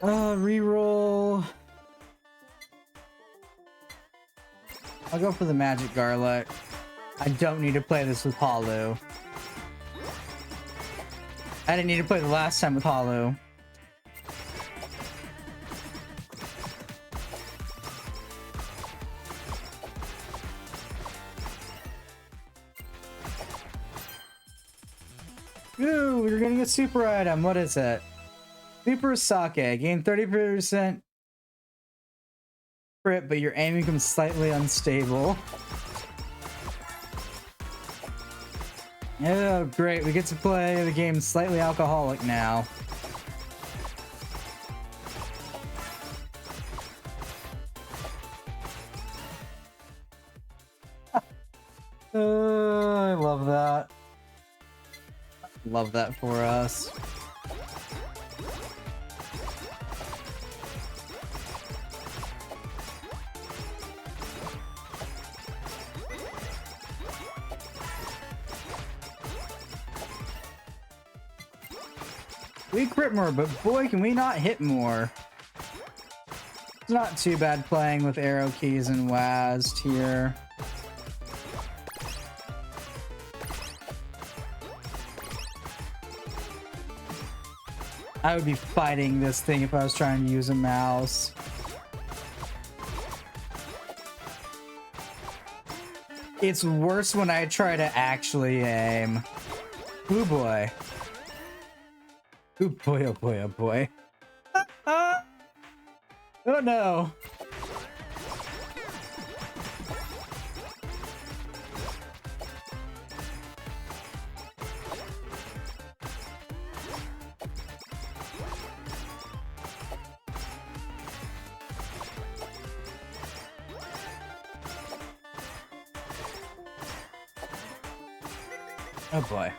Reroll. I'll go for the magic garlic. I don't need to play this with Holo. I didn't need to play the last time with Holo. Ooh, we're getting a super item. What is it? Super Sake. Gain 30% crit, but your aim becomes slightly unstable. Oh, great. We get to play the game slightly alcoholic now. I love that. Love that for us. We crit more, but boy, can we not hit more. It's not too bad playing with arrow keys and WASD here. I would be fighting this thing if I was trying to use a mouse. It's worse when I try to actually aim. Ooh boy. Ooh boy, oh boy, oh boy. Oh no. Oh boy.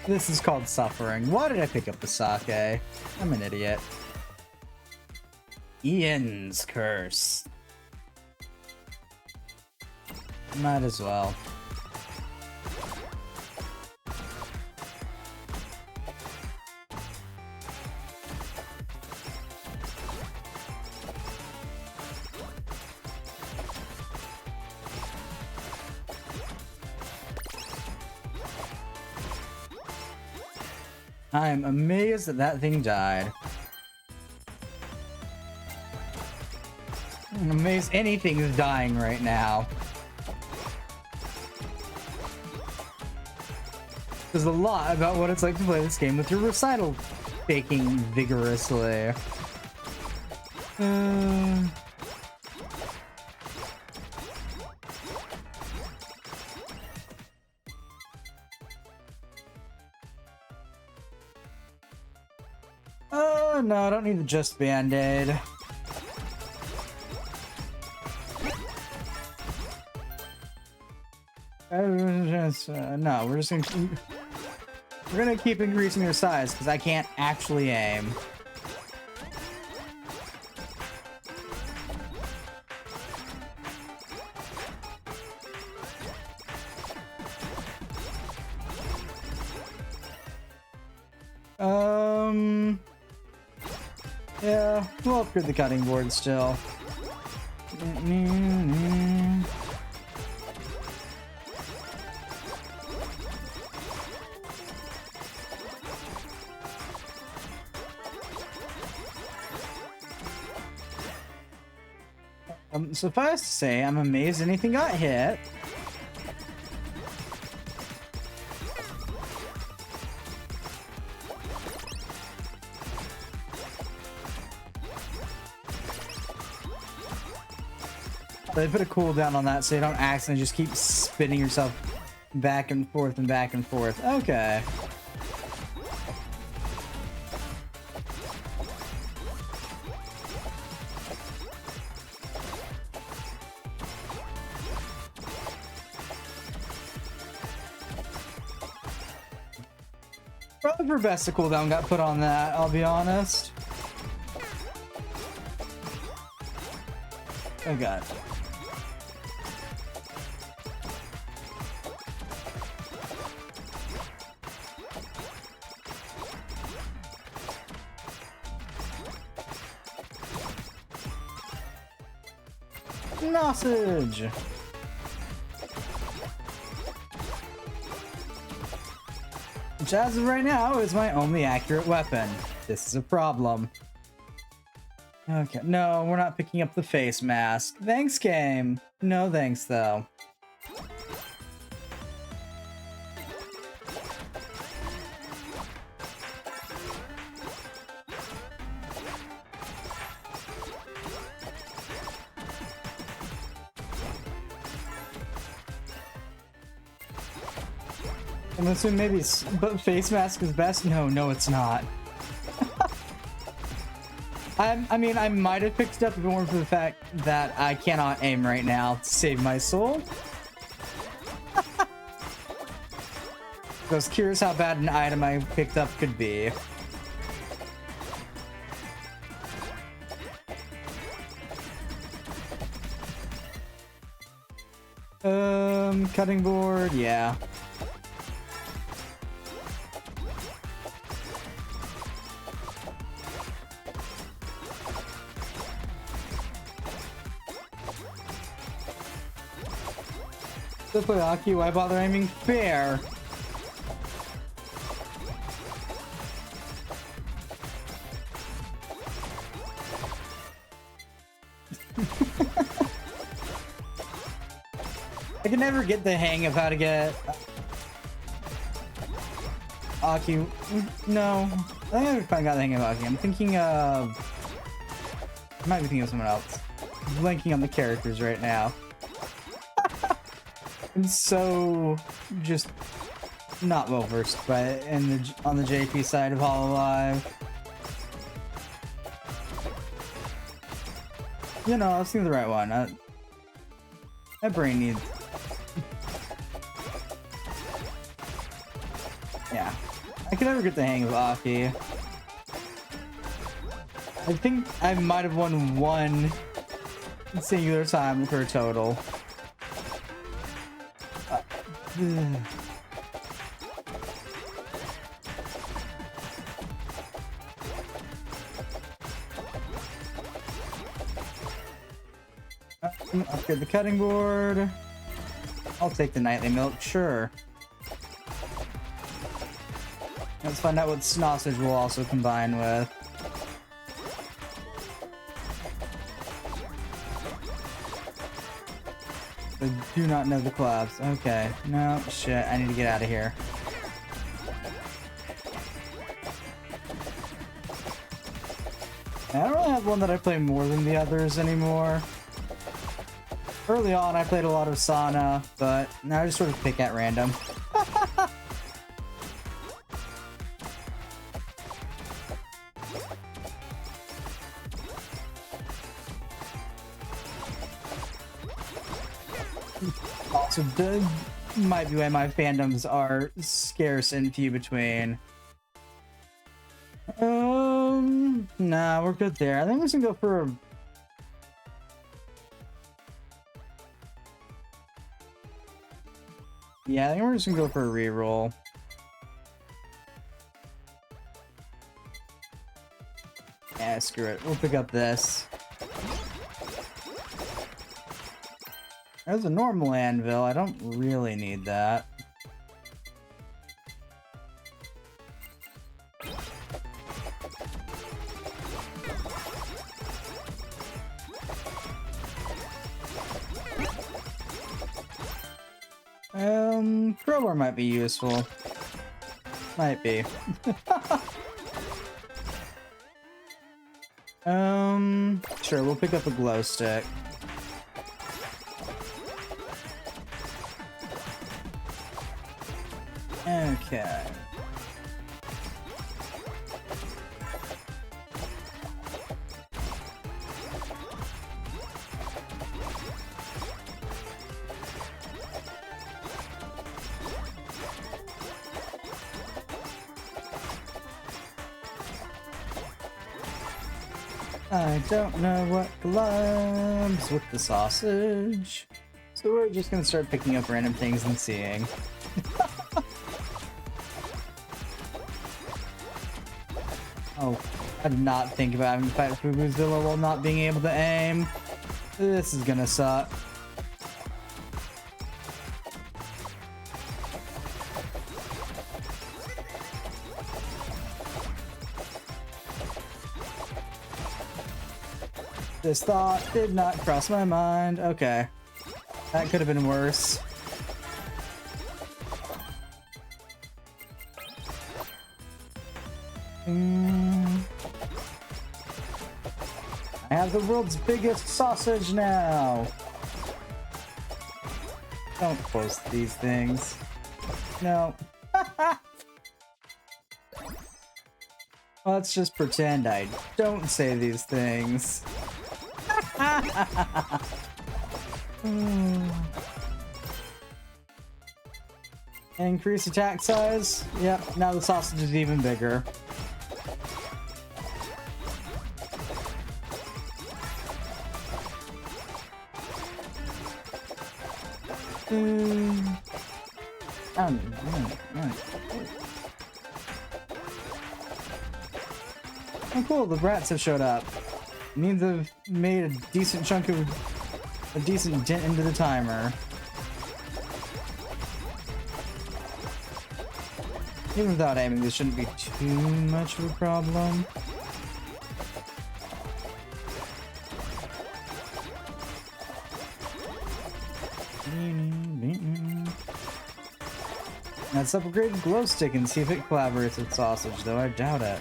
This is called suffering. Why did I pick up the sake? I'm an idiot. Ian's curse. Might as well. I'm amazed that that thing died. I'm amazed anything is dying right now. There's a lot about what it's like to play this game with your recital faking vigorously. Oh no, I don't need the just band-aid. No, we're gonna keep increasing your size because I can't actually aim. Yeah, we'll upgrade the cutting board still. Suffice to say, I'm amazed anything got hit. They put a cooldown on that so you don't accidentally just keep spinning yourself back and forth and back and forth. Okay. Probably for best a cooldown got put on that, I'll be honest. Oh god. Sausage! Which as of right now is my only accurate weapon. This is a problem. Okay, no, we're not picking up the face mask. Thanks, game. No thanks, though. I'm assuming maybe but face mask is best? No, it's not. I mean, I might have picked it up if it weren't for the fact that I cannot aim right now to save my soul. I was curious how bad an item I picked up could be. Cutting board, yeah. Aki, why bother aiming fair? I can never get the hang of how to get Aki. No, I think I finally got the hang of Aki. I'm thinking of. I might be thinking of someone else. I'm blanking on the characters right now. I'm so just not well versed, but on the JP side of Hololive. You know, I was thinking the right one. My brain needs. Yeah, I can never get the hang of Aki. I think I might have won one singular time with her total. Upgrade the cutting board. I'll take the nightly milk, sure. Let's find out what sausage will also combine with. I do not know the collabs. Okay. No, shit. I need to get out of here. I don't really have one that I play more than the others anymore. Early on, I played a lot of Sana, but now I just sort of pick at random. Also, might be why my fandoms are scarce and few between. Nah, we're good there. I think we're just gonna go for yeah, I think we're just gonna go for a reroll. Yeah, screw it. We'll pick up this. There's a normal anvil. I don't really need that. Crowbar might be useful. Might be. Sure, we'll pick up a glow stick. Okay. I don't know what collabs with the sausage. So we're just gonna start picking up random things and seeing. Oh, I did not think about having to fight Fubuzilla while not being able to aim. This is gonna suck. This thought did not cross my mind. Okay. That could have been worse. I have the world's biggest sausage now. Don't post these things. No. Let's just pretend I don't say these things. Increase attack size. Yep, now the sausage is even bigger. Oh cool, the brats have showed up. Means they've made a decent chunk of a decent dent into the timer. Even without aiming, this shouldn't be too much of a problem. Let's upgrade glow stick and see if it collaborates with sausage, though I doubt it.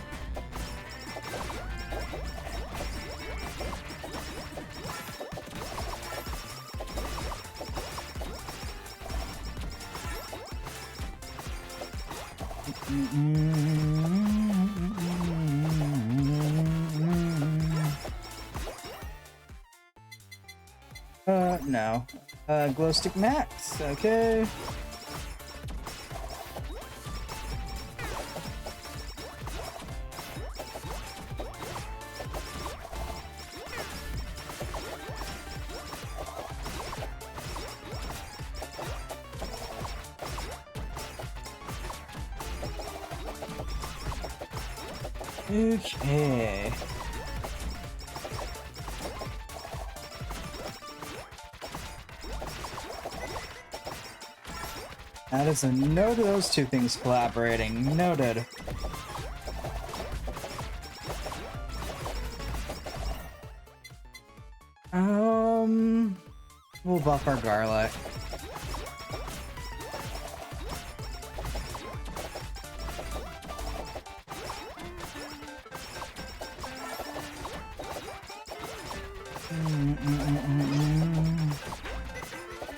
No. Glow stick max, okay. Okay. That is a note of those two things collaborating. Noted. We'll buff our garlic.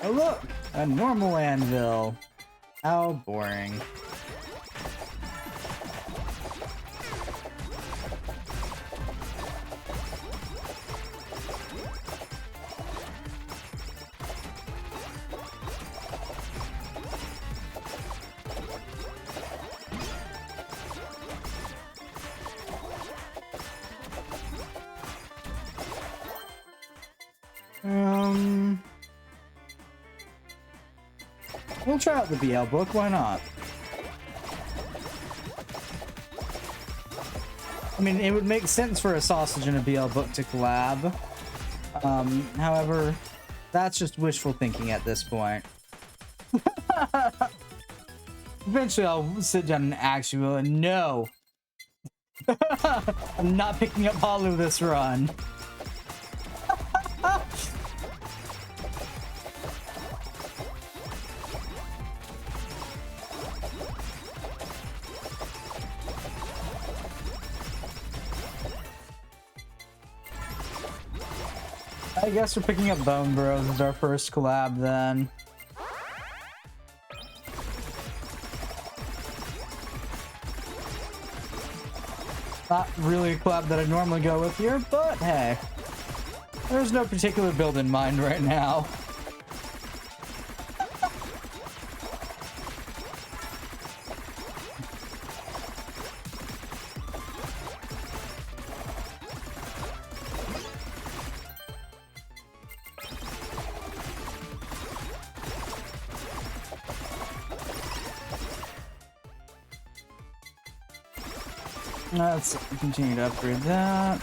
Oh look! A normal anvil. How boring. We'll try out the BL book, why not? I mean, it would make sense for a sausage and a BL book to collab. However, that's just wishful thinking at this point. Eventually, I'll sit down and actually will, and no! I'm not picking up Hollow this run. I guess we're picking up Bone Bros as our first collab then. Not really a collab that I normally go with here, but hey. There's no particular build in mind right now. Let's continue to upgrade that.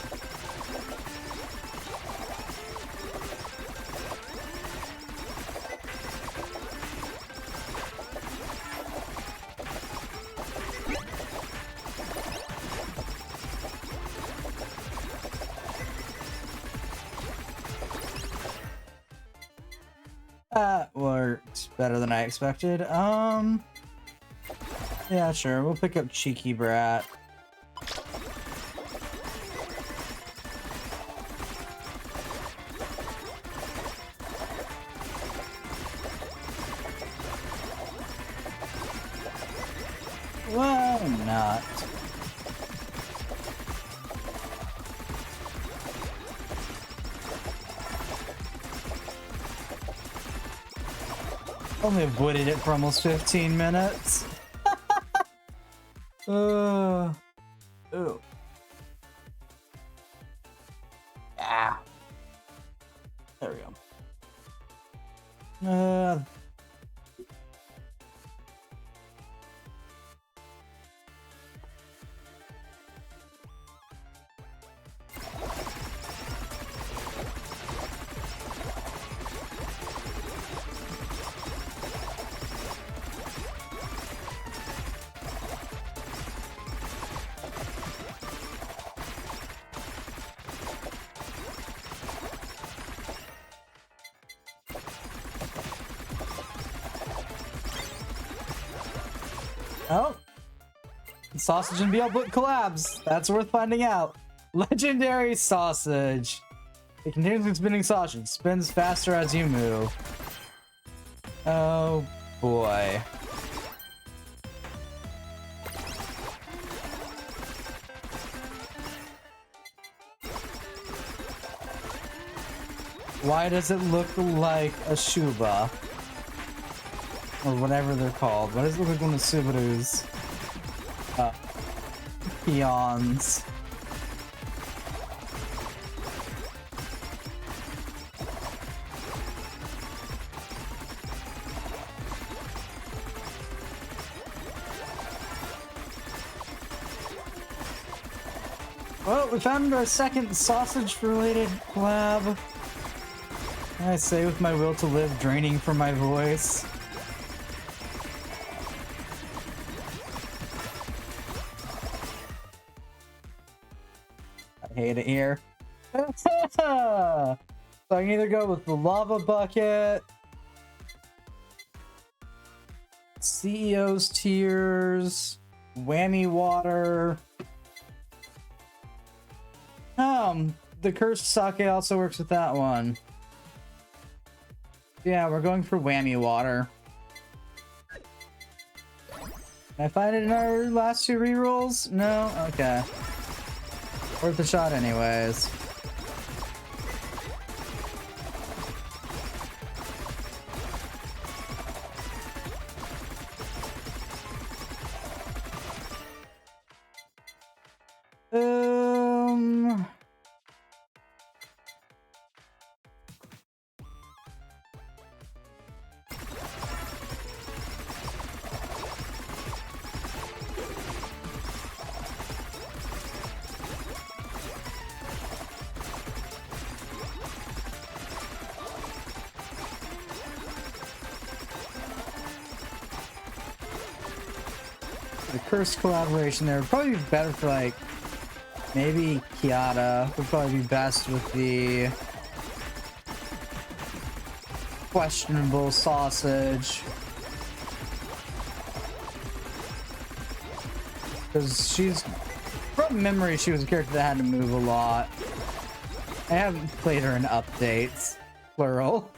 That worked better than I expected. Yeah, sure. We'll pick up Cheeky Brat. Why not? Only avoided it for almost 15 minutes. Ooh. Ah. There we go. Oh, sausage and BL book collabs. That's worth finding out. Legendary sausage. A continuously spinning sausage spins faster as you move. Oh boy. Why does it look like a Shuba? Or whatever they're called. Why does it look like one of Subaru's peons? Well, we found our second sausage-related collab. I say with my will to live draining from my voice. I hate it here. So I can either go with the lava bucket, CEO's tears, whammy water. The cursed sake also works with that one. Yeah, we're going for whammy water. Can I find it in our last two rerolls? No? Okay. Worth a shot anyways. The cursed collaboration there would probably be better for, like, maybe Kiata would probably be best with the questionable sausage. Because she's, from memory, she was a character that had to move a lot. I haven't played her in updates, plural.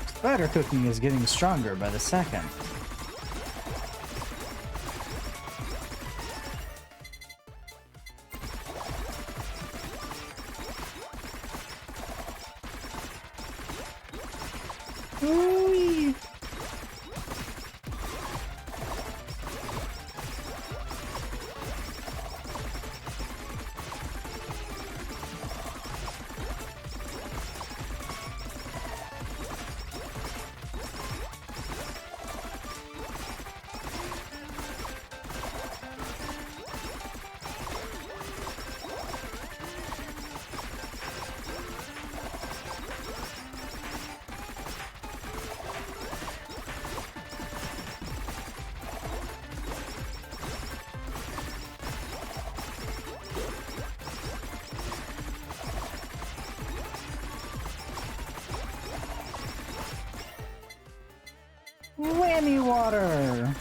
Spider cooking is getting stronger by the second. Ooh-wee. Whammy water!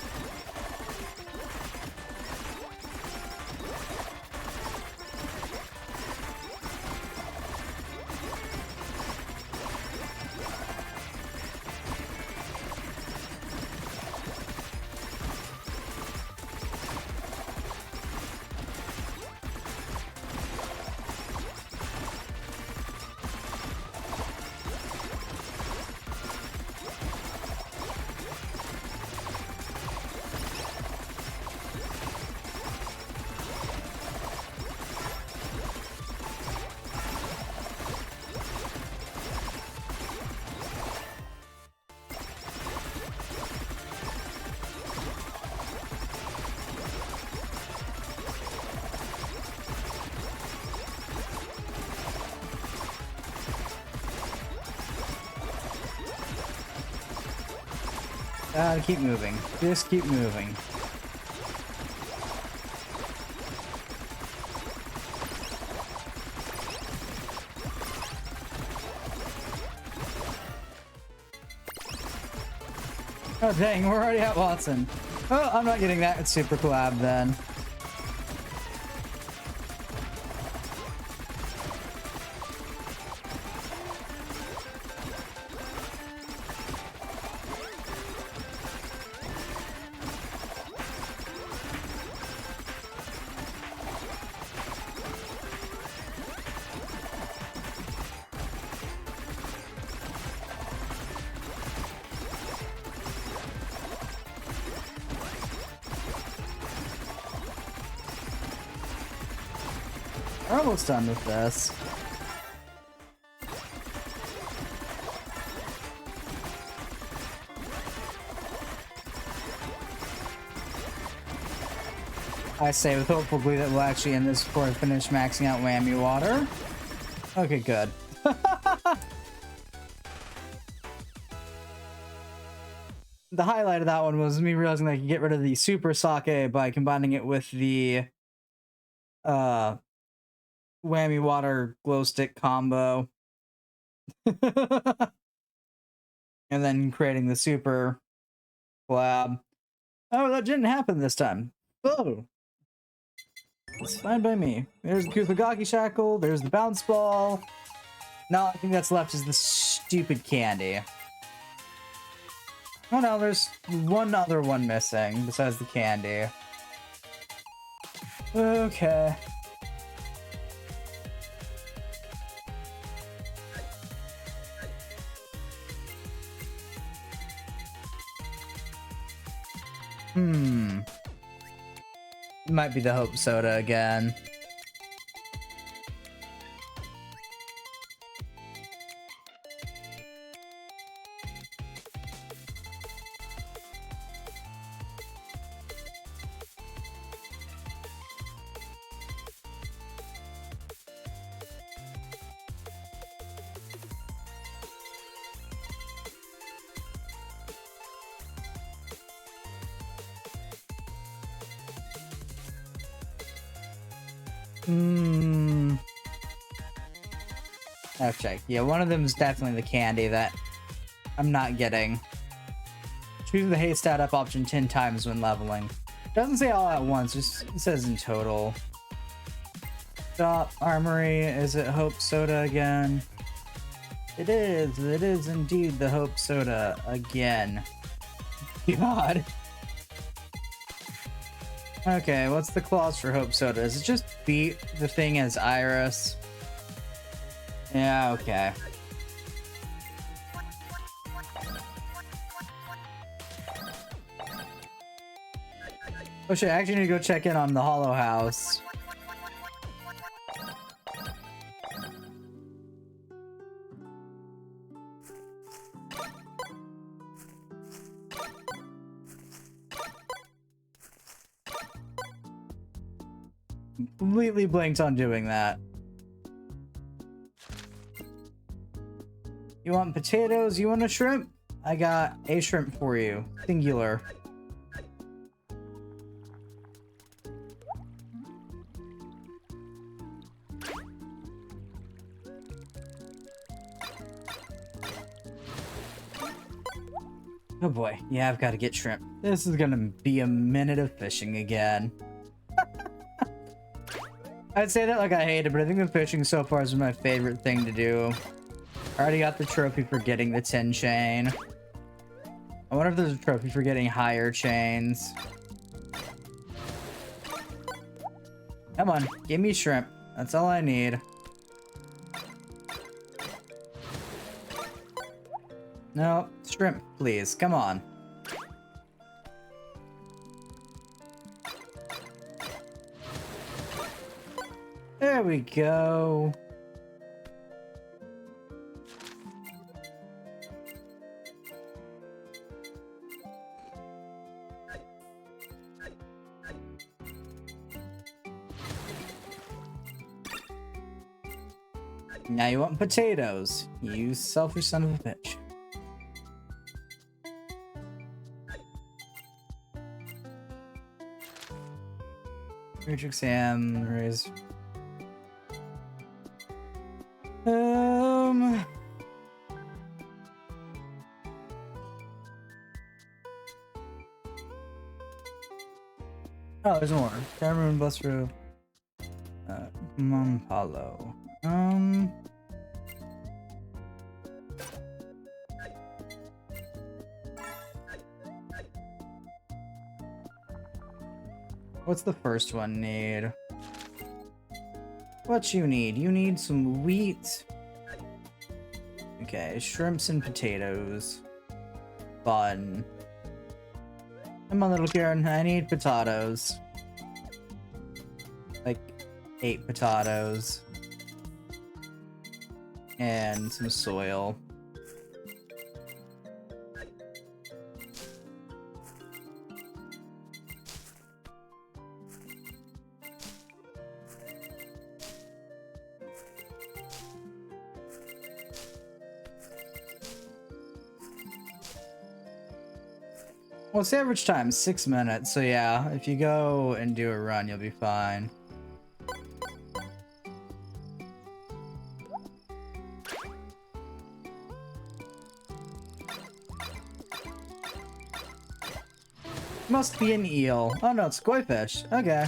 Keep moving. Just keep moving. Oh dang, we're already at Watson. Oh, I'm not getting that super collab then. almost done with this. I say with hopefully that we'll actually end this before I finish maxing out whammy water. Okay, good. The highlight of that one was me realizing that I could get rid of the super sake by combining it with the whammy water glow stick combo. And then creating the super collab. Oh, that didn't happen this time. Oh. It's fine by me. There's the Kufagaki Shackle, there's the bounce ball. Now I think that's left is the stupid candy. Oh no, there's one other one missing besides the candy. Okay. Might be the Hope Soda again. Okay, yeah, one of them is definitely the candy that I'm not getting. Choose the haste stat up option 10 times when leveling. Doesn't say all at once, just it says in total. Stop Armory, is it Hope Soda again? It is indeed the Hope Soda again. God. Okay, what's the clause for Hope Soda? Is it just beat the thing as Iris? Yeah, okay. Oh shit, I actually need to go check in on the Hollow House. Completely blanked on doing that. You want potatoes? You want a shrimp? I got a shrimp for you. Singular. Oh boy. Yeah, I've got to get shrimp. This is gonna be a minute of fishing again. I'd say that like I hate it, but I think the fishing so far is my favorite thing to do. I already got the trophy for getting the 10 chain. I wonder if there's a trophy for getting higher chains. Come on, give me shrimp. That's all I need. No, shrimp, please. Come on. There we go. Now you want potatoes, you selfish son of a bitch. Matrix Sam, raise. Oh, there's more. Cameron bus through. Mom Hollow. What's the first one need? What you need? You need some wheat. Okay, shrimps and potatoes. Fun. Come on, little Karen. I need potatoes. Like, 8 potatoes. And some soil. Well, it's average time, 6 minutes, so yeah, if you go and do a run, you'll be fine. Must be an eel. Oh no, it's koi fish. Okay.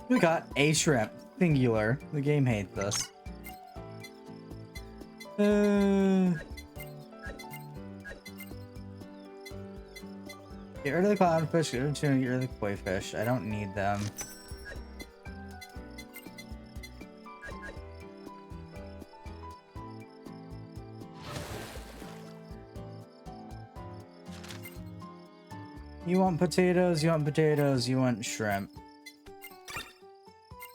We got a shrimp. Singular. The game hates us. Get rid of the clownfish, get rid of the tuna, get rid of the koi fish. I don't need them. You want potatoes, you want potatoes, you want shrimp.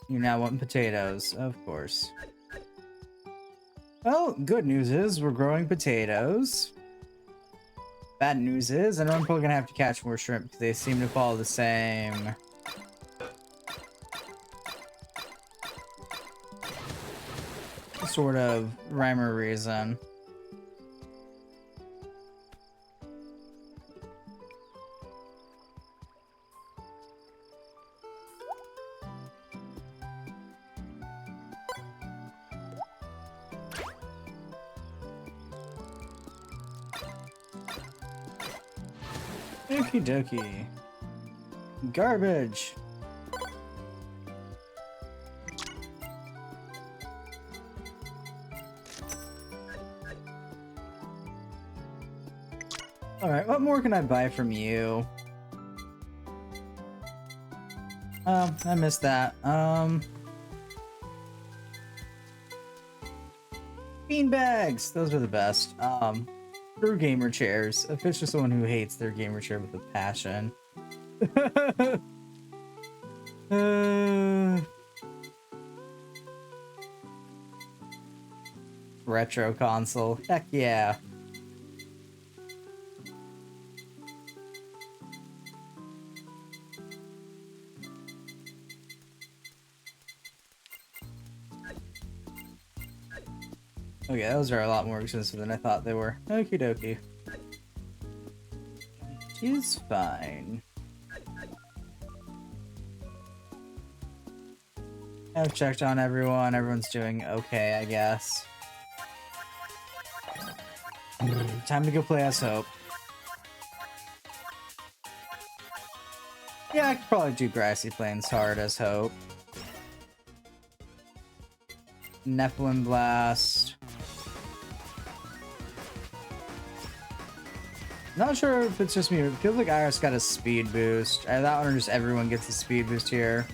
You now want potatoes, of course. Well, good news is we're growing potatoes. Bad news is I know I'm probably gonna have to catch more shrimp because they seem to follow the same sort of rhyme or reason. Okie dokie. Garbage. Alright, what more can I buy from you? Oh, I missed that. Beanbags! Those are the best. True gamer chairs. Officially someone who hates their gamer chair with a passion. Retro console. Heck yeah. Okay, those are a lot more expensive than I thought they were. Okie dokie. She's fine. I've checked on everyone. Everyone's doing okay, I guess. Time to go play as Hope. Yeah, I could probably do Grassy Plains hard as Hope. Nephilim Blast. Not sure if it's just me, but it feels like Iris got a speed boost. Either that one or just everyone gets a speed boost here.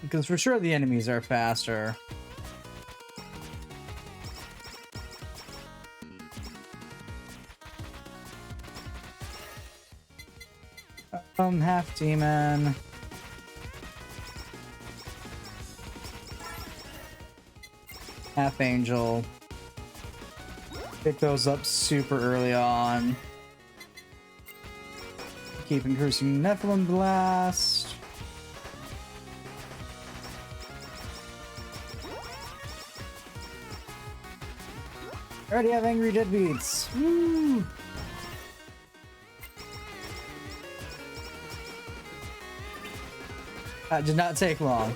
Because for sure the enemies are faster. Half demon. Half angel. Pick those up super early on. Keep increasing Nephilim Blast. Already have angry deadbeats. Woo! That did not take long.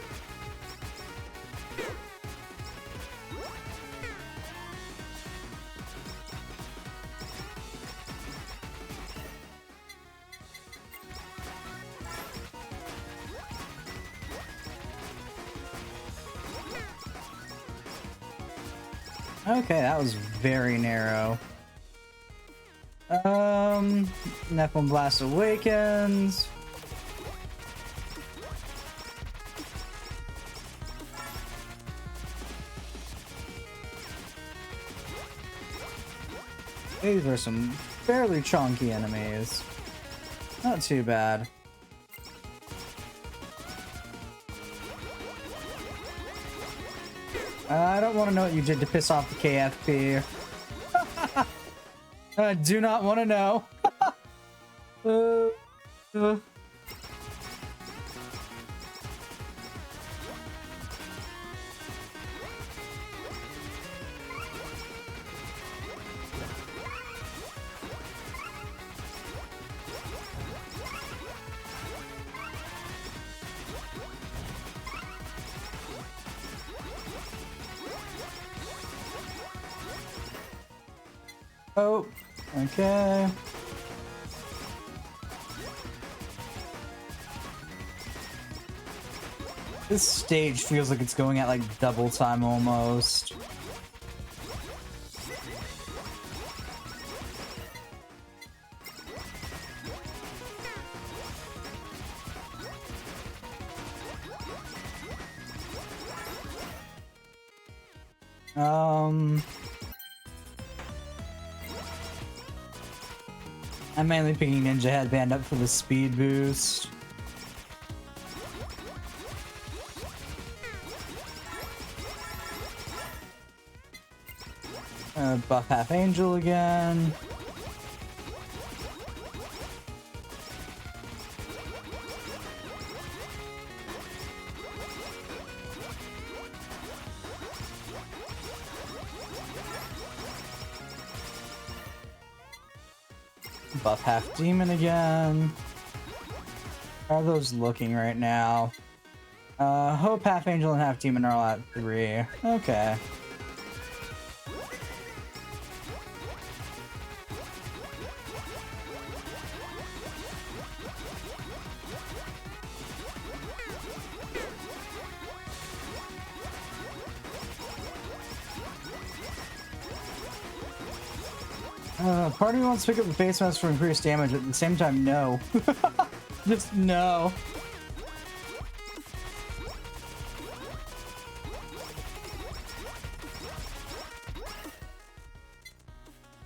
Okay, that was very narrow. Nephilim Blast awakens. These are some fairly chunky enemies. Not too bad. I don't want to know what you did to piss off the KFP. I do not want to know. Oh, okay. This stage feels like it's going at like double time almost. I'm mainly picking Ninja Headband up for the speed boost. Buff Half Angel again. Buff Half Demon again. How are those looking right now? Hope, Half Angel, and Half Demon are all at 3. Okay. Part of me wants to pick up the face mask for increased damage, at the same time, no. Just no.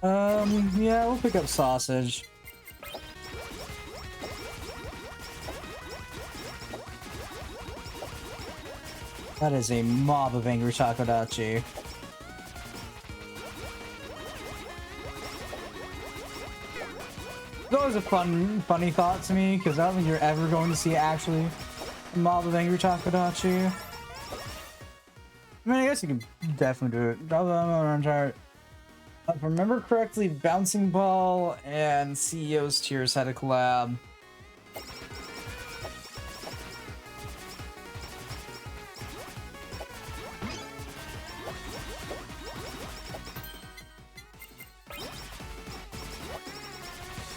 Yeah, we'll pick up Sausage. That is a mob of angry Takodachi. It's always a funny thought to me, because I don't think you're ever going to see actually a mob of angry Takodachi. I mean, I guess you can definitely do it. If I remember correctly, Bouncing Ball and CEO's Tears had a collab.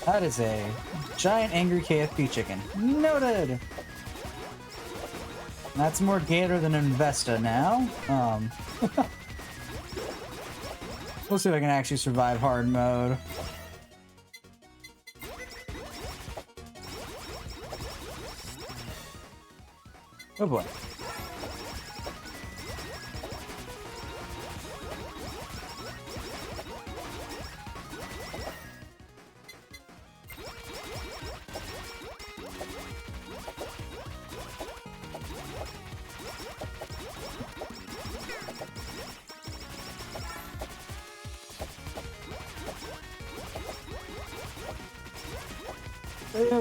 That is a giant angry KFP chicken. Noted! That's more Gator than Investa now. We'll see if I can actually survive hard mode. Oh boy.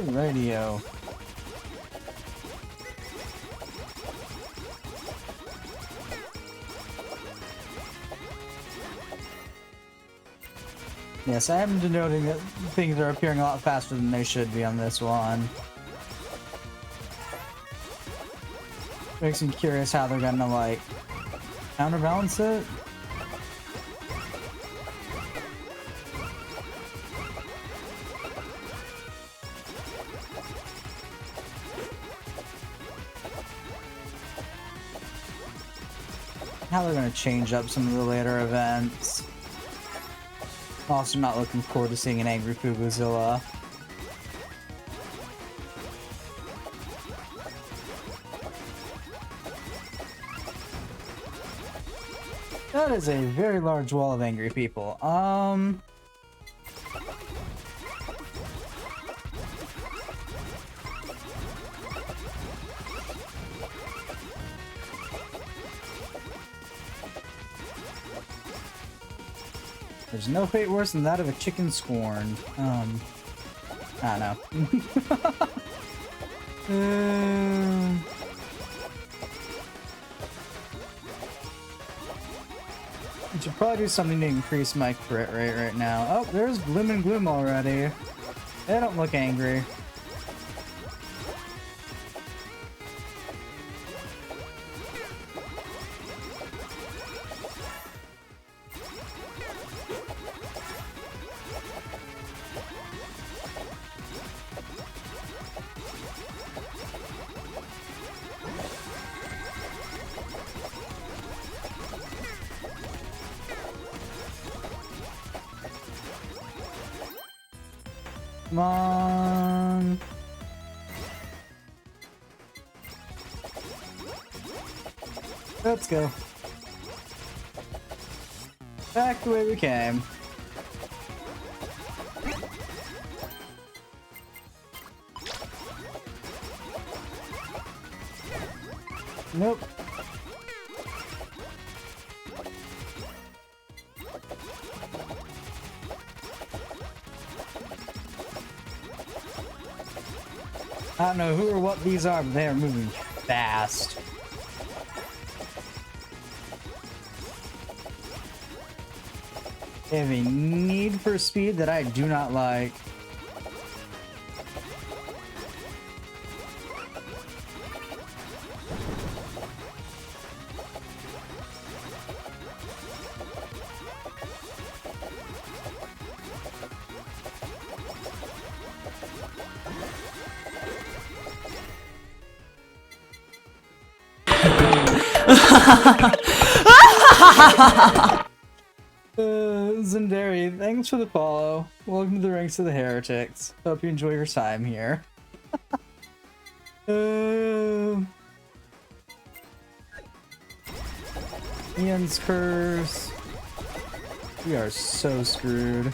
Radio. Yes, I am denoting that things are appearing a lot faster than they should be on this one. Makes me curious how they're gonna, like, counterbalance it. How they're gonna change up some of the later events. Also not looking forward to seeing an angry Fubuzilla. That is a very large wall of angry people. There's no fate worse than that of a chicken scorned. I don't know. I should probably do something to increase my crit rate right now. Oh, there's Gloom and Gloom already. They don't look angry. Come on. Let's go. Back the way we came. Nope. I don't know who or what these are, but they are moving fast. They have a need for speed that I do not like. Zendari, thanks for the follow. Welcome to the ranks of the heretics. Hope you enjoy your time here. Ian's curse. We are so screwed.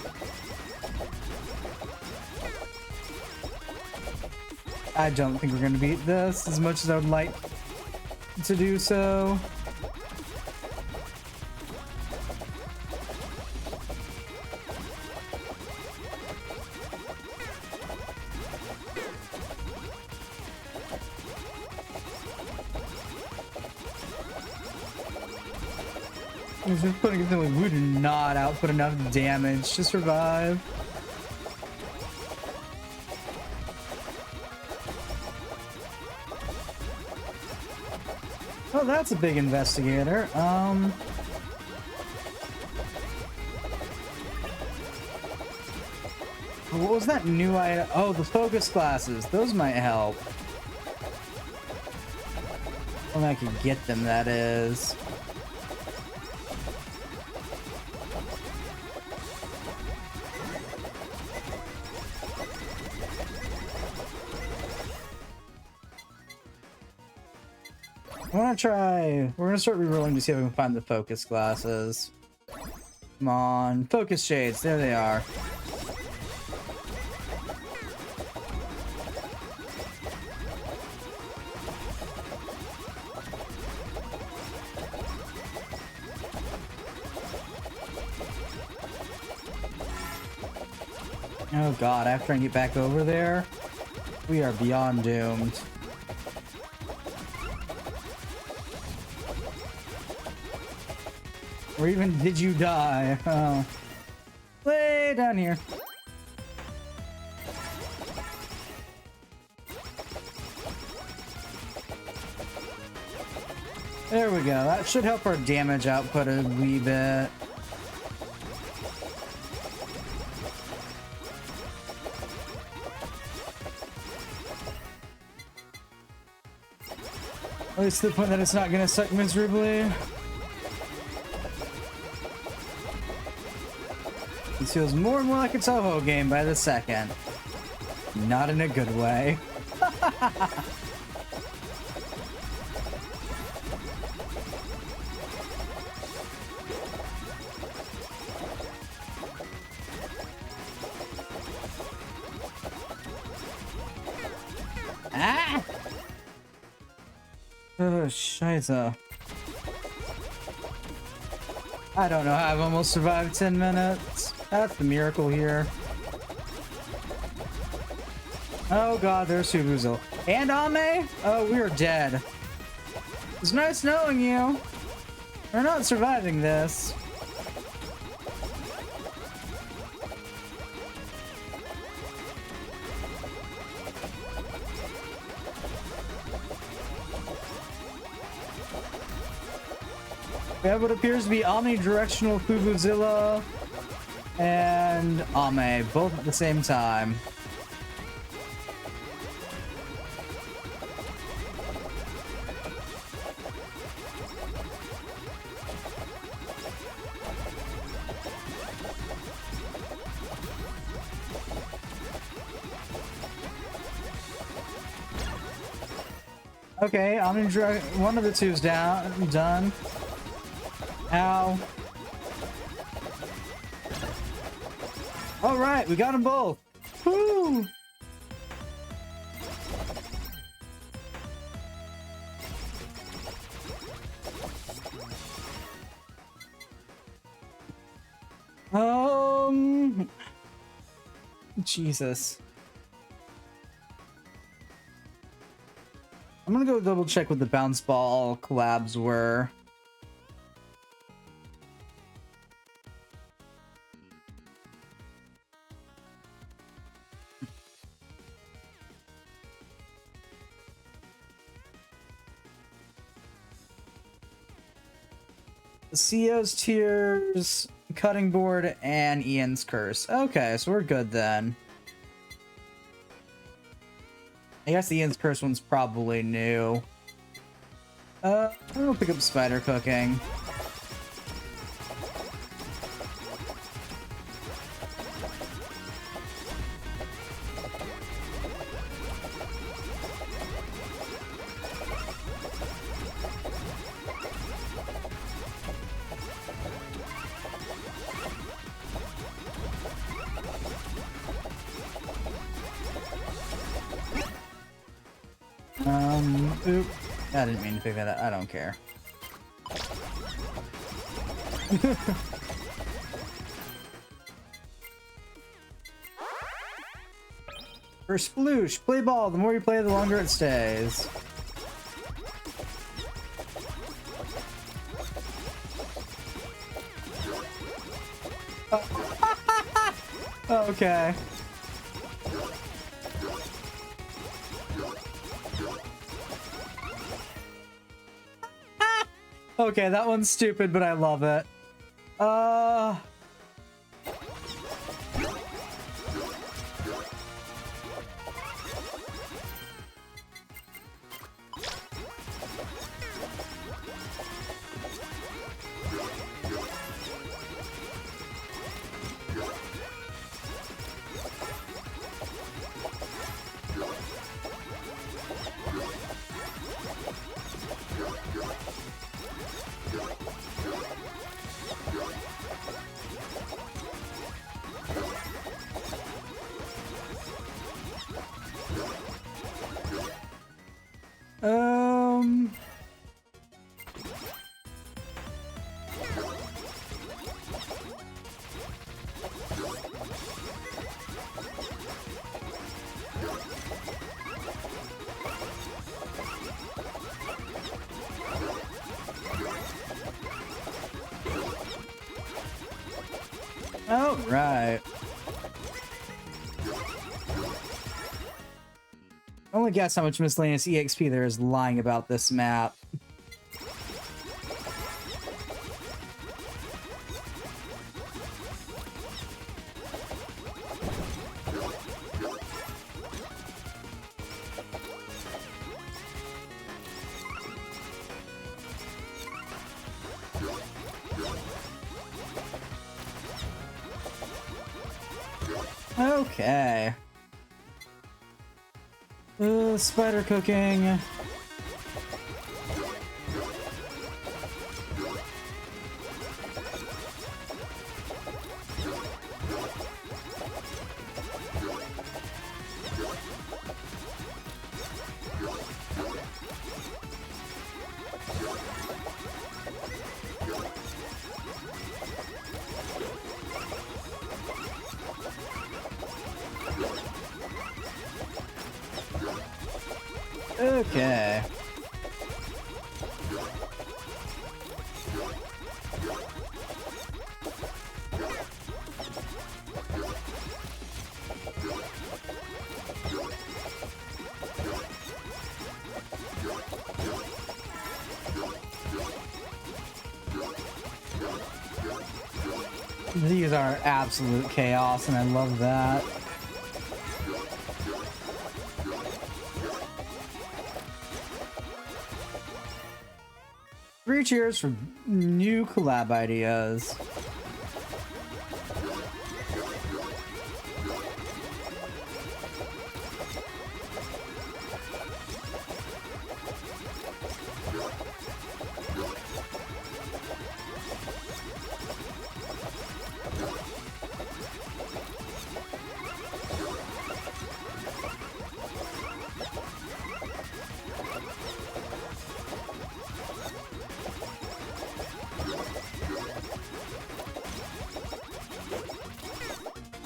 I don't think we're gonna beat this as much as I would like to do so. We do not output enough damage to survive. Oh, that's a big investigator. What was that new item? Oh, the focus glasses. Those might help. When I could get them, that is. I want to try. We're gonna start rerolling to see if we can find the focus glasses. Come on, focus shades. There they are. Oh god, after I get back over there, we are beyond doomed. Or even did you die? Oh. Way down here. There we go. That should help our damage output a wee bit. At least to the point that it's not gonna suck miserably. This feels more and more like a Toho game by the second. Not in a good way. Ah! Oh, scheiße. I don't know how I've almost survived 10 minutes. That's the miracle here. Oh god, there's Subuzo. And Ame? Oh, we're dead. It's nice knowing you. We're not surviving this. We have what appears to be omnidirectional Fuvuzilla and Ame, both at the same time. Okay, one of the two's done. Ow. All right, we got them both. Woo! Jesus. I'm gonna go double check what the bounce ball collabs were. Sio's Tears, Cutting Board, and Ian's Curse. Okay, so we're good then. I guess the Ian's Curse one's probably new. I'm gonna pick up Spider Cooking. Oop. I didn't mean to pick that up. I don't care. For Sploosh, play ball. The more you play, the longer it stays. Okay. Okay, that one's stupid, but I love it. Oh, right. Only guess how much miscellaneous EXP there is lying about this map. Okay. Spider cooking. Okay. These are absolute chaos, and I love that. Three cheers for new collab ideas.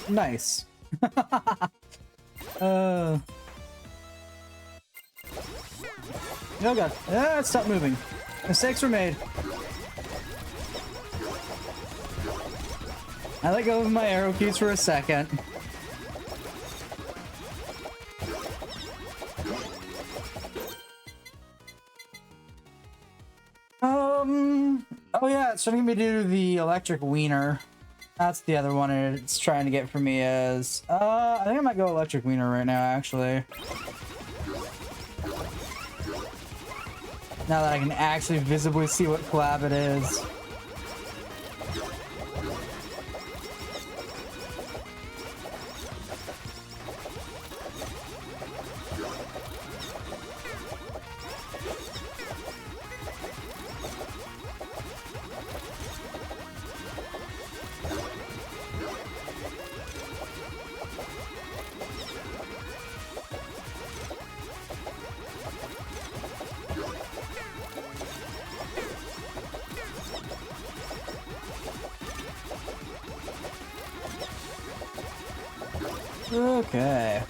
Nice. Oh god. Ah, stop moving. Mistakes were made. I let go of my arrow keys for a second. Oh yeah, it's trying to get me to do the electric wiener. That's the other one it's trying to get for me is... I think I might go electric wiener right now, actually. Now that I can actually visibly see what collab it is. Okay.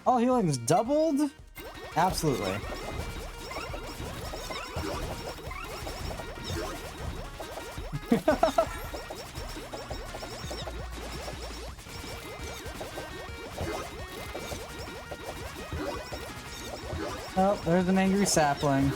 All healing's doubled? Absolutely. Oh, there's an angry sapling.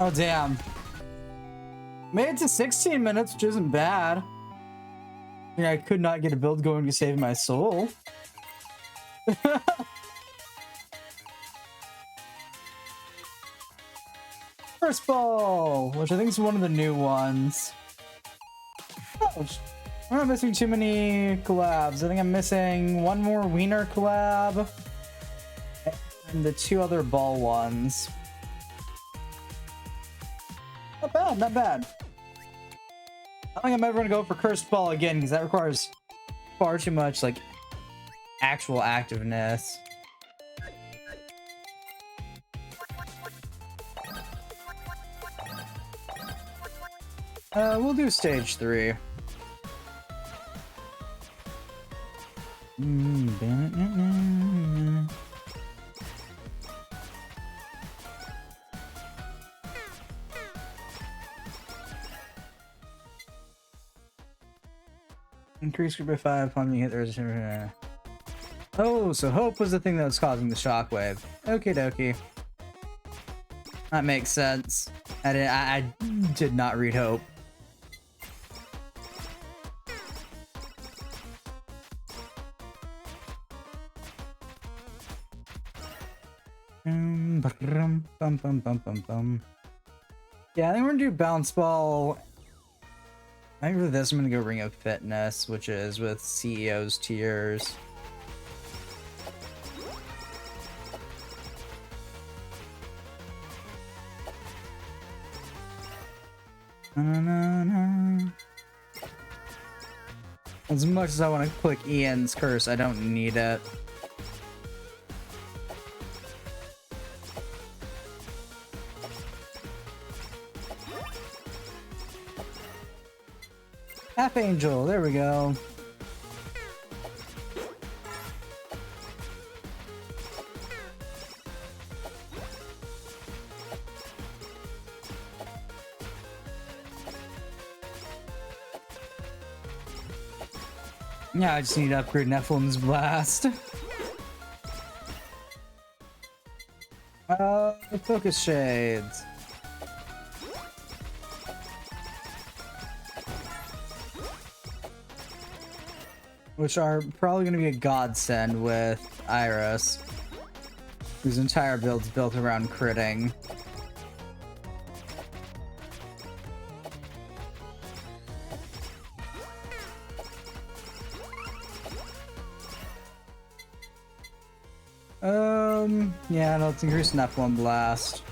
Oh, damn. Made it to 16 minutes, which isn't bad. Yeah, I could not get a build going to save my soul. First ball, which I think is one of the new ones. Oh, I'm not missing too many collabs. I think I'm missing one more wiener collab and the two other ball ones. Not bad, not bad. I don't think I'm ever gonna go for cursed ball again because that requires far too much like actual activeness. We'll do stage 3. Increase group by 5 upon you hit the resistance. Oh, so hope was the thing that was causing the shockwave. Okie dokie. That makes sense. I did not read hope. Yeah, I think we're gonna do bounce ball. I think for this I'm gonna go Ring of Fitness, which is with CEO's tiers. As much as I want to click Ian's curse, I don't need it. Half Angel, there we go. Yeah, I just need to upgrade Nephilim's Blast. Focus Shades. Which are probably going to be a godsend with Iris, whose entire build's built around critting. Yeah, no, let's increase Nephilim Blast.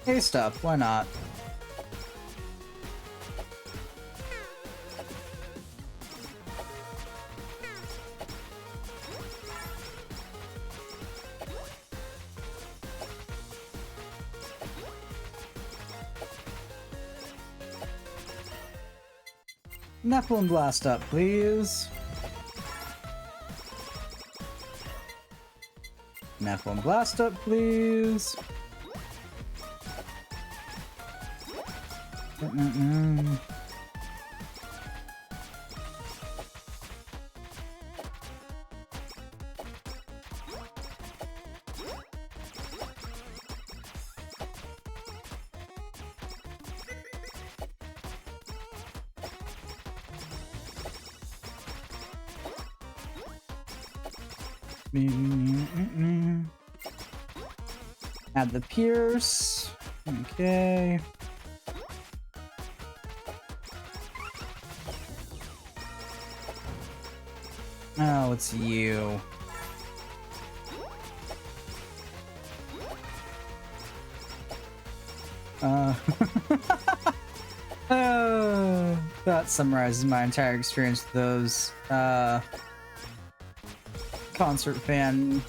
Hey stuff, why not? Nephilim Blast up, please. Nephilim Blast up, please. Add the Pierce. Okay. Oh, it's you. That summarizes my entire experience with those concert fan.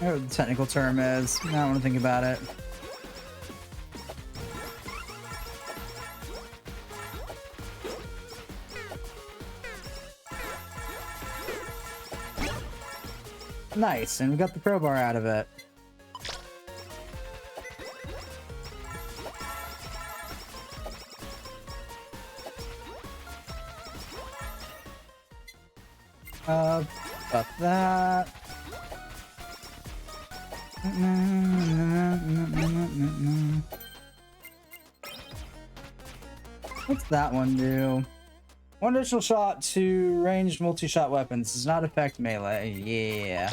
I don't know what the technical term is. I don't want to think about it. Nice, and we got the crowbar out of it. Got that. What's that one do? One additional shot to ranged multi-shot weapons does not affect melee. Yeah.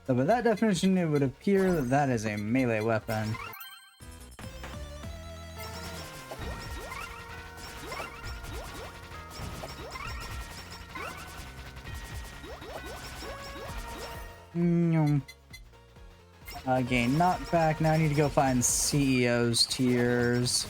So by that definition, it would appear that that is a melee weapon. Gain knockback. Now I need to go find CEO's tears.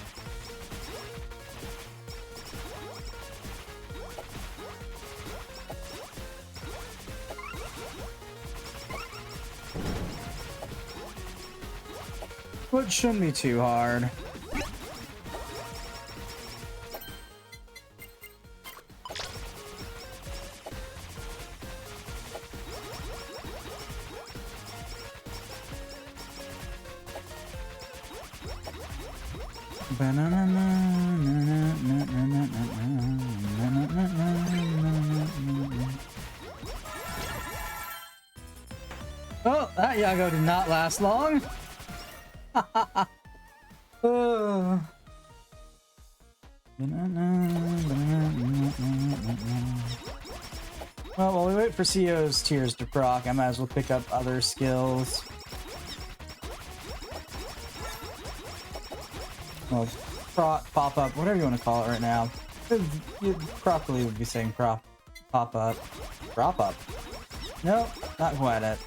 Which shouldn't be too hard. Oh, that Yago did not last long. Oh. Well, while we wait for CEO's tears to proc, I might as well pick up other skills. Well, pop up, whatever you want to call it right now. You properly would be saying pop up. Prop up. Nope, not quite it.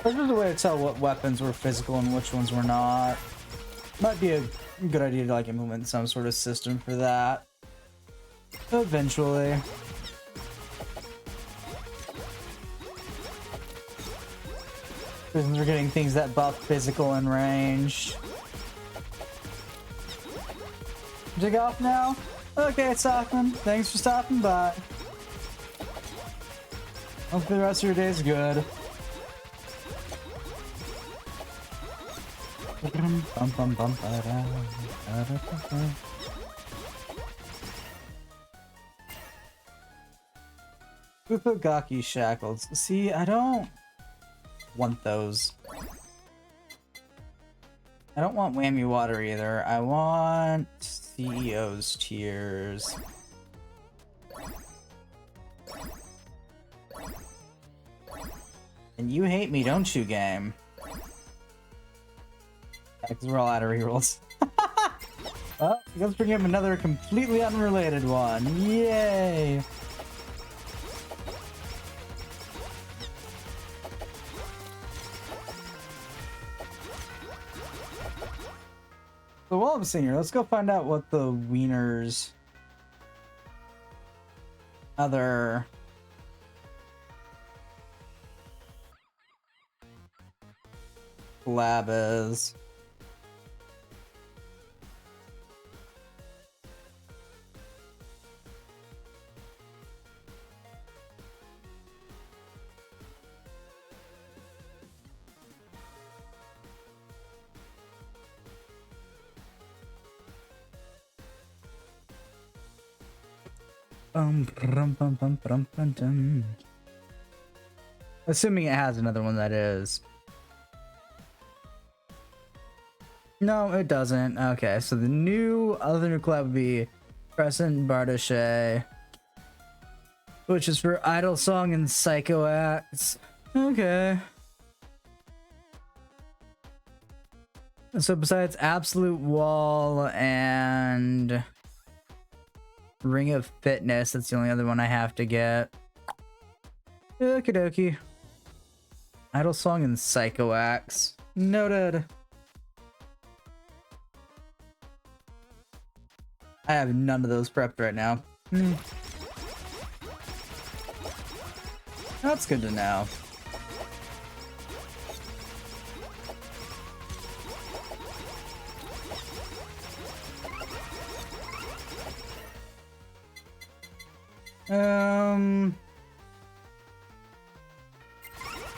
There's just a way to tell what weapons were physical and which ones were not. Might be a good idea to like implement some sort of system for that. Eventually. Since we're getting things that buff physical and range. Dig off now? Okay, Stockman. Thanks for stopping by. Hopefully the rest of your day is good. Upagaki shackles. See, I don't want those. I don't want whammy water either. I want CEO's tears. And you hate me, don't you, game? Because we're all out of rerolls. Well, let's bring up another completely unrelated one. Yay! So while I'm sitting here, let's go find out what the Wiener's other lab is. Assuming it has another one, that is. No, it doesn't. Okay, so the other new collab would be Crescent Bardache, which is for Idle Song and Psycho Acts. Okay. So besides Absolute Wall and Ring of Fitness, that's the only other one I have to get. Okie dokie. Idle Song and Psycho Acts. Noted. I have none of those prepped right now. That's good to know.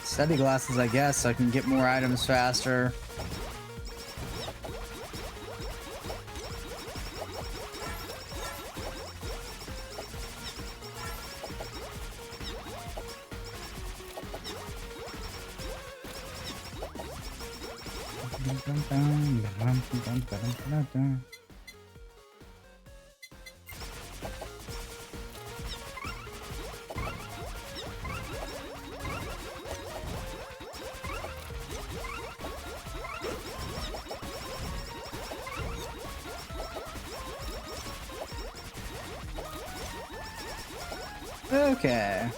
Study glasses, I guess, so I can get more items faster. Okay.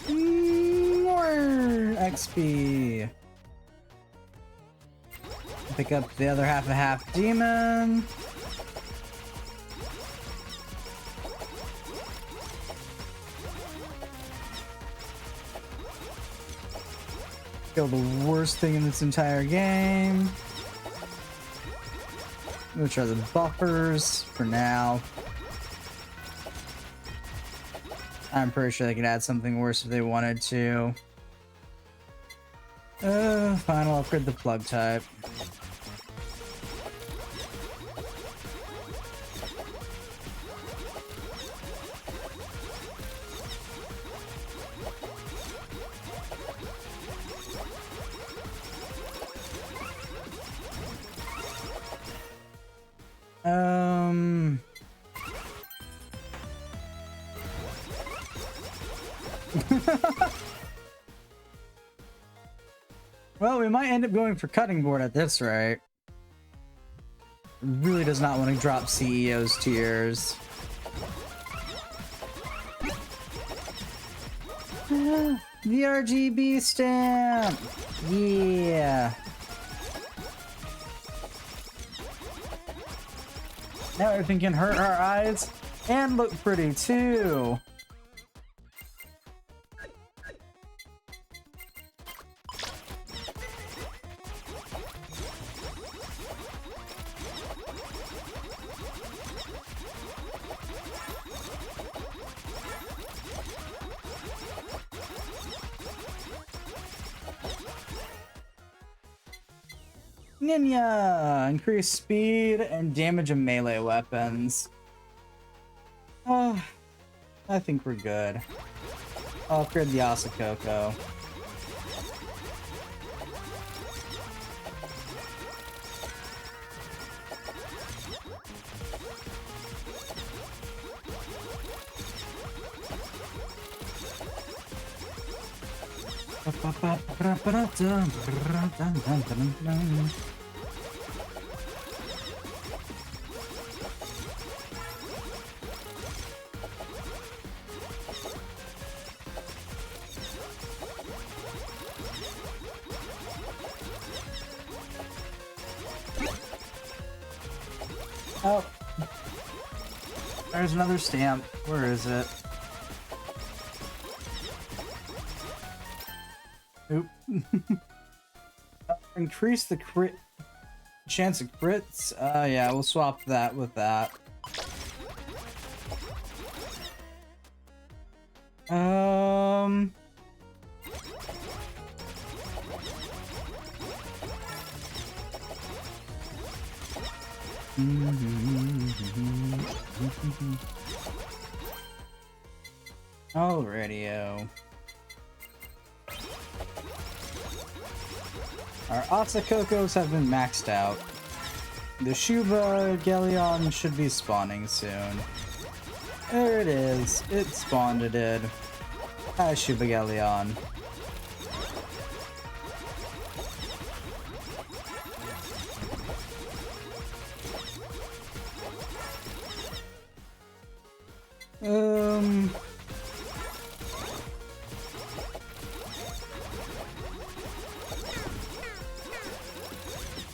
More XP. Pick up the other half demon. Kill the worst thing in this entire game, which are the buffers for now. I'm pretty sure they could add something worse if they wanted to. Fine, I'll upgrade the plug type. Well, we might end up going for cutting board at this rate. Really does not want to drop CEO's tiers. The RGB stamp! Yeah! Now everything can hurt our eyes and look pretty too. Ninja! Increase speed and damage of melee weapons. Oh, I think we're good. I'll upgrade the Asakoko. Oh, there's another stamp. Where is it? Oop. Increase the crit chance of crits. Yeah, we'll swap that with that. Alrighty-o. Our Asakokos have been maxed out. The Shuba Galleon should be spawning soon. There it is. It spawned it. Hi, Shuba Galleon.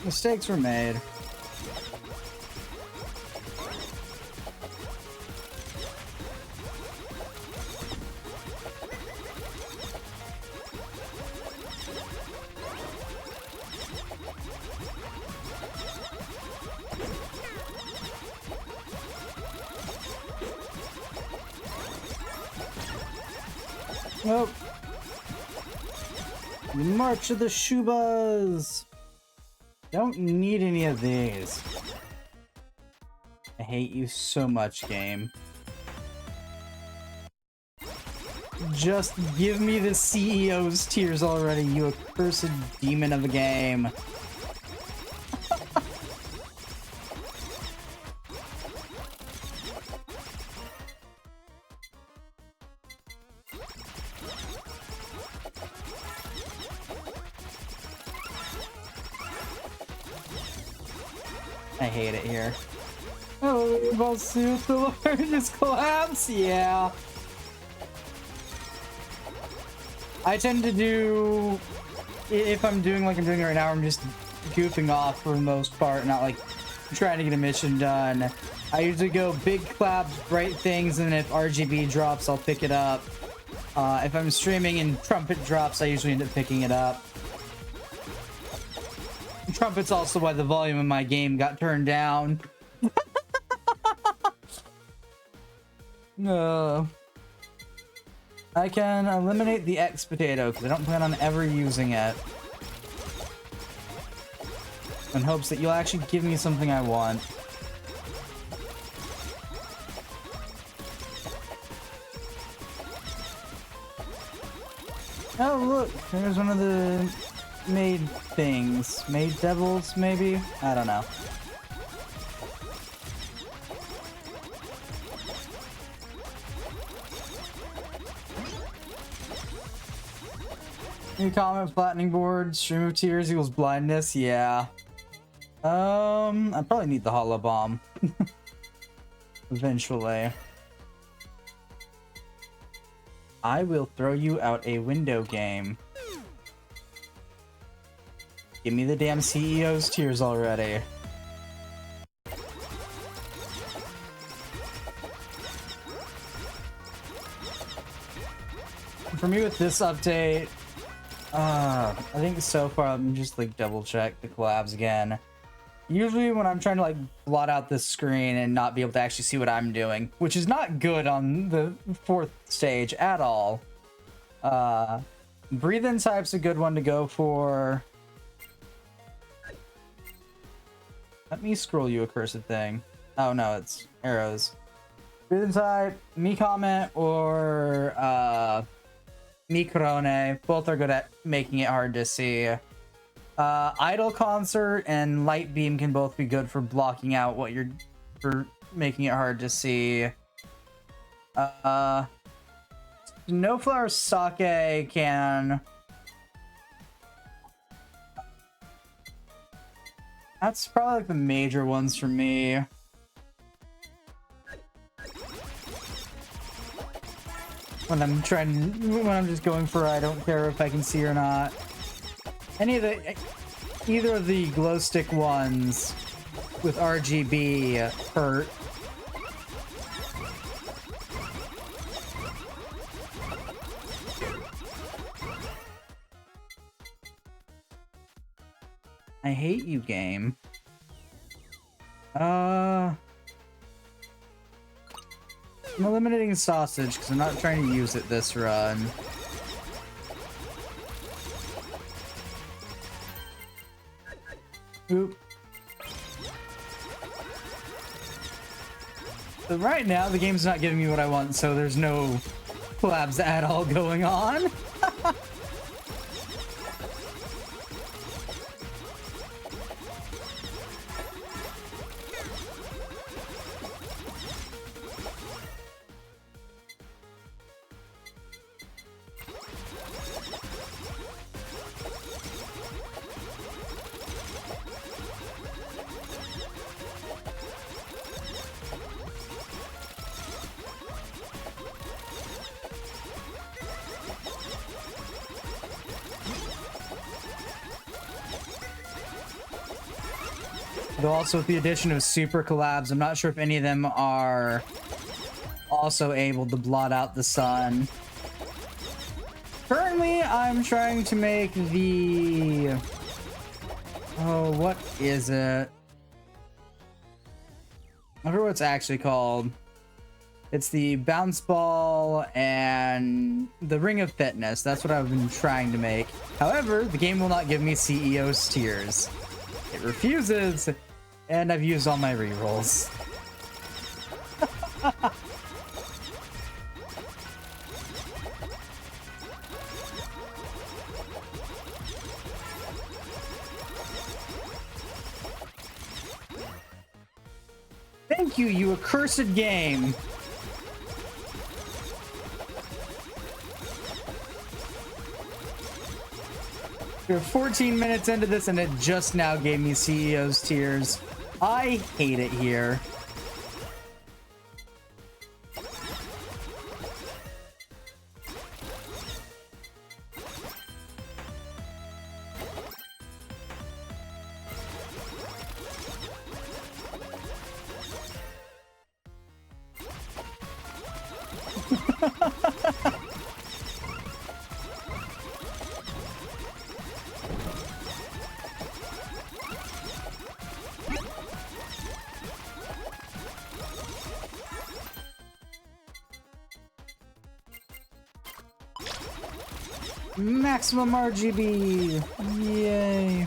Mistakes were made. Nope. The March of the Shubas. Don't need any of these. I hate you so much, game. Just give me the CEO's tears already, you accursed demon of a game. I hate it here. Oh, Ball Suit, the largest collapse? Yeah. I tend to do, if I'm doing like I'm doing right now, I'm just goofing off for the most part, not like trying to get a mission done. I usually go big claps, bright things, and if RGB drops, I'll pick it up. If I'm streaming and trumpet drops, I usually end up picking it up. Trumpet's also why the volume of my game got turned down. No. I can eliminate the X potato because I don't plan on ever using it. In hopes that you'll actually give me something I want. Oh look, there's one of the maid things. Maid devils, maybe? I don't know. New comment, flattening board, stream of tears equals blindness, yeah. I probably need the holo bomb. Eventually. I will throw you out a window game. Give me the damn CEO's tears already. For me with this update, I think so far I'm just like double check the collabs again. Usually when I'm trying to like blot out this screen and not be able to actually see what I'm doing, which is not good on the 4th stage at all. Breathe in type's a good one to go for. Let me scroll you, accursed thing. Oh no, it's arrows. Breathe in type, me comment, or me crone. Both are good at making it hard to see. Idle concert and light beam can both be good for blocking out what you're, for making it hard to see. No flower sake can. That's probably like the major ones for me. When I'm just going for I don't care if I can see or not. Either of the glow stick ones with RGB hurt. I hate you, game. I'm eliminating sausage because I'm not trying to use it this run. Oop. So right now the game's not giving me what I want, so there's no collabs at all going on. Though also with the addition of super collabs, I'm not sure if any of them are also able to blot out the sun. Currently, I'm trying to make the... Oh, what is it? I forget what it's actually called. It's the bounce ball and the ring of fitness. That's what I've been trying to make. However, the game will not give me CEO's tears. It refuses, and I've used all my rerolls. Thank you, you accursed game. We're 14 minutes into this and it just now gave me CEO's tears. I hate it here. Maximum RGB! Yay!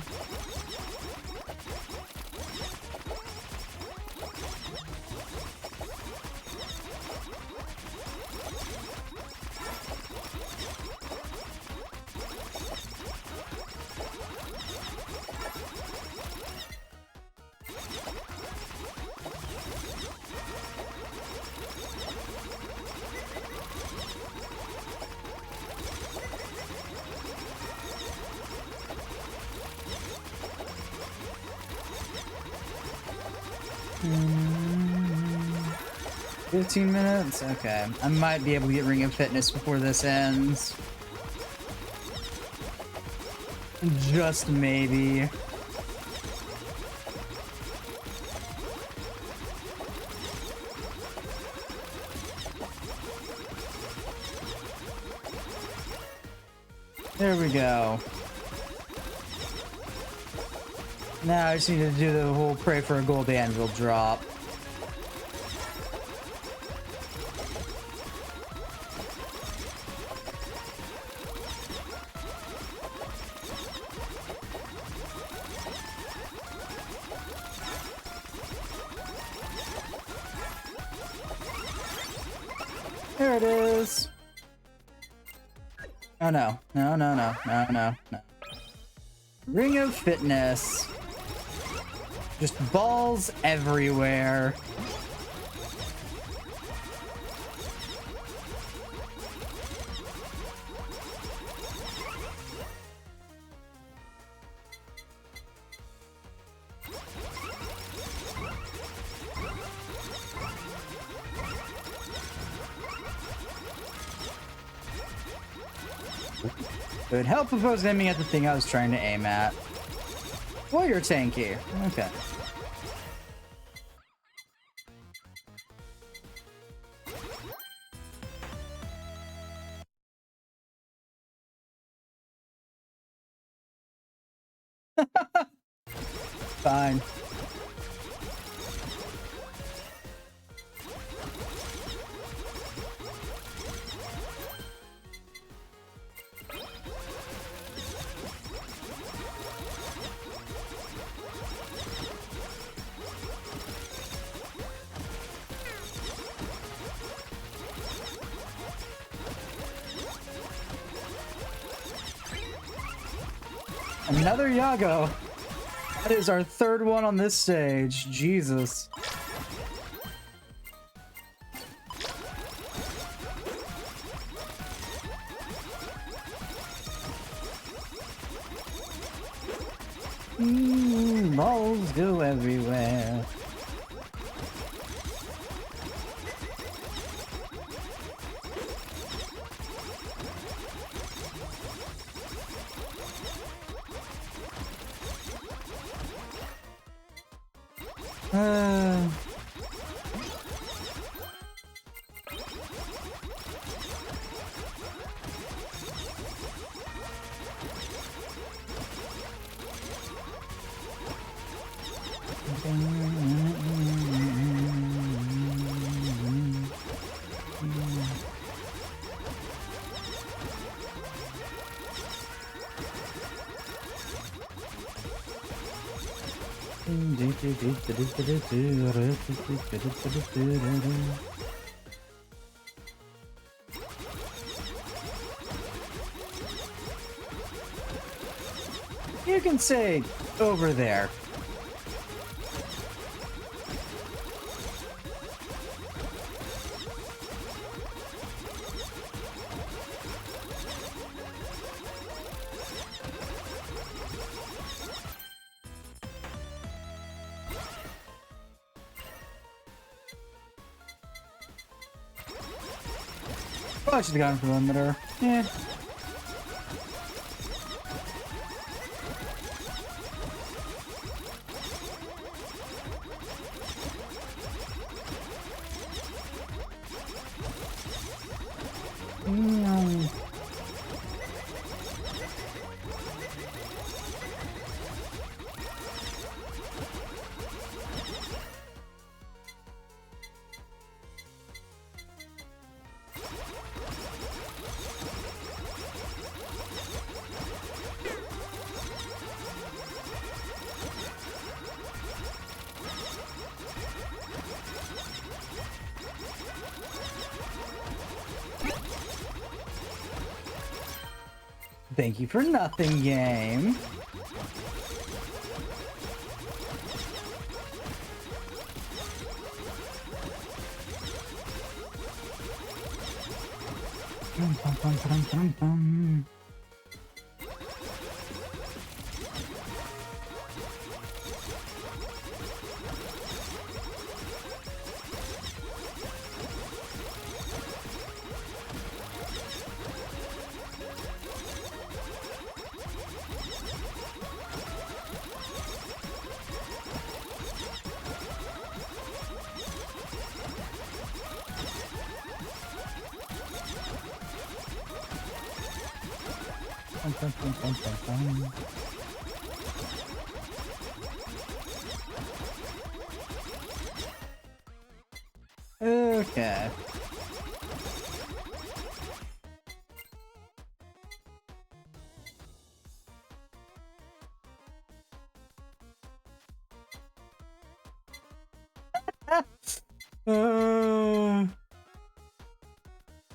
Mm, 15 minutes? Okay. I might be able to get Ring of Fitness before this ends. Just maybe. There we go. Now I just need to do the whole pray for a gold anvil drop. There it is. Oh no. No, no, no, no, no, no. Ring of Fitness. Just balls everywhere. It would help if I was aiming at the thing I was trying to aim at. Well, you're tanky. Okay. Fine. Another Yago. That is our third one on this stage. Jesus. Balls go everywhere. You can say over there. Probably should have gone for the limiter. Yeah. Thank you for nothing, game. Okay.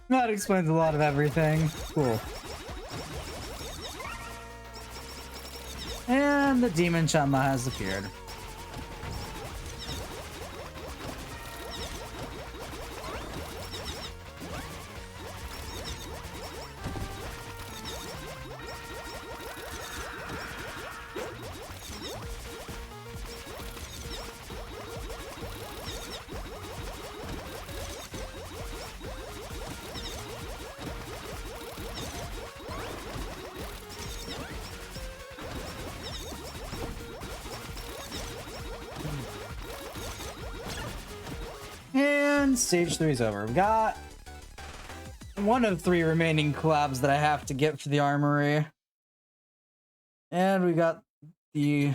That explains a lot of everything. Cool. And the demon Chama has appeared. And stage 3 is over. We've got one of 3 remaining collabs that I have to get for the armory. And we got the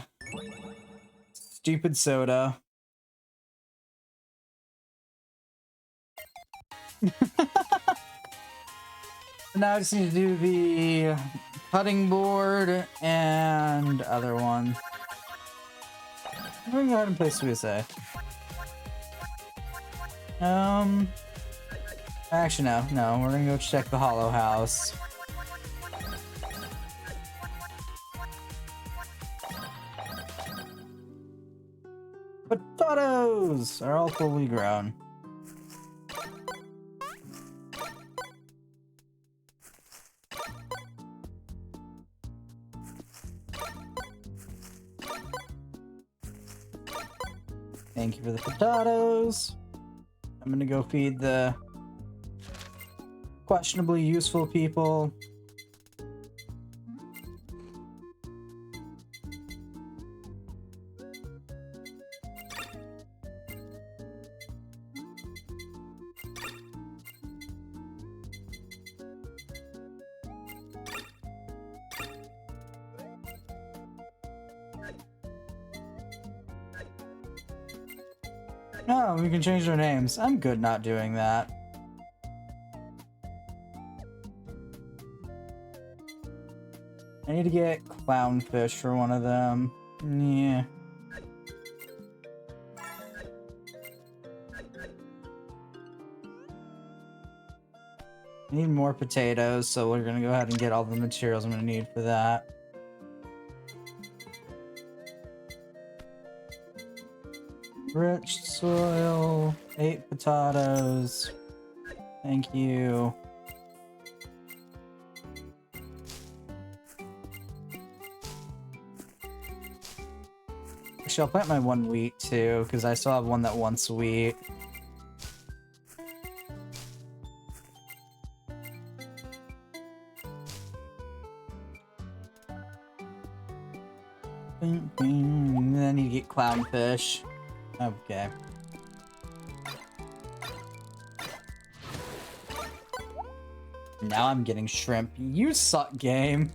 stupid soda. Now I just need to do the cutting board and other one. I'm gonna go ahead and play Suicide. Actually, no, we're gonna go check the Hollow House. Potatoes are all fully grown. Thank you for the potatoes. I'm gonna go feed the questionably useful people. Oh, we can change their names. I'm good not doing that. I need to get clownfish for one of them. Yeah. I need more potatoes, so we're gonna go ahead and get all the materials I'm gonna need for that. Rich soil, 8 potatoes. Thank you. Actually, I'll plant my 1 wheat too, because I still have one that wants wheat. Then I need to get clownfish. Okay. Now I'm getting shrimp. You suck, game.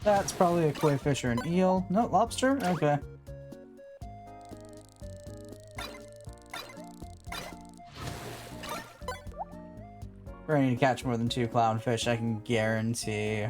That's probably a koi fish or an eel. No, lobster? Okay. We're gonna need to catch more than 2 clownfish, I can guarantee.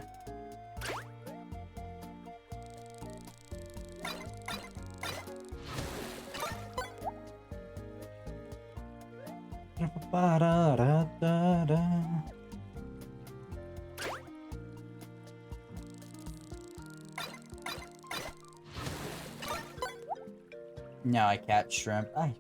Now I catch shrimp. I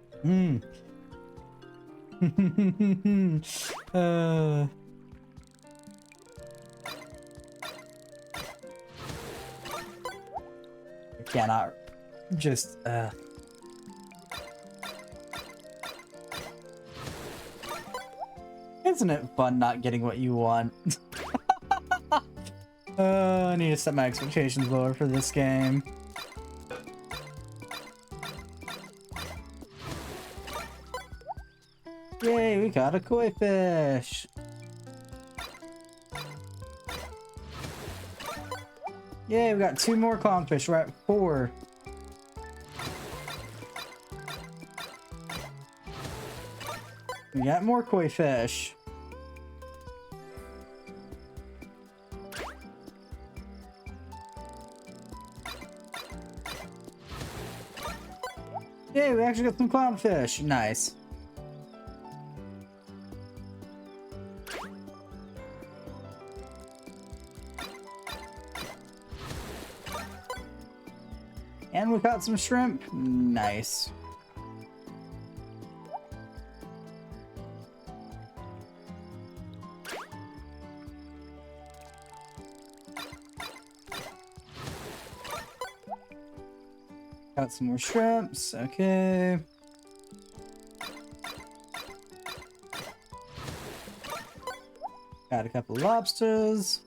cannot just Isn't it fun not getting what you want? I need to set my expectations lower for this game. Yay, we got a koi fish! Yay, we got 2 more clownfish. We're at 4. We got more koi fish. Yay, we actually got some clownfish. Nice. And we got some shrimp. Nice. Got some more shrimps. Okay. Got a couple lobsters.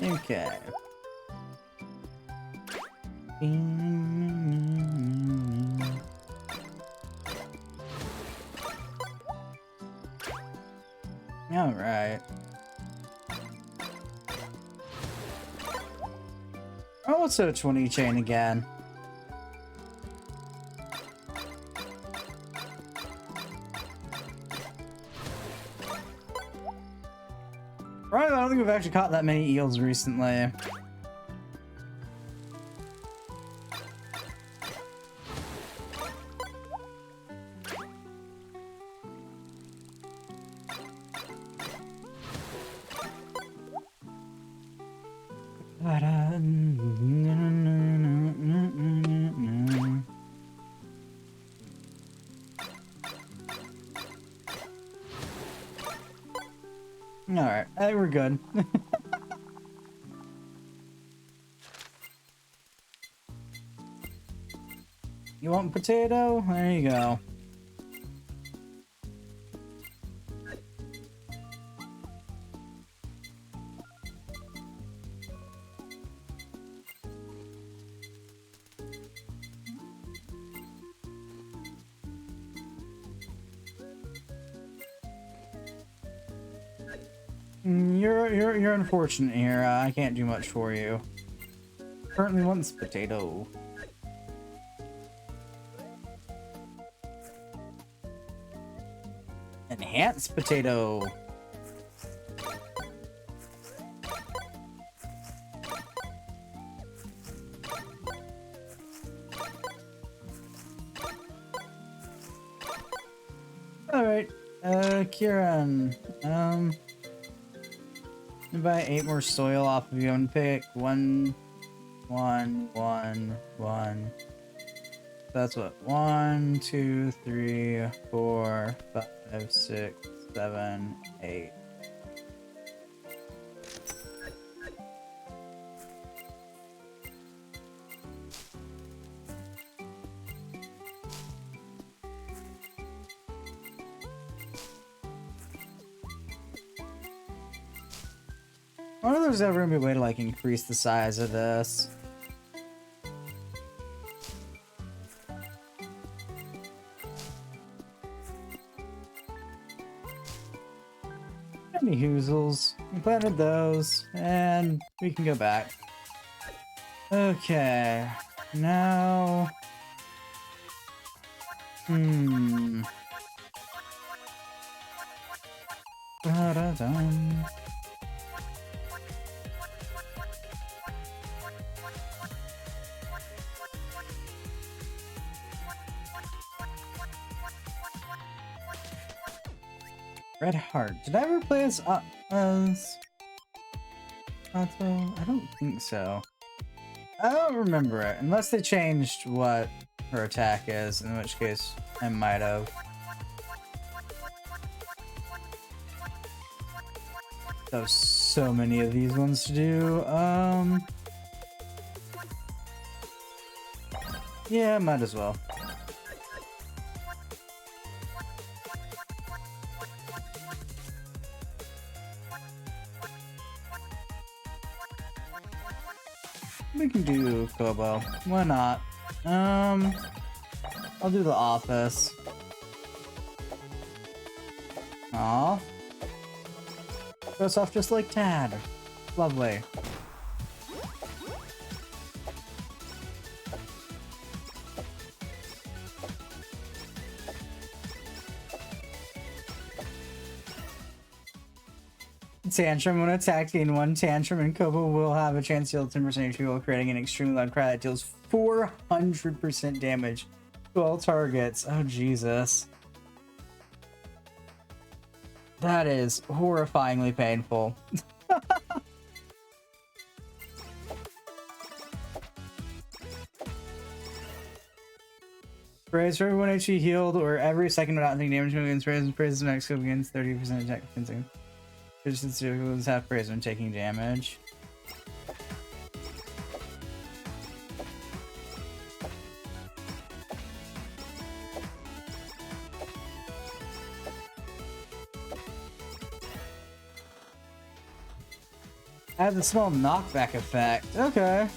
Okay. All right. Oh, what's a 20 chain again? Right, I don't think we've actually caught that many eels recently. Alright, I think we're good. You want potato? There you go. You're unfortunate here. I can't do much for you. Currently wants potato. Enhanced potato. Alright. Kieran. Buy 8 more soil off of you and pick 1, 1, 1, 1. That's what? 1, 2, 3, 4, 5, 6, 7, 8. I wonder if there's ever gonna be a way to like increase the size of this. Any hoozles. We planted those, and we can go back. Okay. Now. Da-da-dum. Red Heart. Did I ever play as Otto? I don't think so. I don't remember it, unless they changed what her attack is, in which case I might have. There's so many of these ones to do. Yeah, might as well. We can do Kobo. Why not? I'll do the office. Aw. Goes off just like Tad. Lovely. Tantrum. When attacked, gain 1 tantrum, and Kobo will have a chance to deal 10% HP while creating an extremely loud cry that deals 400% damage to all targets. Oh, Jesus. That is horrifyingly painful. Praise for everyone HP healed or every second without taking damage against praise, and praise max scope against 30% attack defense. Just half praise when taking damage. I have the small knockback effect. Okay.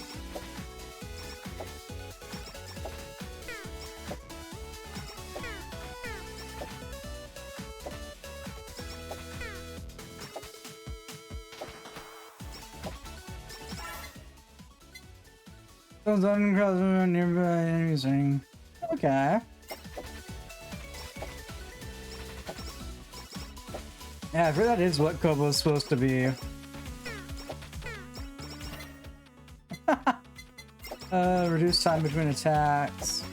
Nearby enemies. Okay. Yeah, I feel that is what Kobo's supposed to be. Reduce time between attacks.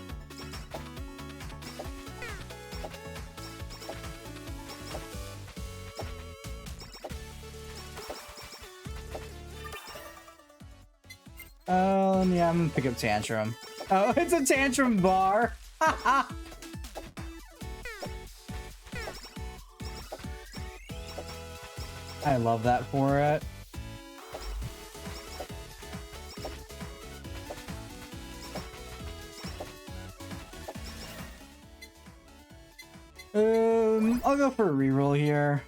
Yeah, I'm gonna pick up Tantrum. Oh, it's a Tantrum bar! I love that for it. I'll go for a reroll here.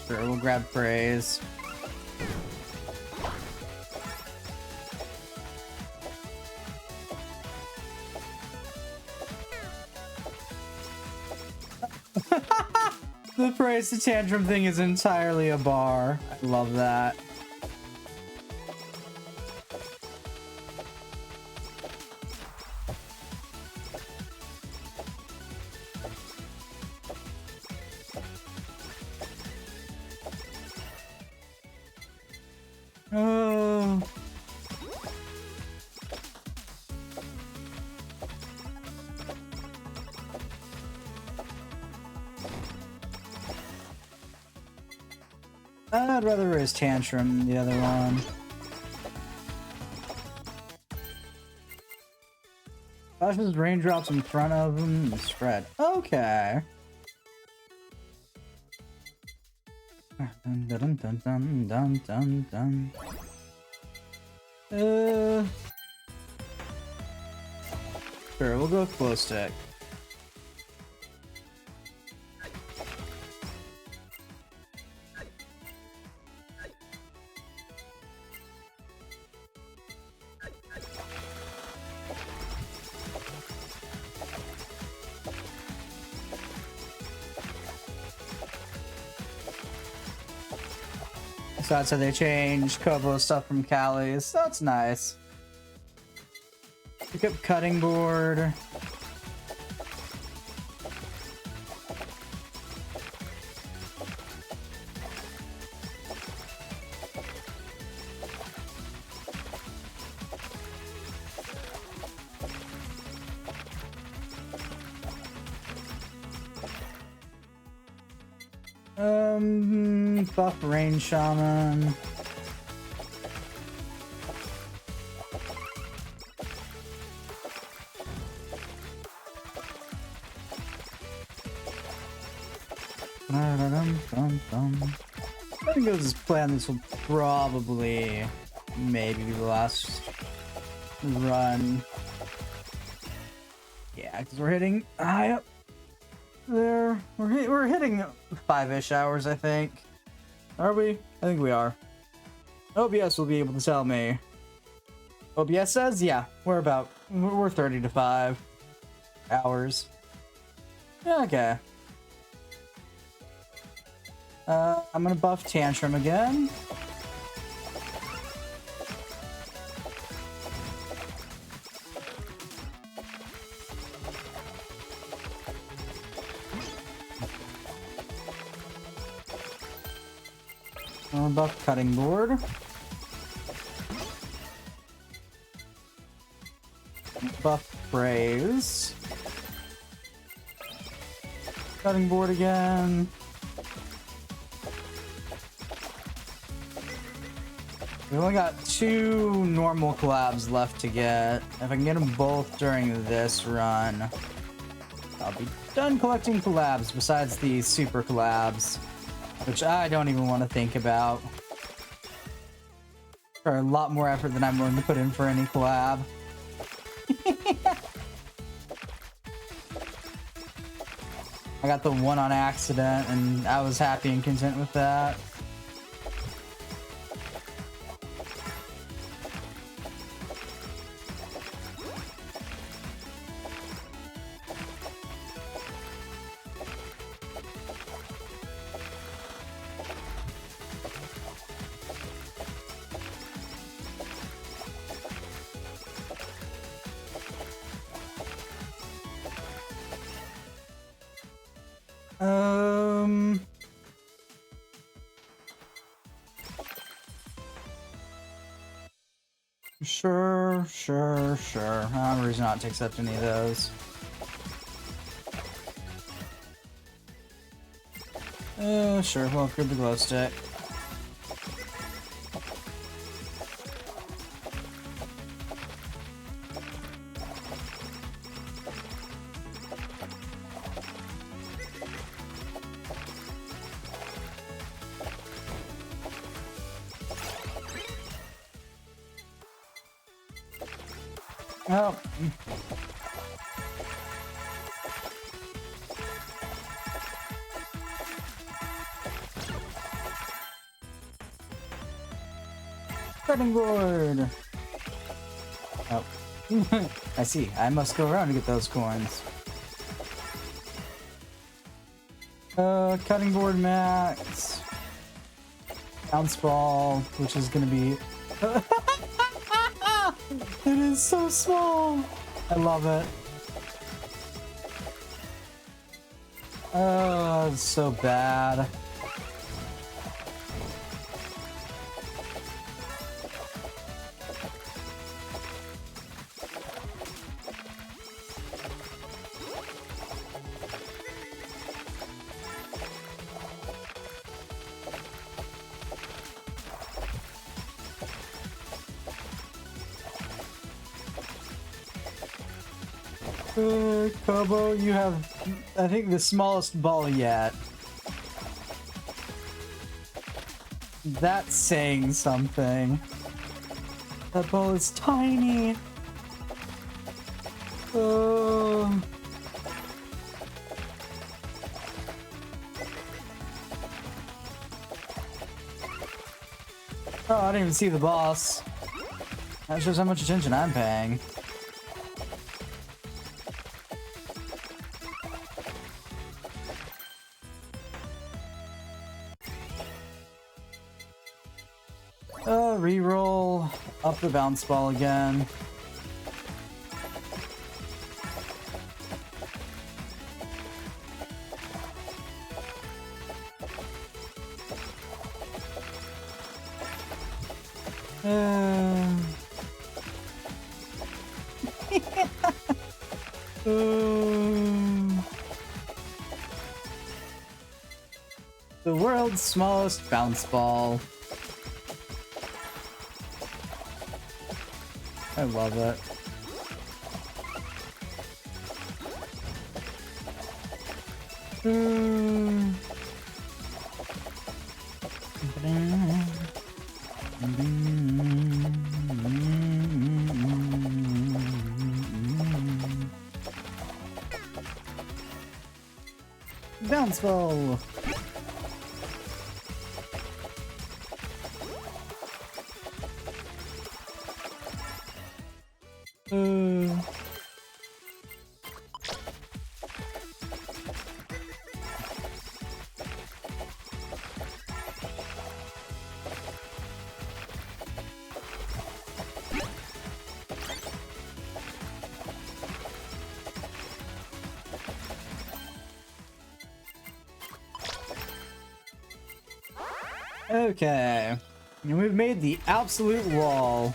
Sure, we'll grab praise. The praise to tantrum thing is entirely a bar. I love that. I'd rather raise Tantrum than the other one. Flashes raindrops in front of him and spread. Okay. Dun, dun, dun, dun, dun, dun, dun. Sure, we'll go with glow stick. So that's how they changed Kobo stuff from Cali's. So that's nice. Pick up cutting board. Buff Rain Shaman. I think this plan. This will probably maybe be the last run. Yeah, because we're hitting high up there. We're hitting 5-ish hours, I think. Are we? I think we are. OBS will be able to tell me. OBS says, yeah, we're 30 to 5 hours. Yeah, okay. I'm gonna buff Tantrum again. Buff Cutting Board. Buff Praise. Cutting Board again. We only got 2 normal collabs left to get. If I can get them both during this run, I'll be done collecting collabs besides the super collabs, which I don't even want to think about. For a lot more effort than I'm willing to put in for any collab. I got the one on accident and I was happy and content with that. Sure. I don't reason not to accept any of those. Sure, we'll upgrade the glow stick. Oh. Cutting board. Oh. I see. I must go around to get those coins. Cutting board max. Bounce ball, which is gonna be it is so small. I love it. Oh, it's so bad. Kobo, you have, I think, the smallest ball yet. That's saying something. That ball is tiny. Oh. Oh, I didn't even see the boss. That shows how much attention I'm paying. Reroll up the bounce ball again. The world's smallest bounce ball. I love it. Bounce ball. Okay, and we've made the absolute wall.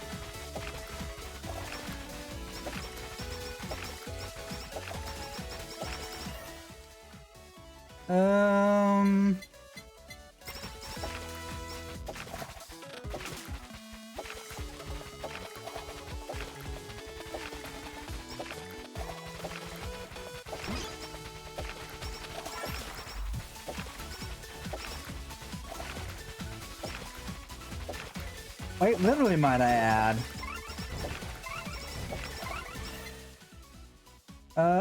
Quite literally, might I add.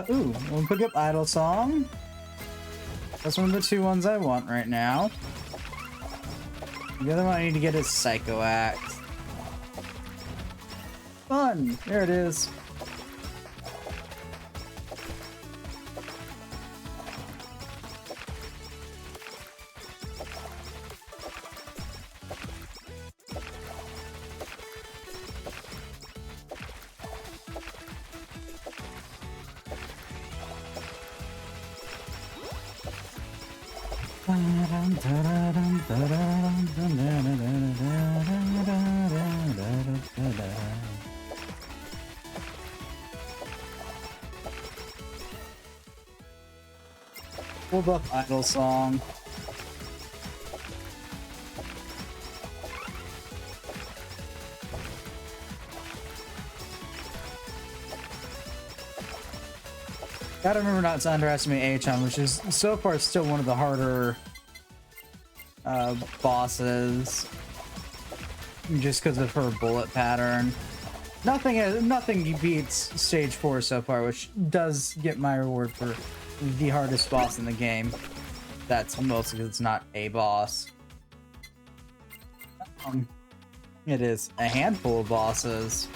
Ooh, we'll pick up Idle Song. That's one of the two ones I want right now. The other one I need to get is Psycho Act. Fun! There it is. Full buff Idle Song. Gotta remember not to underestimate Achan, which is so far still one of the harder bosses, just because of her bullet pattern. Nothing beats stage 4 so far, which does get my reward for the hardest boss in the game. That's mostly because it's not a boss. It is a handful of bosses.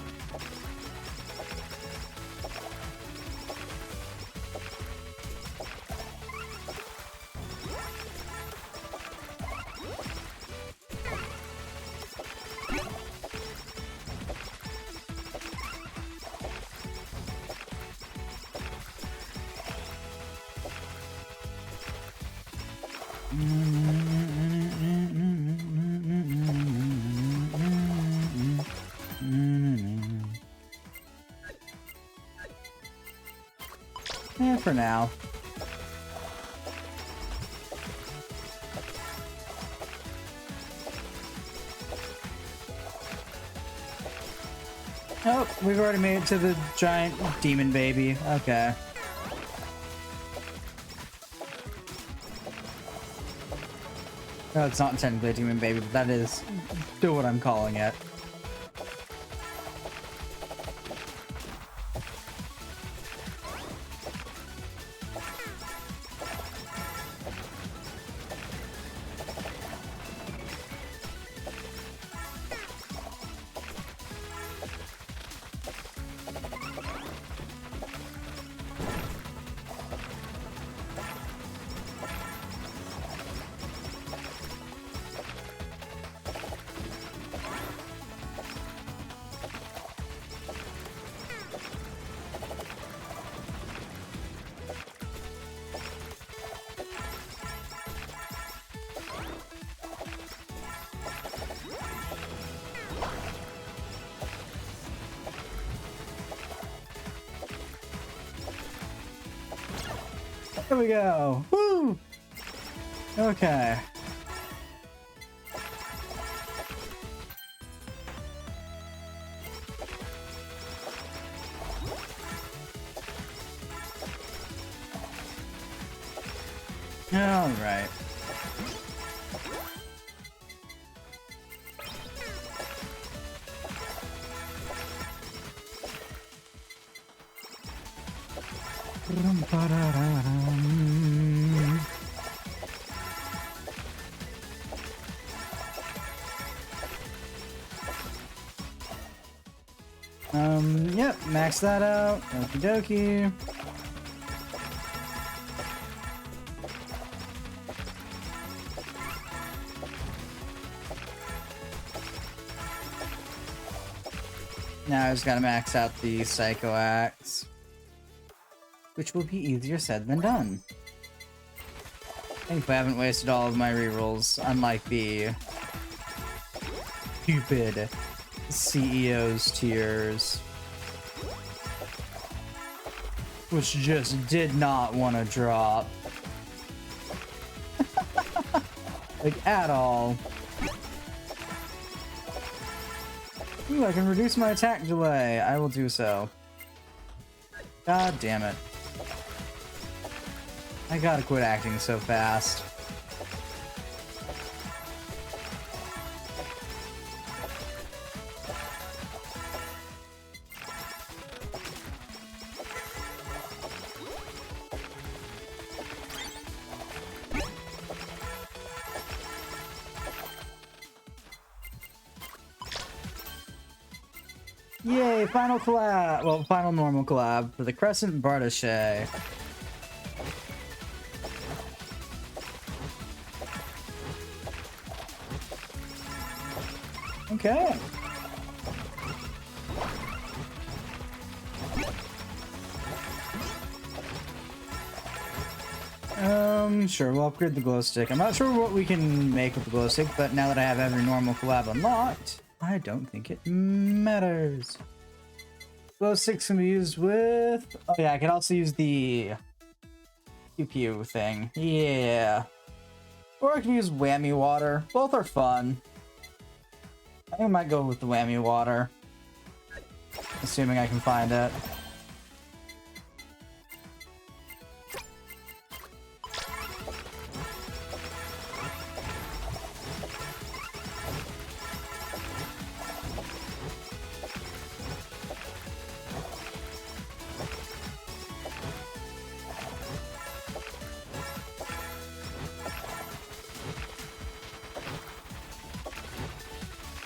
For now. Oh, we've already made it to the giant demon baby. Okay. No, it's not technically a demon baby, but that is still what I'm calling it. There we go. Woo! Okay. All right. Yep, max that out. Okie dokie. Now I just gotta max out the Psycho Axe, which will be easier said than done. Thankfully I haven't wasted all of my rerolls, unlike the stupid CEO's tiers, which just did not want to drop. Like, at all. Ooh, I can reduce my attack delay. I will do so. God damn it. I gotta quit acting so fast. Yay, final collab! Well, final normal collab for the Crescent Bardache. Okay. Sure, we'll upgrade the glow stick. I'm not sure what we can make with the glow stick, but now that I have every normal collab unlocked, I don't think it matters. Glow sticks can be used with... Oh yeah, I can also use the pew pew thing. Yeah. Or I can use whammy water. Both are fun. I think I might go with the whammy water. Assuming I can find it.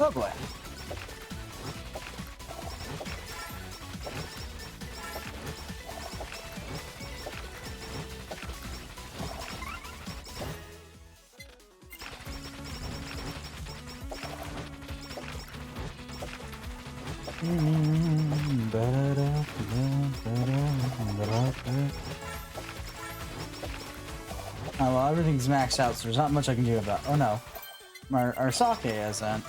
Oh boy. Oh, well, everything's maxed out, so there's not much I can do about it. Oh no. Our sake isn't.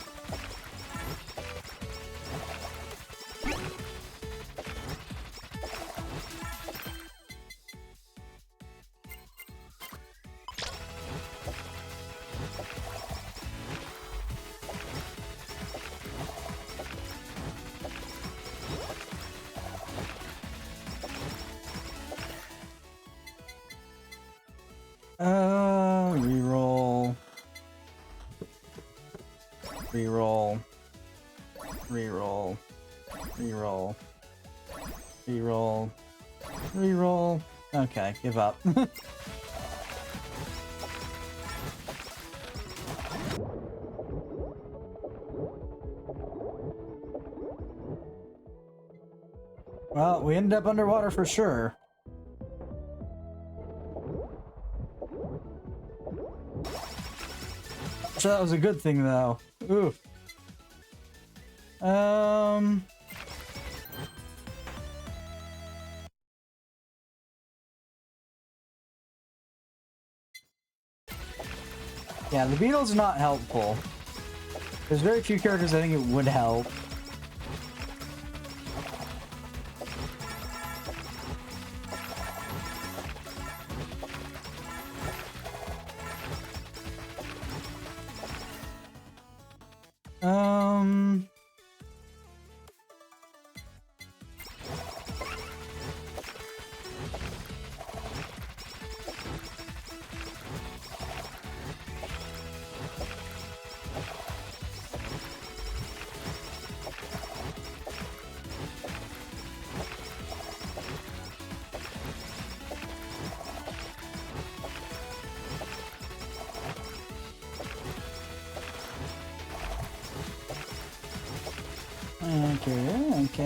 Reroll. Reroll. Reroll. Reroll. Reroll. Reroll. Okay, give up. Well, we ended up underwater for sure. So that was a good thing, though. Ooh. Yeah, the beetles are not helpful. There's very few characters I think it would help. Okay.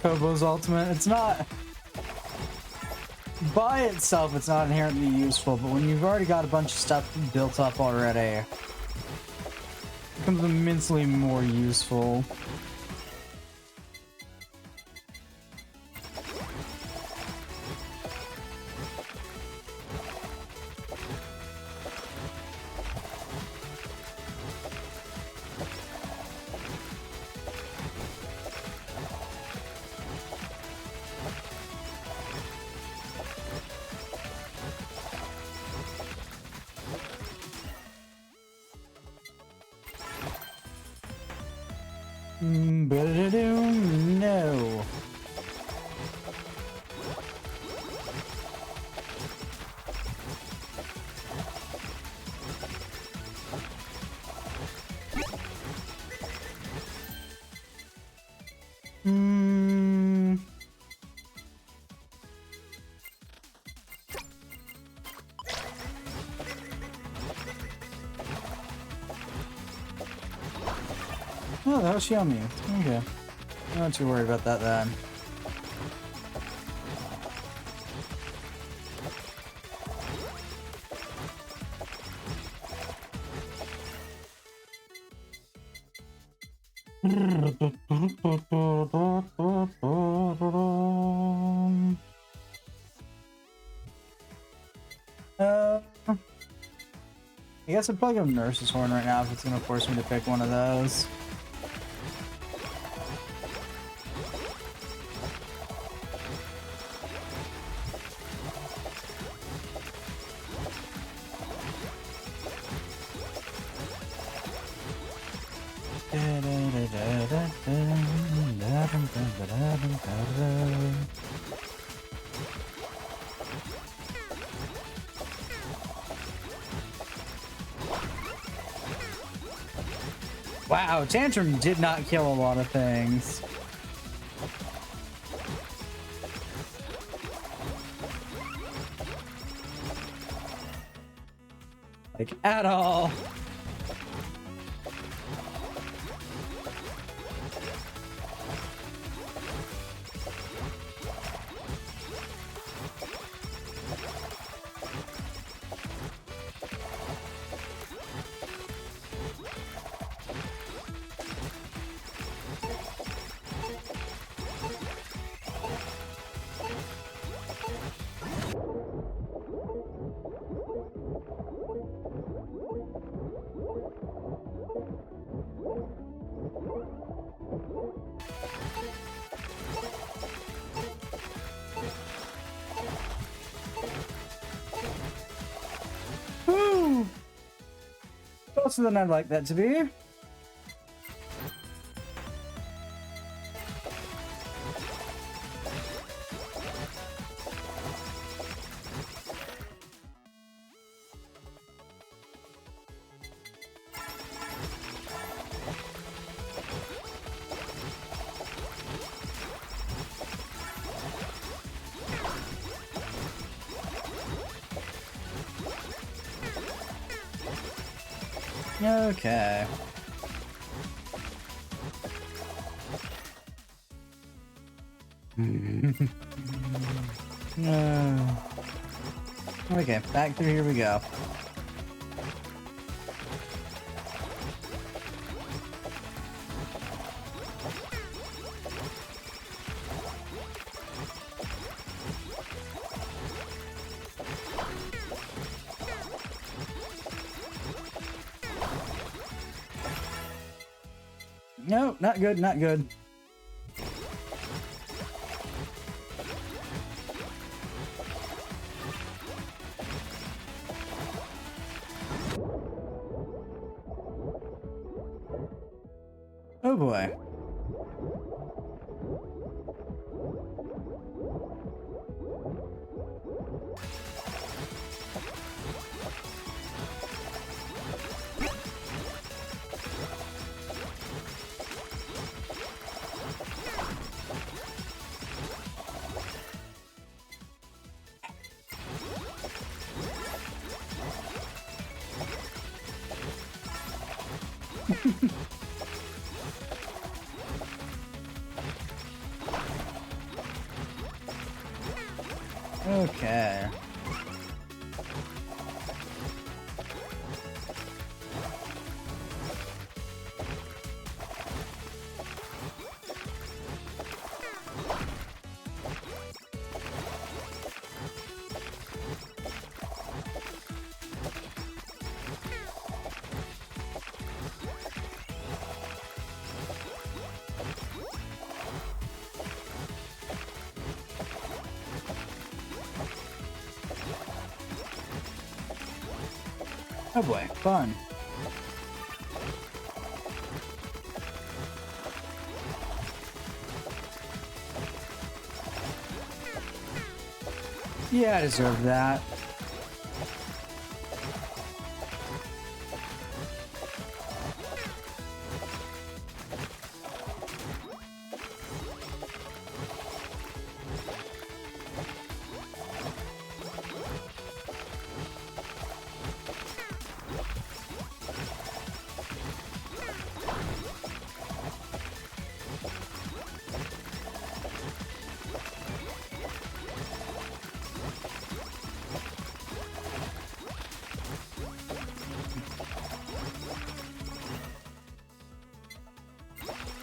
Kobo's ultimate. It's not... By itself, it's not inherently useful, but when you've already got a bunch of stuff built up already, it becomes immensely more useful. No. Oh, that was yummy. Okay. I'm not too worried about that then. I guess I'd probably go Nurse's Horn right now if it's gonna force me to pick one of those. Wow, Tantrum did not kill a lot of things. Like, at all. Woo! Closer than I'd like that to be. Okay. Okay, back through here we go. No, not good, not good. Oh boy. Okay. Oh boy, fun. Yeah, I deserve that.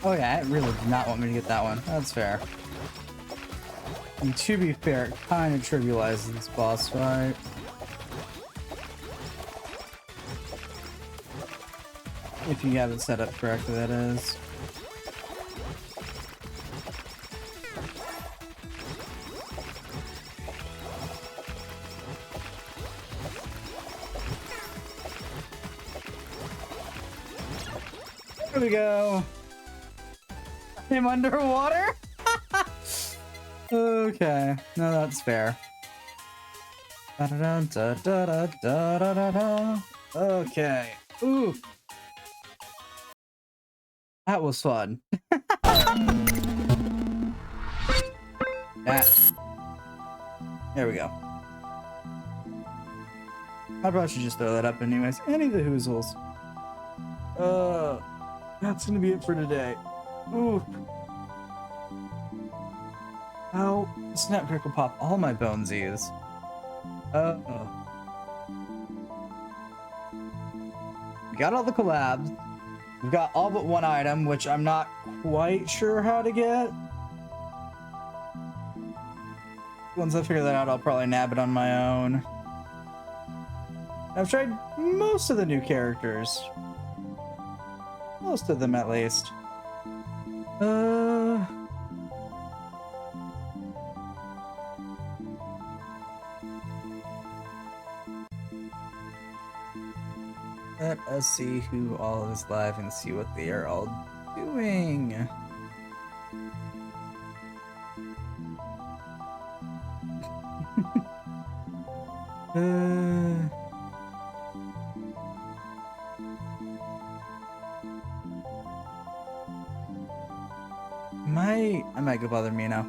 Oh yeah, it really did not want me to get that one. That's fair. And to be fair, it kind of trivializes this boss fight. If you have it set up correctly, that is. There we go. I'm underwater? Okay, no, that's fair. Okay. Ooh. That was fun. There we go. I probably should just throw that up anyways. Any of the hoozles. That's gonna be it for today. Ooh. Ow. Snap, crackle, pop. All my bonesies. We got all the collabs. We've got all but one item, which I'm not quite sure how to get. Once I figure that out, I'll probably nab it on my own. I've tried most of the new characters. Most of them, at least. Let us see who all is live and see what they are all doing. I might go bother me now.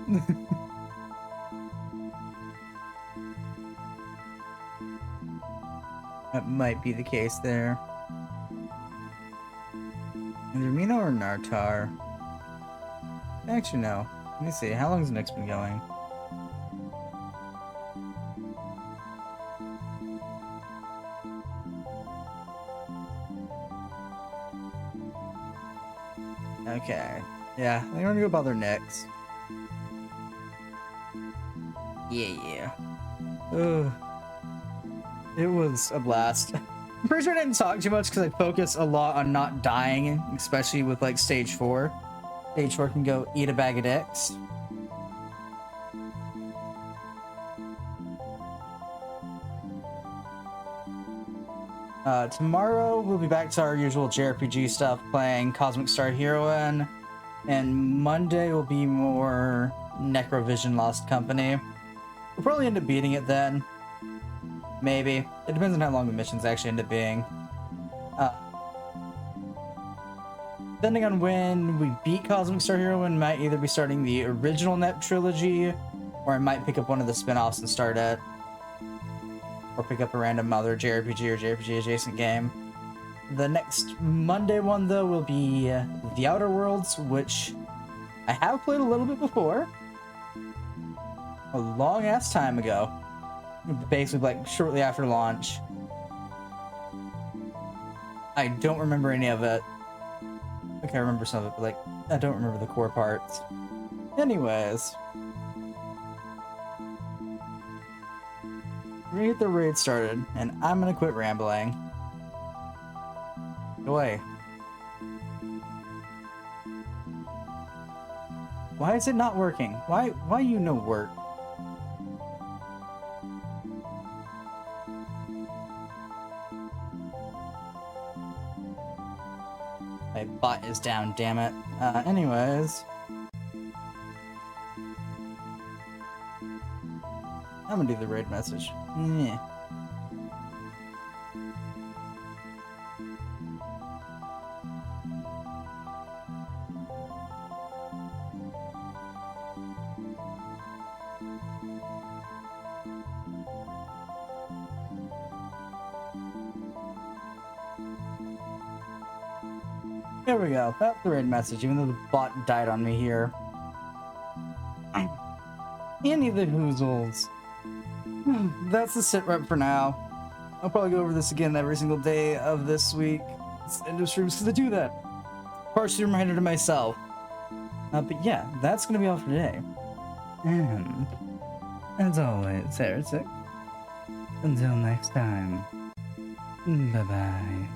That might be the case there. Either Mina or Nartar. Actually, no. Let me see. How long has Nick's been going? Okay. Yeah, I'm gonna go bother Nyx. Yeah. Ugh. It was a blast. I'm pretty sure I didn't talk too much because I focus a lot on not dying, especially with like stage 4. Stage 4 can go eat a bag of dicks. Tomorrow we'll be back to our usual JRPG stuff, playing Cosmic Star Heroine, and Monday will be more Necrovision Lost Company. We'll probably end up beating it then. Maybe. It depends on how long the missions actually end up being. Depending on when we beat Cosmic Star Heroine, might either be starting the original Net trilogy, or I might pick up one of the spin-offs and start it. Or pick up a random other JRPG or JRPG adjacent game. The next Monday one, though, will be The Outer Worlds, which I have played a little bit before. A long-ass time ago. Basically, like, shortly after launch. I don't remember any of it. Okay, I remember some of it, but, like, I don't remember the core parts. Anyways. We're gonna get the raid started, and I'm gonna quit rambling. Go away. Why is it not working? Why you no work? My bot is down, damn it. Anyways. I'm gonna do the raid message. Yeah. There we go. That's the raid message, even though the bot died on me here. Any of the hoozles. That's the sit rep for now. I'll probably go over this again every single day of this week. It's end of streams because I do that. Partially a reminder to myself. But yeah, that's gonna be all for today. And as always, Heretic. Until next time. Bye bye.